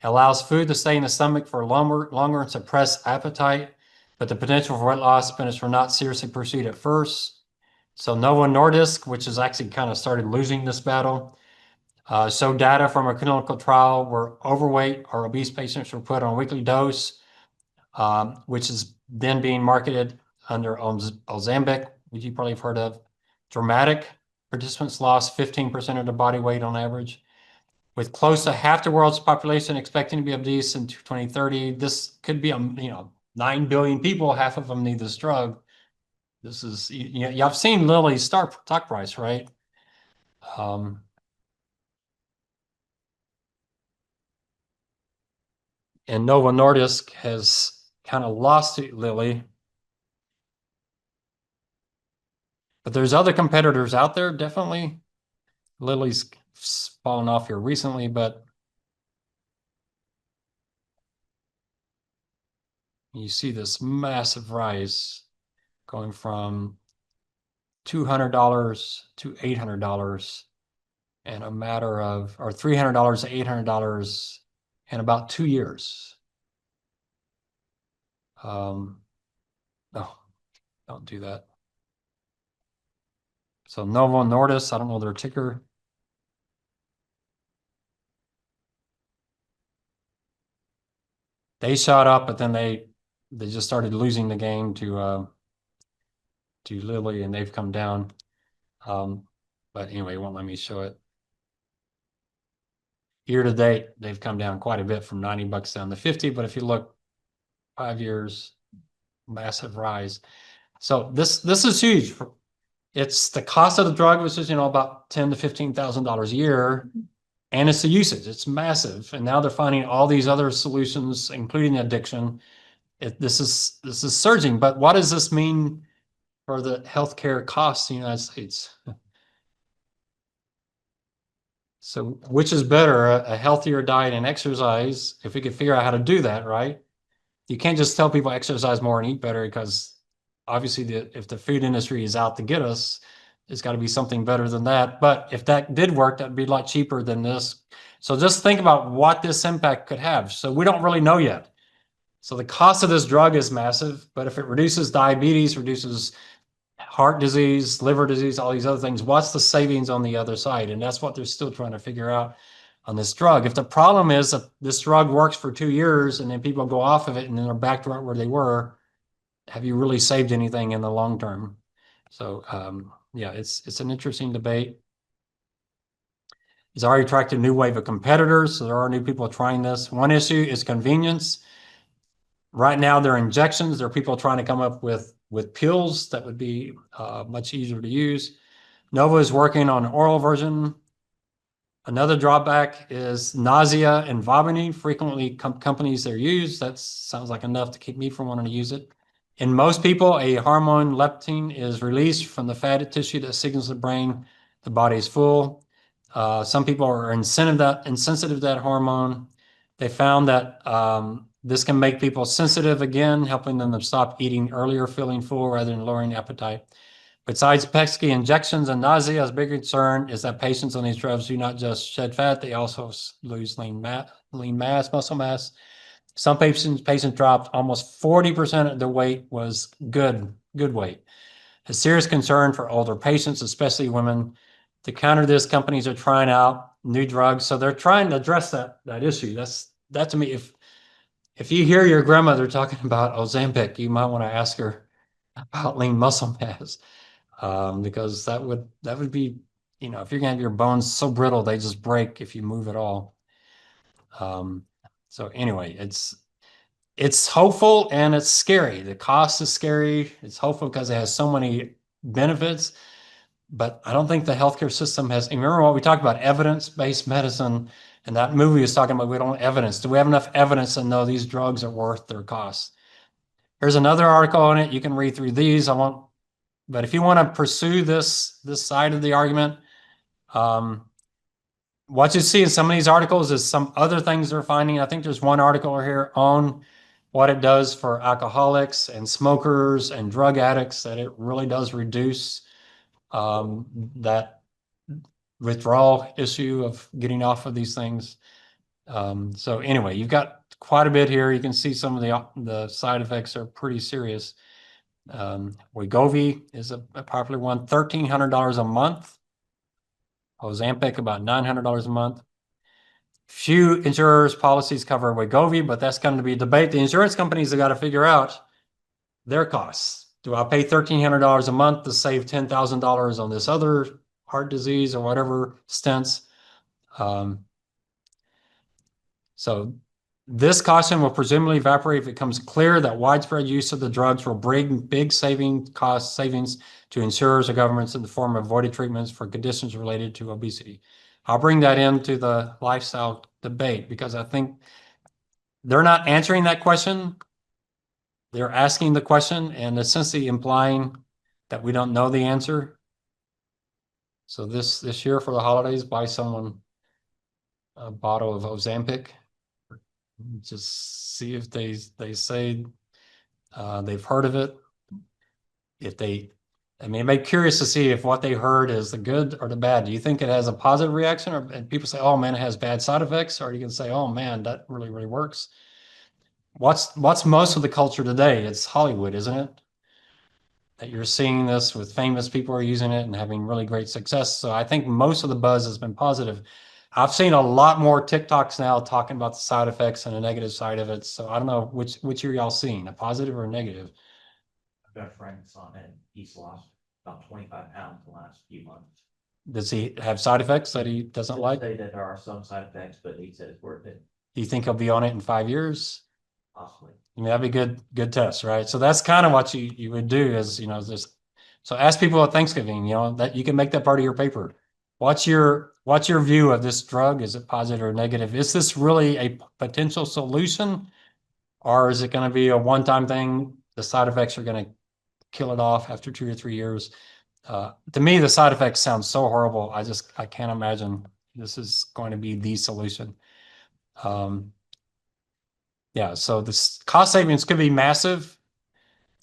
Allows food to stay in the stomach for longer and suppress appetite, but the potential for weight loss benefits were not seriously pursued at first. So Novo Nordisk, which has actually kind of started losing this battle, showed data from a clinical trial where overweight or obese patients were put on a weekly dose, which is then being marketed under Ozempic, which you probably have heard of. Dramatic. Participants lost 15% of their body weight on average. With close to half the world's population expecting to be obese in 2030, this could be 9 billion people. Half of them need this drug. This is, I've seen Lilly's stock price, right? And Novo Nordisk has kind of lost to Lilly. But there's other competitors out there, definitely. Lilly's fallen off here recently, but you see this massive rise going from $200 to $800 in a matter of, or $300 to $800 in about 2 years. No, don't do that. So Novo Nordisk, I don't know their ticker. They shot up, but then they just started losing the game to Lilly, and they've come down. But anyway, it won't let me show it. Year to date, they've come down quite a bit from $90 down to 50. But if you look 5 years, massive rise. So this is huge. It's the cost of the drug, which is, about $10,000 to $15,000 a year. And it's the usage. It's massive. And now they're finding all these other solutions, including addiction. This is surging. But what does this mean for the healthcare costs in the United States? So which is better, a healthier diet and exercise, if we could figure out how to do that, right? You can't just tell people exercise more and eat better, because obviously if the food industry is out to get us, it's got to be something better than that. But if that did work, that'd be a lot cheaper than this. So just think about what this impact could have. So we don't really know yet. So the cost of this drug is massive, but if it reduces diabetes, reduces heart disease, liver disease, all these other things, what's the savings on the other side? And that's what they're still trying to figure out on this drug. If the problem is that this drug works for 2 years and then people go off of it and then they're back to where they were, have you really saved anything in the long term? So yeah, it's an interesting debate. It's already attracted a new wave of competitors, so there are new people trying this. One issue is convenience. Right now, they're injections. There are people trying to come up with pills that would be much easier to use. Novo is working on an oral version. Another drawback is nausea and vomiting. Frequently, companies are used. That sounds like enough to keep me from wanting to use it. In most people, a hormone leptin is released from the fatty tissue that signals the brain the body is full. Some people are insensitive to that hormone. They found that this can make people sensitive again, helping them to stop eating earlier, feeling full rather than lowering appetite. Besides pesky injections and nausea, a big concern is that patients on these drugs do not just shed fat, they also lose lean mass, muscle mass. Some patients dropped almost 40% of their weight was good weight. A serious concern for older patients, especially women. To counter this, companies are trying out new drugs. So they're trying to address that issue. That to me, if you hear your grandmother talking about Ozempic, you might want to ask her about lean muscle mass. Because that would be, if you're gonna have your bones so brittle, they just break if you move at all. So anyway, it's hopeful and it's scary. The cost is scary. It's hopeful because it has so many benefits, but I don't think the healthcare system has, remember what we talked about, evidence-based medicine, and that movie was talking about we don't have evidence. Do we have enough evidence to know these drugs are worth their cost? Here's another article on it. You can read through these. But if you want to pursue this side of the argument, what you see in some of these articles is some other things they're finding. I think there's one article here on what it does for alcoholics and smokers and drug addicts, that it really does reduce that withdrawal issue of getting off of these things. So anyway, you've got quite a bit here. You can see some of the side effects are pretty serious. Wegovy is a popular one, $1,300 a month. Ozempic about $900 a month. Few insurers' policies cover Wegovy, but that's going to be a debate. The insurance companies have got to figure out their costs. Do I pay $1,300 a month to save $10,000 on this other heart disease or whatever stents? So this caution will presumably evaporate if it becomes clear that widespread use of the drugs will bring big cost savings to insurers or governments in the form of avoided treatments for conditions related to obesity. I'll bring that into the lifestyle debate because I think they're not answering that question. They're asking the question and essentially implying that we don't know the answer. So this year for the holidays, buy someone a bottle of Ozempic. Just see if they say they've heard of it. It may be curious to see if what they heard is the good or the bad. Do you think it has a positive reaction, or and people say, "Oh man, it has bad side effects," or you can say, "Oh man, that really really works." What's most of the culture today? It's Hollywood, isn't it? That you're seeing this with famous people are using it and having really great success. So I think most of the buzz has been positive. I've seen a lot more TikToks now talking about the side effects and the negative side of it. So I don't know which are y'all seeing, a positive or a negative? I've got a friend that's on it. He's lost about 25 pounds in the last few months. Does he have side effects that he doesn't like? Say that there are some side effects, but he said it's worth it. Do you think he'll be on it in 5 years? possibly. I mean, that'd be good test, right? So that's kind of what you would do is, just, so ask people at Thanksgiving, that you can make that part of your paper. What's your view of this drug? Is it positive or negative? Is this really a potential solution? Or is it going to be a one-time thing? The side effects are going to kill it off after 2 or 3 years. To me, the side effects sound so horrible. I can't imagine this is going to be the solution. Yeah, so this cost savings could be massive.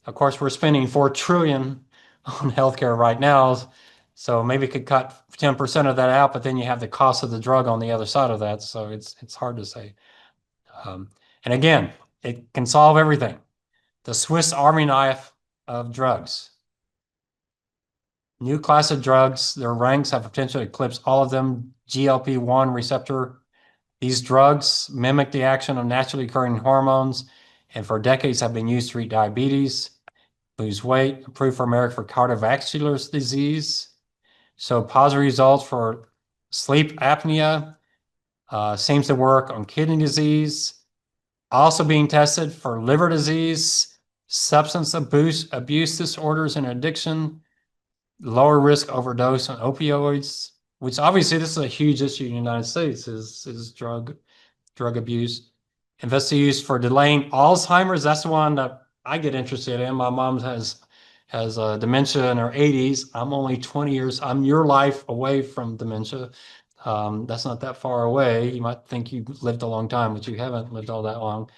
Of course, we're spending 4 trillion on healthcare right now. So maybe could cut 10% of that out, but then you have the cost of the drug on the other side of that. So it's hard to say. And again, it can solve everything. The Swiss Army knife of drugs. New class of drugs, their ranks have potential to eclipse all of them. GLP-1 receptor. These drugs mimic the action of naturally occurring hormones and for decades have been used to treat diabetes, lose weight, approved for America for cardiovascular disease. So positive results for sleep apnea, seems to work on kidney disease, also being tested for liver disease, substance abuse disorders and addiction, lower risk overdose on opioids, which obviously this is a huge issue in the United States is drug abuse. Investigations for delaying Alzheimer's. That's the one that I get interested in. My mom has dementia in her 80s. I'm only 20 years. I'm your life away from dementia. That's not that far away. You might think you lived a long time, but you haven't lived all that long.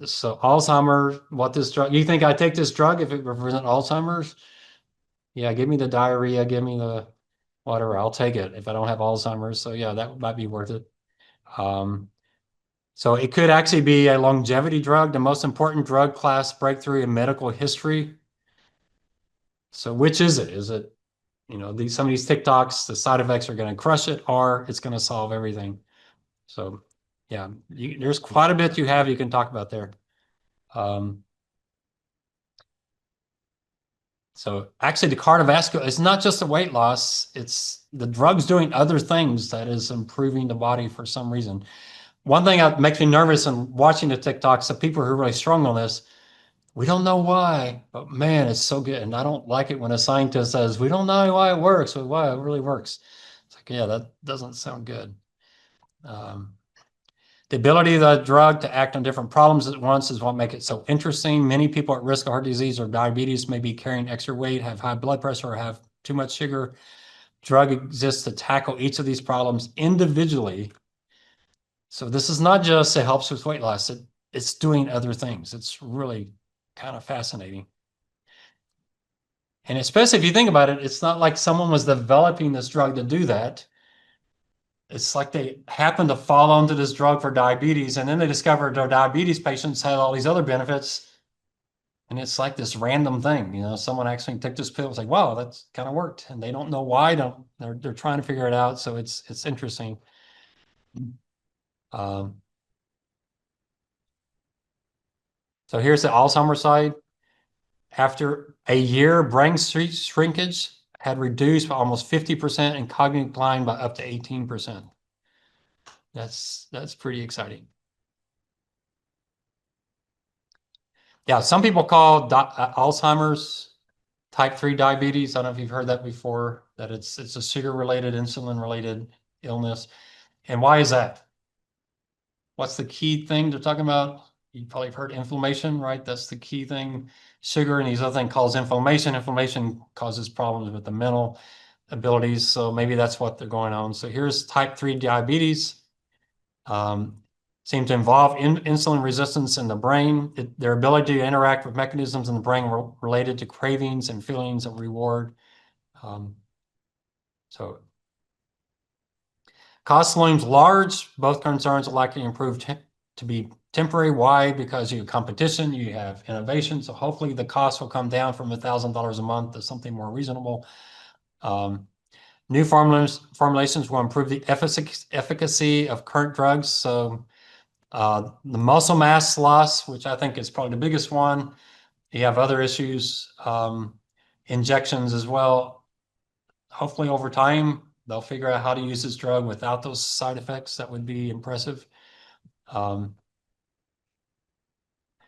So Alzheimer's, what this drug, you think I take this drug if it represents Alzheimer's? Yeah, give me the diarrhea, give me the whatever, I'll take it if I don't have Alzheimer's. So yeah, that might be worth it. So it could actually be a longevity drug, the most important drug class breakthrough in medical history. So which is it? Is it, some of these TikToks, the side effects are going to crush it, or it's going to solve everything. So yeah, there's quite a bit you can talk about there. So actually the cardiovascular, it's not just the weight loss, it's the drug's doing other things that is improving the body for some reason. One thing that makes me nervous in watching the TikToks of people who are really strong on this, we don't know why, but man, it's so good. And I don't like it when a scientist says, we don't know why it works, but why it really works. It's like, yeah, that doesn't sound good. The ability of the drug to act on different problems at once is what makes it so interesting. Many people at risk of heart disease or diabetes may be carrying extra weight, have high blood pressure, or have too much sugar. Drug exists to tackle each of these problems individually. So this is not just it helps with weight loss. It's doing other things. It's really kind of fascinating. And especially if you think about it, it's not like someone was developing this drug to do that. It's like they happened to fall onto this drug for diabetes, and then they discovered their diabetes patients had all these other benefits. And it's like this random thing, someone actually took this pill. It's like, wow, that's kind of worked. And they don't know why. They're trying to figure it out. So it's interesting. So here's the Alzheimer's side. After a year, brain shrinkage had reduced by almost 50% and cognitive decline by up to 18%. That's pretty exciting. Yeah, some people call Alzheimer's type 3 diabetes. I don't know if you've heard that before, that it's a sugar-related, insulin-related illness. And why is that? What's the key thing they're talking about? You probably have heard inflammation, right? That's the key thing. Sugar and these other things cause inflammation. Inflammation causes problems with the mental abilities. So maybe that's what they're going on. So here's type 3 diabetes. Seem to involve insulin resistance in the brain, their ability to interact with mechanisms in the brain related to cravings and feelings of reward. So cost looms large. Both concerns are likely improved to be temporary. Why? Because you have competition, you have innovation. So hopefully the cost will come down from $1,000 a month to something more reasonable. New formulations will improve the efficacy of current drugs. So the muscle mass loss, which I think is probably the biggest one. You have other issues, injections as well. Hopefully over time, they'll figure out how to use this drug without those side effects. That would be impressive.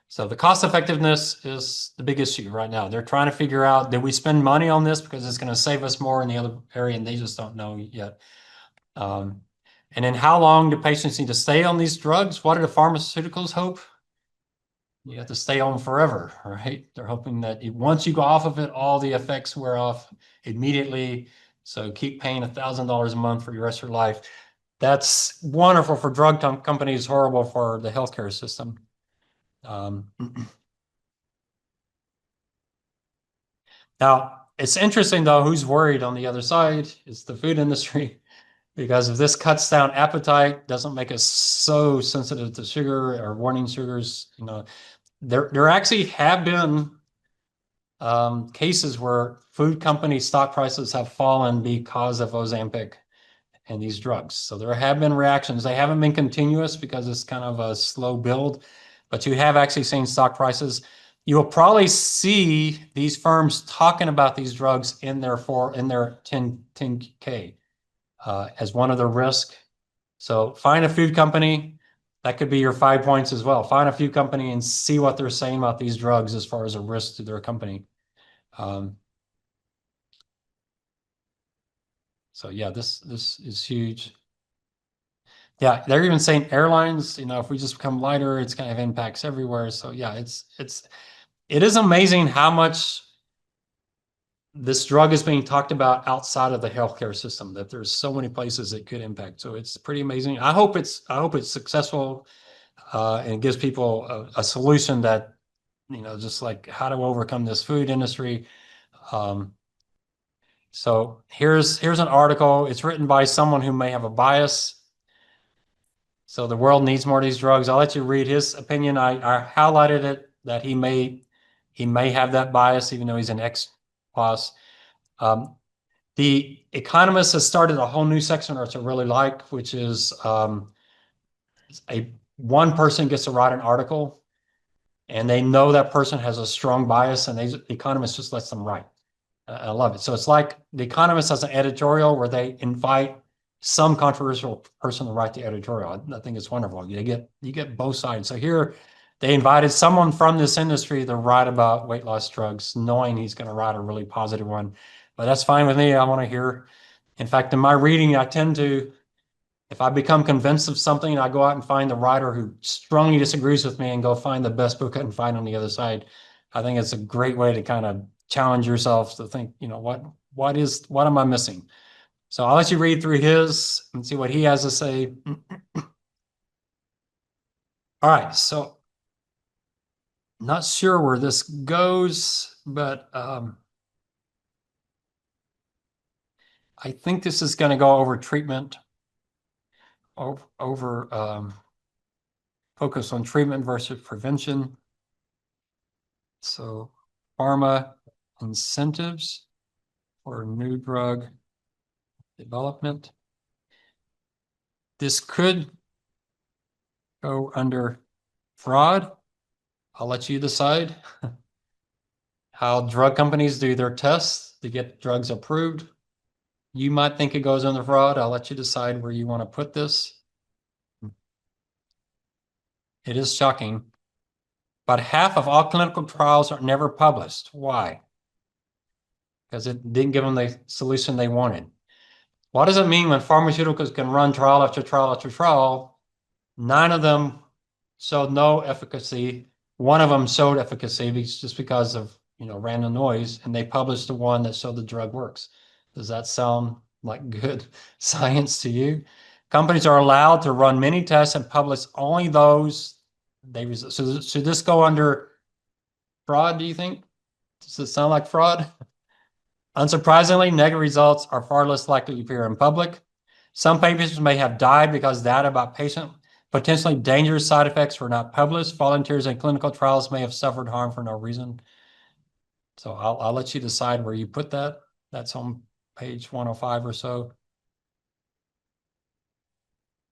So the cost effectiveness is the big issue right now. They're trying to figure out, did we spend money on this because it's going to save us more in the other area, and they just don't know yet. And then how long do patients need to stay on these drugs? What do the pharmaceuticals hope? You have to stay on forever, right? They're hoping that once you go off of it, all the effects wear off immediately. So keep paying $1,000 a month for your rest of your life. That's wonderful for drug companies, horrible for the healthcare system. Now, it's interesting though, who's worried on the other side? It's the food industry. Because if this cuts down appetite, doesn't make us so sensitive to sugar or warning sugars, there actually have been cases where food company stock prices have fallen because of Ozempic and these drugs. So there have been reactions. They haven't been continuous because it's kind of a slow build, but you have actually seen stock prices. You will probably see these firms talking about these drugs in their 10K as one of the risk. So find a food company. That could be your 5 points as well. Find a food company and see what they're saying about these drugs as far as a risk to their company. So yeah, this is huge. Yeah, they're even saying airlines, if we just become lighter, it's going to have impacts everywhere. So yeah, it is amazing how much this drug is being talked about outside of the healthcare system, that there's so many places it could impact. So it's pretty amazing. I hope it's successful and gives people a solution that, just like how to overcome this food industry. So here's an article. It's written by someone who may have a bias. So the world needs more of these drugs. I'll let you read his opinion. I highlighted it that he may have that bias, even though he's an ex-boss. The Economist has started a whole new section, which I really like, which is one person gets to write an article, and they know that person has a strong bias, and the Economist just lets them write. I love it. So it's like the Economist has an editorial where they invite some controversial person to write the editorial. I think it's wonderful. You get both sides. So here they invited someone from this industry to write about weight loss drugs, knowing he's going to write a really positive one. But that's fine with me. I want to hear. In fact, in my reading, I tend to, if I become convinced of something, I go out and find the writer who strongly disagrees with me and go find the best book I can find on the other side. I think it's a great way to kind of challenge yourself to think, what am I missing? So I'll let you read through his and see what he has to say. All right, so not sure where this goes, but I think this is going to go over treatment, over focus on treatment versus prevention. So pharma incentives for new drug development. This could go under fraud. I'll let you decide how drug companies do their tests to get drugs approved. You might think it goes under fraud. I'll let you decide where you want to put this. It is shocking. About half of all clinical trials are never published. Why? Because it didn't give them the solution they wanted. What does it mean when pharmaceuticals can run trial after trial after trial? 9 of them showed no efficacy. 1 of them showed efficacy just because of random noise, and they published the one that showed the drug works. Does that sound like good science to you? Companies are allowed to run many tests and publish only those they so should this go under fraud, do you think? Does it sound like fraud? Unsurprisingly, negative results are far less likely to appear in public. Some patients may have died because data about patient potentially dangerous side effects were not published. Volunteers in clinical trials may have suffered harm for no reason. So I'll let you decide where you put that. That's on page 105 or so.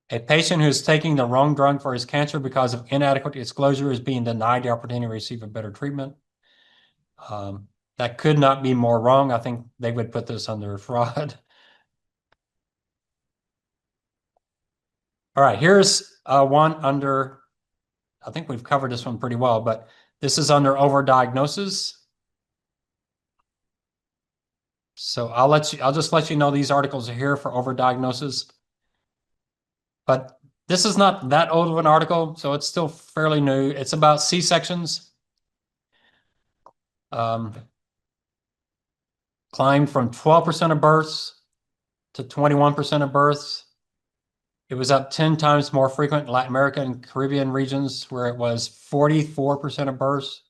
A patient who is taking the wrong drug for his cancer because of inadequate disclosure is being denied the opportunity to receive a better treatment. That could not be more wrong. I think they would put this under fraud. All right, here's one under I think we've covered this one pretty well, but this is under overdiagnosis. So I'll just let you know these articles are here for overdiagnosis. But this is not that old of an article, so it's still fairly new. It's about C-sections. Climbed from 12% of births to 21% of births. It was up 10 times more frequent in Latin America and Caribbean regions where it was 44% of births.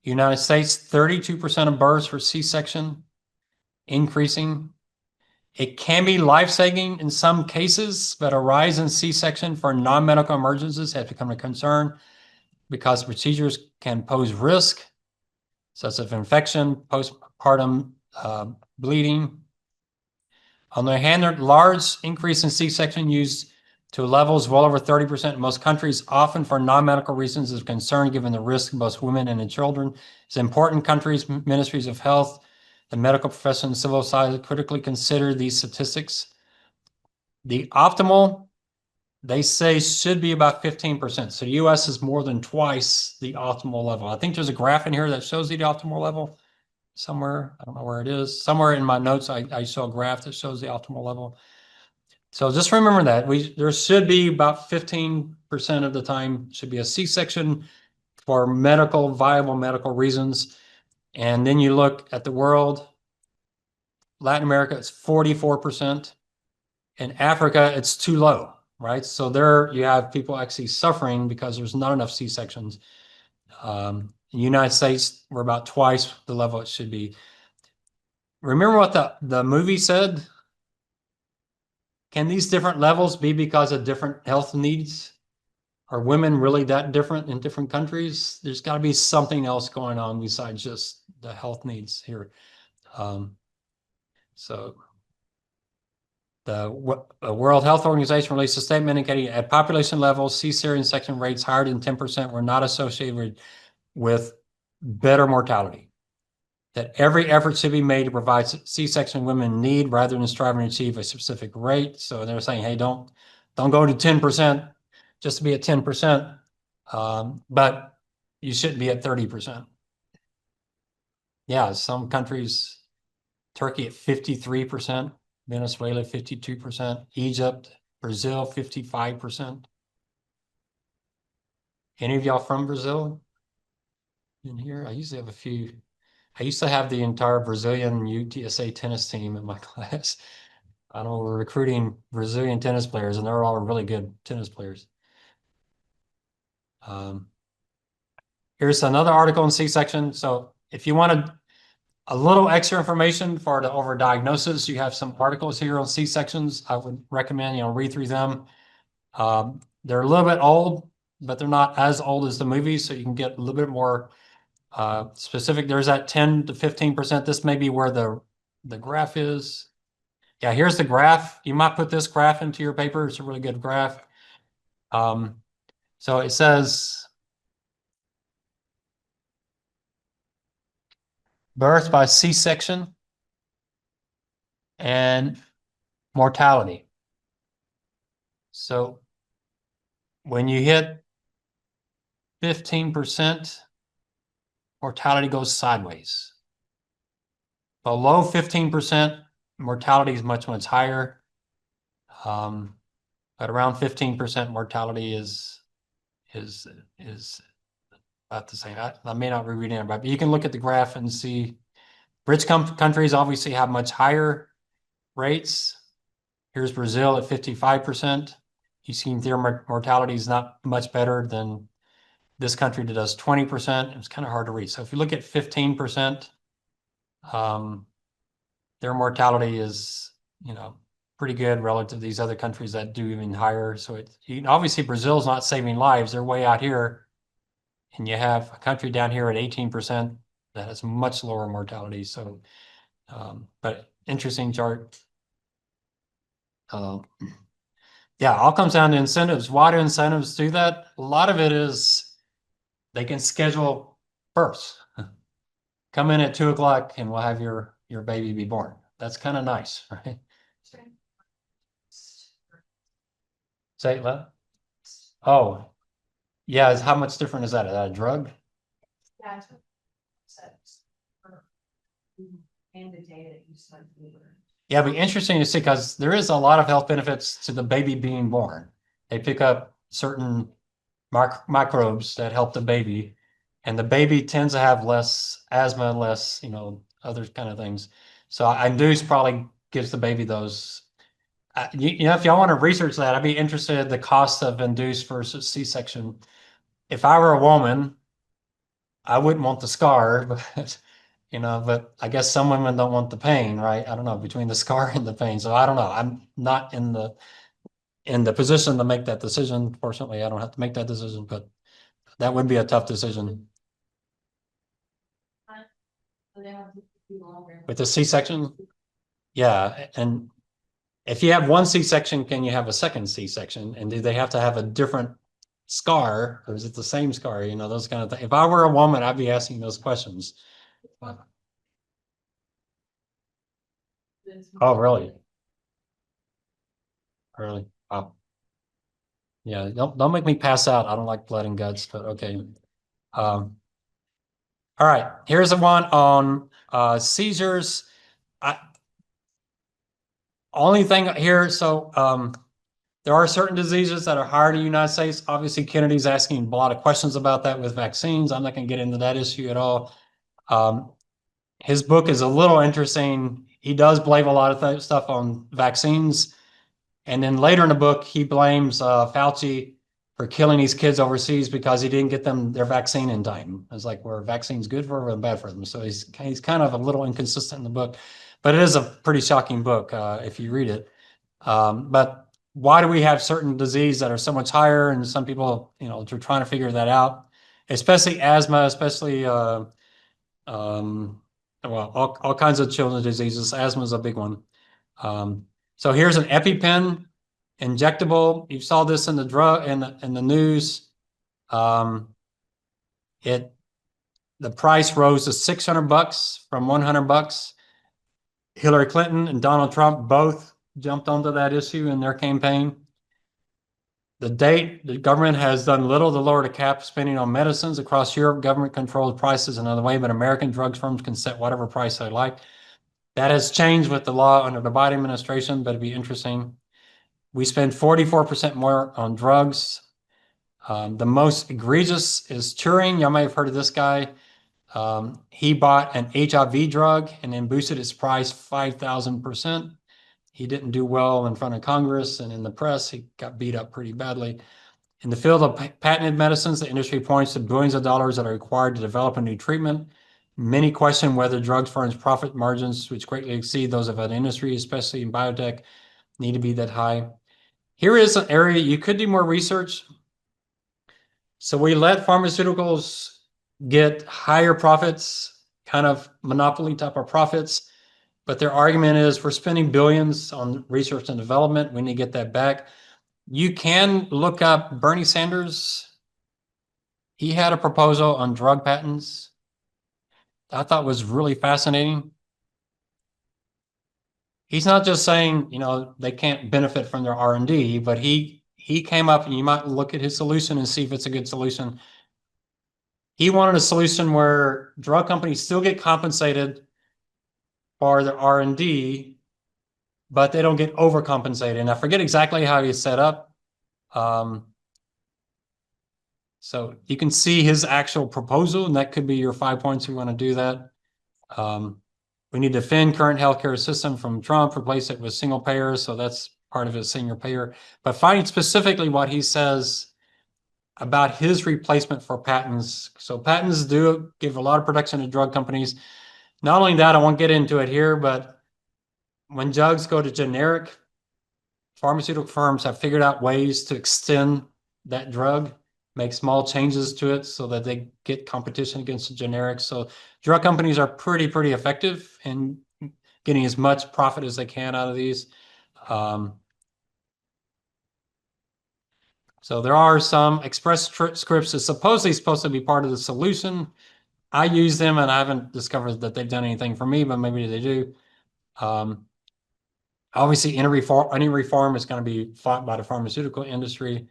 United States, 32% of births were C-section, increasing. It can be life-saving in some cases, but a rise in C-section for non-medical emergencies has become a concern because procedures can pose risk, such as infection, postpartum bleeding. On the other hand, a large increase in C-section use to levels well over 30% in most countries, often for non-medical reasons, is a concern given the risk of both women and in children. It's important countries, ministries of health, the medical profession, and civil society critically consider these statistics. The optimal, they say, should be about 15%. So the US is more than twice the optimal level. I think there's a graph in here that shows you the optimal level somewhere. I don't know where it is. Somewhere in my notes, I saw a graph that shows the optimal level. So just remember that there should be about 15% of the time should be a C-section for viable medical reasons. And then you look at the world, Latin America, it's 44%. In Africa, it's too low, right? So there you have people actually suffering because there's not enough C-sections. In the United States, we're about twice the level it should be. Remember what the movie said? Can these different levels be because of different health needs? Are women really that different in different countries? There's got to be something else going on besides just the health needs here. So the World Health Organization released a statement indicating at population levels, C-section section rates higher than 10% were not associated with better mortality. That every effort should be made to provide C-section women need rather than striving to achieve a specific rate. So they're saying, hey, don't go to 10% just to be at 10%, but you shouldn't be at 30%. Yeah, some countries, Turkey at 53%, Venezuela 52%, Egypt, Brazil 55%. Any of y'all from Brazil in here? I usually have a few. I used to have the entire Brazilian UTSA tennis team in my class. I know we're recruiting Brazilian tennis players, and they're all really good tennis players. Here's another article in C-section. So if you wanted a little extra information for the overdiagnosis, you have some articles here on C-sections. I would recommend, read through them. They're a little bit old, but they're not as old as the movie, so you can get a little bit more specific. There's that 10 to 15%. This may be where the graph is. Yeah, here's the graph. You might put this graph into your paper. It's a really good graph. So it says birth by C-section and mortality. So when you hit 15%, mortality goes sideways. Below 15%, mortality is much, much higher. But around 15% mortality is about the same. I may not be reading it, but you can look at the graph and see rich countries obviously have much higher rates. Here's Brazil at 55%. You see their mortality is not much better than this country that does 20%. It's kind of hard to read. So if you look at 15%, their mortality is, pretty good relative to these other countries that do even higher. So obviously Brazil's not saving lives. They're way out here. And you have a country down here at 18% that has much lower mortality. So, but interesting chart. Yeah, all comes down to incentives. Why do incentives do that? A lot of it is they can schedule births. Come in at 2 o'clock and we'll have your baby be born. That's kind of nice, right? Say what? Oh, yeah, how much different is that? Is that a drug? Yeah, it's what it says. And the data that you said we were. Yeah, it'd be interesting to see because there is a lot of health benefits to the baby being born. They pick up certain microbes that help the baby, and the baby tends to have less asthma, less, other kind of things. So induce probably gives the baby those. If y'all want to research that, I'd be interested in the cost of induced versus C-section. If I were a woman, I wouldn't want the scar, but I guess some women don't want the pain, right? I don't know, between the scar and the pain. So I don't know. I'm not in the position to make that decision. Fortunately, I don't have to make that decision, but that would be a tough decision. So they have to be longer. With the C-section, yeah, and if you have one C-section, can you have a second C-section? And do they have to have a different scar, or is it the same scar? Those kind of things. If I were a woman, I'd be asking those questions. Oh, really? Really? Wow. Yeah, don't make me pass out. I don't like blood and guts, but okay. All right, here's the one on seizures. I only thing here, so there are certain diseases that are hard in the United States. Obviously, Kennedy's asking a lot of questions about that with vaccines. I'm not going to get into that issue at all. His book is a little interesting. He does blame a lot of stuff on vaccines. And then later in the book, he blames Fauci for killing these kids overseas because he didn't get them their vaccine in time. It's like, were vaccines good for them or bad for them? So he's kind of a little inconsistent in the book, but it is a pretty shocking book if you read it. But why do we have certain disease that are so much higher? And some people, they're trying to figure that out, especially asthma, especially well, all kinds of children's diseases. Asthma is a big one. So here's an EpiPen injectable. You saw this in the drug in the news. The price rose to $600 from $100. Hillary Clinton and Donald Trump both jumped onto that issue in their campaign. The government has done little to lower the cap spending on medicines across Europe. Government controls prices another way, but American drug firms can set whatever price they like. That has changed with the law under the Biden administration, but it'd be interesting. We spend 44% more on drugs. The most egregious is Turing. Y'all may have heard of this guy. He bought an HIV drug and then boosted its price 5,000%. He didn't do well in front of Congress and in the press. He got beat up pretty badly. In the field of patented medicines, the industry points to billions of dollars that are required to develop a new treatment. Many question whether drug firms' profit margins, which greatly exceed those of an industry, especially in biotech, need to be that high. Here is an area you could do more research. So we let pharmaceuticals get higher profits, kind of monopoly type of profits. But their argument is we're spending billions on research and development. We need to get that back. You can look up Bernie Sanders. He had a proposal on drug patents I thought was really fascinating. He's not just saying, they can't benefit from their R&D, but he came up, and you might look at his solution and see if it's a good solution. He wanted a solution where drug companies still get compensated for their R&D, but they don't get overcompensated. And I forget exactly how he's set up. So you can see his actual proposal, and that could be your 5 points you want to do that. We need to defend current healthcare system from Trump, replace it with single payer. So that's part of his single payer. But find specifically what he says about his replacement for patents. So patents do give a lot of protection to drug companies. Not only that, I won't get into it here, but when drugs go to generic, pharmaceutical firms have figured out ways to extend that drug, make small changes to it so that they get competition against the generics. So drug companies are pretty effective in getting as much profit as they can out of these. So there are some Express Scripts is supposedly supposed to be part of the solution. I use them and I haven't discovered that they've done anything for me, but maybe they do. Obviously, any reform is going to be fought by the pharmaceutical industry.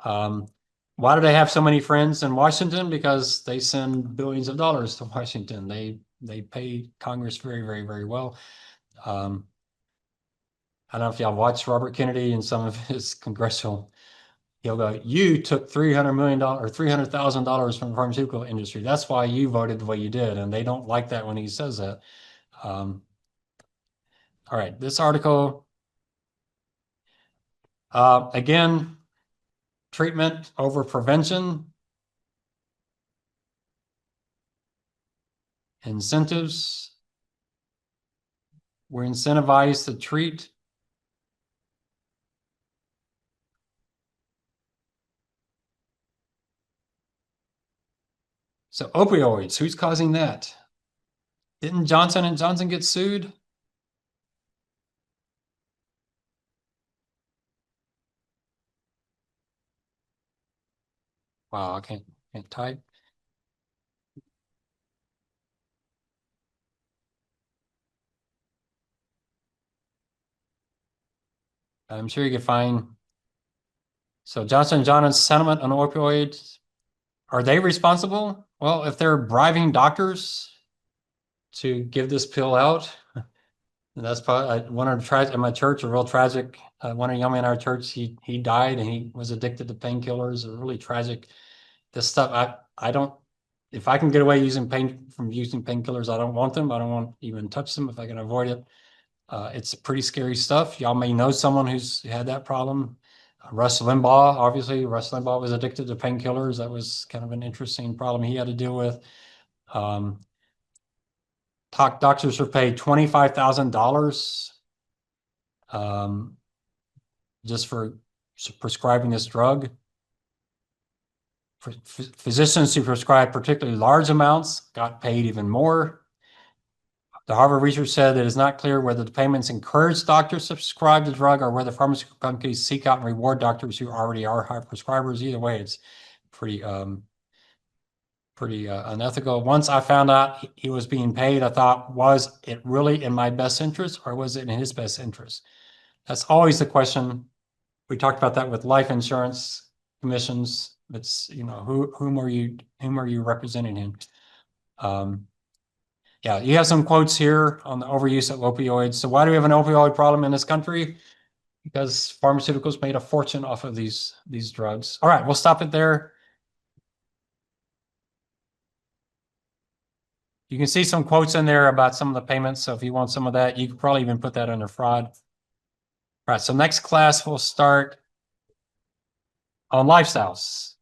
Why do they have so many friends in Washington? Because they send billions of dollars to Washington. They pay Congress very, very, very well. I don't know if y'all watch Robert Kennedy and some of his congressional. He'll go, you took $300 million or $300,000 from the pharmaceutical industry. That's why you voted the way you did. And they don't like that when he says that. All right, this article. Again, treatment over prevention. Incentives. We're incentivized to treat. So opioids, who's causing that? Didn't Johnson and Johnson get sued? Wow, I can't type. I'm sure you can find. So Johnson & Johnson's settlement on opioids, are they responsible? Well, if they're bribing doctors to give this pill out, that's probably one of the in my church, a real tragic. One of the young men in our church, he died and he was addicted to painkillers. A really tragic. This stuff, I don't. If I can get away using painkillers, I don't want them. I don't want to even touch them if I can avoid it. It's pretty scary stuff. Y'all may know someone who's had that problem. Rush Limbaugh, obviously, Rush Limbaugh was addicted to painkillers. That was kind of an interesting problem he had to deal with. Doctors are paid $25,000 just for prescribing this drug. Physicians who prescribe particularly large amounts got paid even more. The Harvard research said it is not clear whether the payments encourage doctors to prescribe the drug or whether pharmaceutical companies seek out and reward doctors who already are high prescribers. Either way, it's pretty unethical. Once I found out he was being paid, I thought, was it really in my best interest or was it in his best interest? That's always the question. We talked about that with life insurance commissions. It's, whom are you representing him? Yeah, you have some quotes here on the overuse of opioids. So why do we have an opioid problem in this country? Because pharmaceuticals made a fortune off of these drugs. All right, we'll stop it there. You can see some quotes in there about some of the payments. So if you want some of that, you could probably even put that under fraud. All right, so next class we'll start on lifestyles.